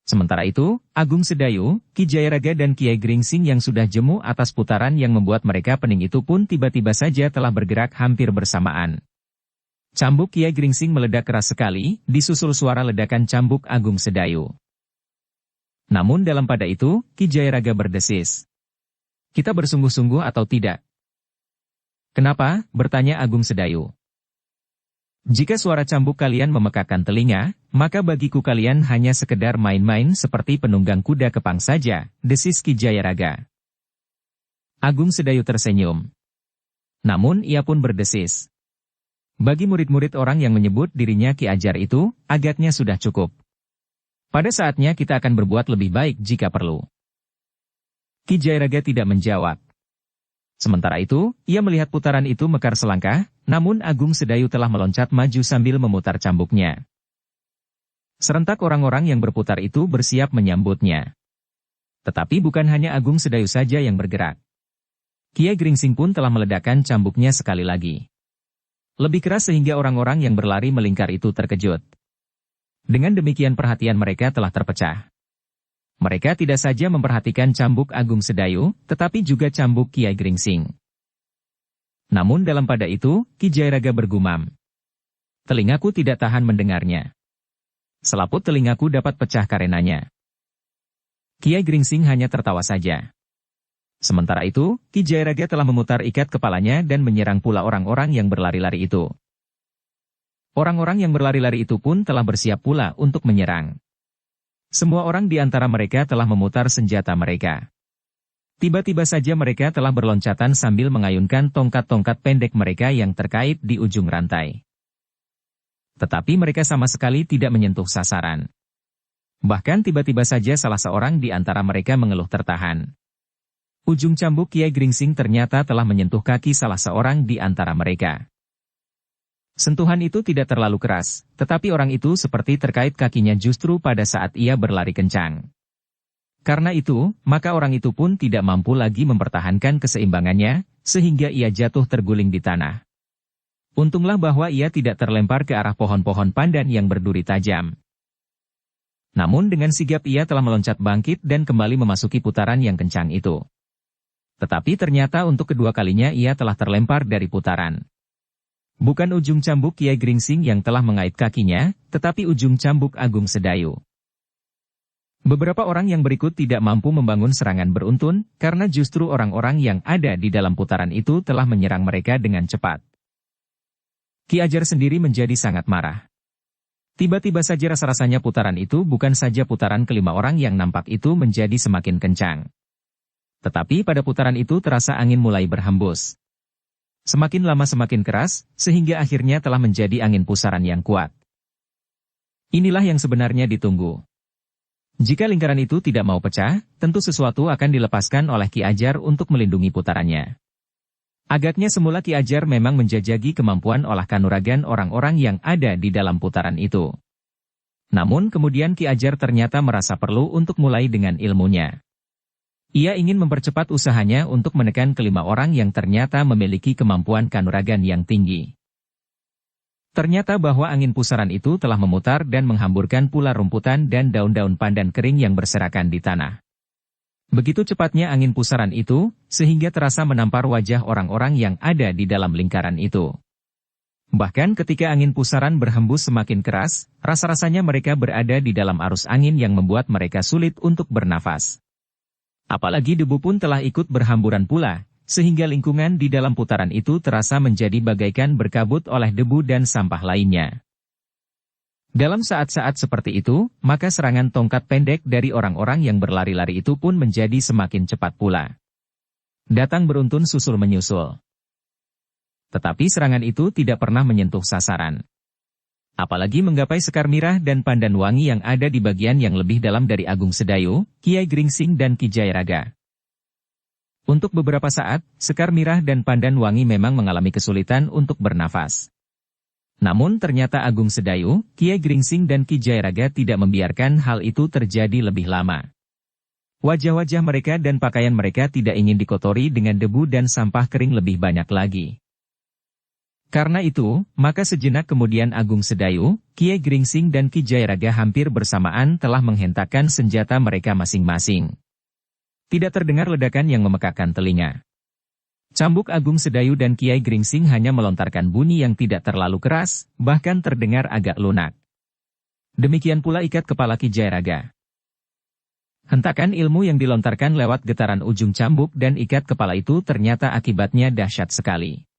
Sementara itu, Agung Sedayu, Ki Jayaraga dan Kiai Gringsing yang sudah jemu atas putaran yang membuat mereka pening itu pun tiba-tiba saja telah bergerak hampir bersamaan. Cambuk Kiai Gringsing meledak keras sekali, disusul suara ledakan cambuk Agung Sedayu. Namun dalam pada itu, Ki Jayaraga berdesis. Kita bersungguh-sungguh atau tidak? Kenapa? Bertanya Agung Sedayu. Jika suara cambuk kalian memekakan telinga, maka bagiku kalian hanya sekedar main-main seperti penunggang kuda kepang saja, desis Ki Jayaraga. Agung Sedayu tersenyum. Namun ia pun berdesis. Bagi murid-murid orang yang menyebut dirinya Ki Ajar itu, agaknya sudah cukup. Pada saatnya kita akan berbuat lebih baik jika perlu. Ki Jayaraga tidak menjawab. Sementara itu, ia melihat putaran itu mekar selangkah, namun Agung Sedayu telah meloncat maju sambil memutar cambuknya. Serentak orang-orang yang berputar itu bersiap menyambutnya. Tetapi bukan hanya Agung Sedayu saja yang bergerak. Kiai Gringsing pun telah meledakkan cambuknya sekali lagi. Lebih keras sehingga orang-orang yang berlari melingkar itu terkejut. Dengan demikian perhatian mereka telah terpecah. Mereka tidak saja memperhatikan cambuk Agung Sedayu, tetapi juga cambuk Kiai Gringsing. Namun dalam pada itu, Ki Jayaraga bergumam. Telingaku tidak tahan mendengarnya. Selaput telingaku dapat pecah karenanya. Kiai Gringsing hanya tertawa saja. Sementara itu, Ki Jayaraga telah memutar ikat kepalanya dan menyerang pula orang-orang yang berlari-lari itu. Orang-orang yang berlari-lari itu pun telah bersiap pula untuk menyerang. Semua orang di antara mereka telah memutar senjata mereka. Tiba-tiba saja mereka telah berloncatan sambil mengayunkan tongkat-tongkat pendek mereka yang terkait di ujung rantai. Tetapi mereka sama sekali tidak menyentuh sasaran. Bahkan tiba-tiba saja salah seorang di antara mereka mengeluh tertahan. Ujung cambuk Kiai Gringsing ternyata telah menyentuh kaki salah seorang di antara mereka. Sentuhan itu tidak terlalu keras, tetapi orang itu seperti terkait kakinya justru pada saat ia berlari kencang. Karena itu, maka orang itu pun tidak mampu lagi mempertahankan keseimbangannya, sehingga ia jatuh terguling di tanah. Untunglah bahwa ia tidak terlempar ke arah pohon-pohon pandan yang berduri tajam. Namun dengan sigap ia telah meloncat bangkit dan kembali memasuki putaran yang kencang itu. Tetapi ternyata untuk kedua kalinya ia telah terlempar dari putaran. Bukan ujung cambuk Kiai Gringsing yang telah mengait kakinya, tetapi ujung cambuk Agung Sedayu. Beberapa orang yang berikut tidak mampu membangun serangan beruntun, karena justru orang-orang yang ada di dalam putaran itu telah menyerang mereka dengan cepat. Ki Ajar sendiri menjadi sangat marah. Tiba-tiba saja rasa-rasanya putaran itu bukan saja putaran kelima orang yang nampak itu menjadi semakin kencang. Tetapi pada putaran itu terasa angin mulai berhembus. Semakin lama semakin keras, sehingga akhirnya telah menjadi angin pusaran yang kuat. Inilah yang sebenarnya ditunggu. Jika lingkaran itu tidak mau pecah, tentu sesuatu akan dilepaskan oleh Ki Ajar untuk melindungi putarannya. Agaknya semula Ki Ajar memang menjajaki kemampuan olah kanuragan orang-orang yang ada di dalam putaran itu. Namun kemudian Ki Ajar ternyata merasa perlu untuk mulai dengan ilmunya. Ia ingin mempercepat usahanya untuk menekan kelima orang yang ternyata memiliki kemampuan kanuragan yang tinggi. Ternyata bahwa angin pusaran itu telah memutar dan menghamburkan pula rumputan dan daun-daun pandan kering yang berserakan di tanah. Begitu cepatnya angin pusaran itu, sehingga terasa menampar wajah orang-orang yang ada di dalam lingkaran itu. Bahkan ketika angin pusaran berhembus semakin keras, rasa-rasanya mereka berada di dalam arus angin yang membuat mereka sulit untuk bernafas. Apalagi debu pun telah ikut berhamburan pula, sehingga lingkungan di dalam putaran itu terasa menjadi bagaikan berkabut oleh debu dan sampah lainnya. Dalam saat-saat seperti itu, maka serangan tongkat pendek dari orang-orang yang berlari-lari itu pun menjadi semakin cepat pula. Datang beruntun susul menyusul. Tetapi serangan itu tidak pernah menyentuh sasaran. Apalagi menggapai Sekar Mirah dan Pandan Wangi yang ada di bagian yang lebih dalam dari Agung Sedayu, Kiai Gringsing dan Ki Jayaraga. Untuk beberapa saat, Sekar Mirah dan Pandan Wangi memang mengalami kesulitan untuk bernafas. Namun ternyata Agung Sedayu, Kiai Gringsing dan Ki Jayaraga tidak membiarkan hal itu terjadi lebih lama. Wajah-wajah mereka dan pakaian mereka tidak ingin dikotori dengan debu dan sampah kering lebih banyak lagi. Karena itu, maka sejenak kemudian Agung Sedayu, Kiai Gringsing dan Ki Jayaraga hampir bersamaan telah menghentakkan senjata mereka masing-masing. Tidak terdengar ledakan yang memekakkan telinga. Cambuk Agung Sedayu dan Kiai Gringsing hanya melontarkan bunyi yang tidak terlalu keras, bahkan terdengar agak lunak. Demikian pula ikat kepala Ki Jayaraga. Hentakan ilmu yang dilontarkan lewat getaran ujung cambuk dan ikat kepala itu ternyata akibatnya dahsyat sekali.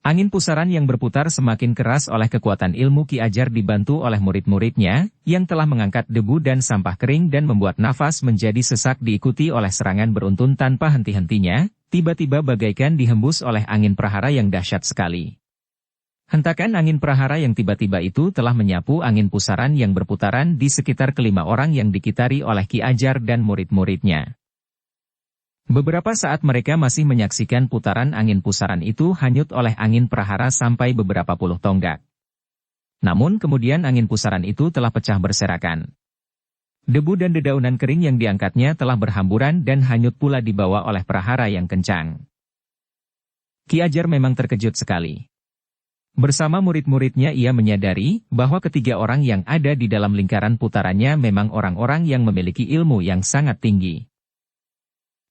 Angin pusaran yang berputar semakin keras oleh kekuatan ilmu Ki Ajar dibantu oleh murid-muridnya, yang telah mengangkat debu dan sampah kering dan membuat nafas menjadi sesak diikuti oleh serangan beruntun tanpa henti-hentinya, tiba-tiba bagaikan dihembus oleh angin prahara yang dahsyat sekali. Hentakan angin prahara yang tiba-tiba itu telah menyapu angin pusaran yang berputaran di sekitar kelima orang yang dikitari oleh Ki Ajar dan murid-muridnya. Beberapa saat mereka masih menyaksikan putaran angin pusaran itu hanyut oleh angin prahara sampai beberapa puluh tonggak. Namun kemudian angin pusaran itu telah pecah berserakan. Debu dan dedaunan kering yang diangkatnya telah berhamburan dan hanyut pula dibawa oleh prahara yang kencang. Ki Ajar memang terkejut sekali. Bersama murid-muridnya ia menyadari bahwa ketiga orang yang ada di dalam lingkaran putarannya memang orang-orang yang memiliki ilmu yang sangat tinggi.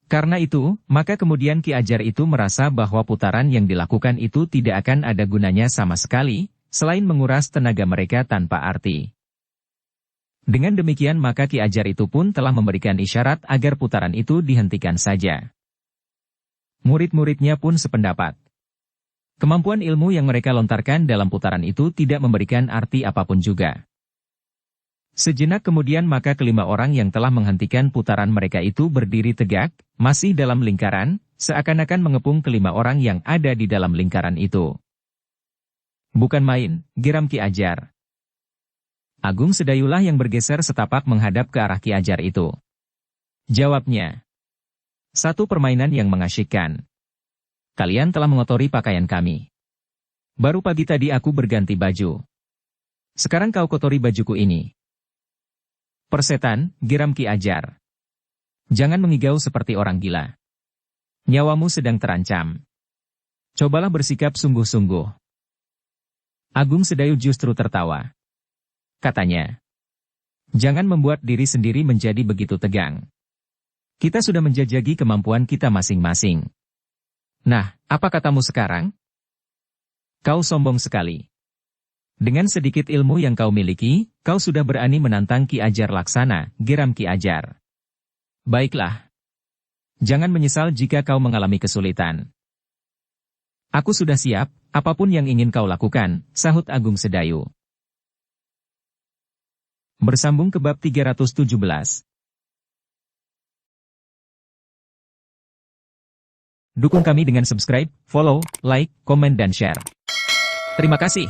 Karena itu, maka kemudian Ki Ajar itu merasa bahwa putaran yang dilakukan itu tidak akan ada gunanya sama sekali, selain menguras tenaga mereka tanpa arti. Dengan demikian maka Ki Ajar itu pun telah memberikan isyarat agar putaran itu dihentikan saja. Murid-muridnya pun sependapat. Kemampuan ilmu yang mereka lontarkan dalam putaran itu tidak memberikan arti apapun juga. Sejenak kemudian maka kelima orang yang telah menghentikan putaran mereka itu berdiri tegak, masih dalam lingkaran, seakan-akan mengepung kelima orang yang ada di dalam lingkaran itu. Bukan main, geram Ki Ajar. Agung Sedayulah yang bergeser setapak menghadap ke arah Ki Ajar itu. Jawabnya. Satu permainan yang mengasyikkan. Kalian telah mengotori pakaian kami. Baru pagi tadi aku berganti baju. Sekarang kau kotori bajuku ini. Persetan, geram Ki Ajar. Jangan mengigau seperti orang gila. Nyawamu sedang terancam. Cobalah bersikap sungguh-sungguh. Agung Sedayu justru tertawa. Katanya. Jangan membuat diri sendiri menjadi begitu tegang. Kita sudah menjajaki kemampuan kita masing-masing. Nah, apa katamu sekarang? Kau sombong sekali. Dengan sedikit ilmu yang kau miliki, kau sudah berani menantang Ki Ajar Laksana, geram Ki Ajar. Baiklah. Jangan menyesal jika kau mengalami kesulitan. Aku sudah siap, apapun yang ingin kau lakukan, sahut Agung Sedayu. Bersambung ke bab 317. Dukung kami dengan subscribe, follow, like, komen dan share. Terima kasih.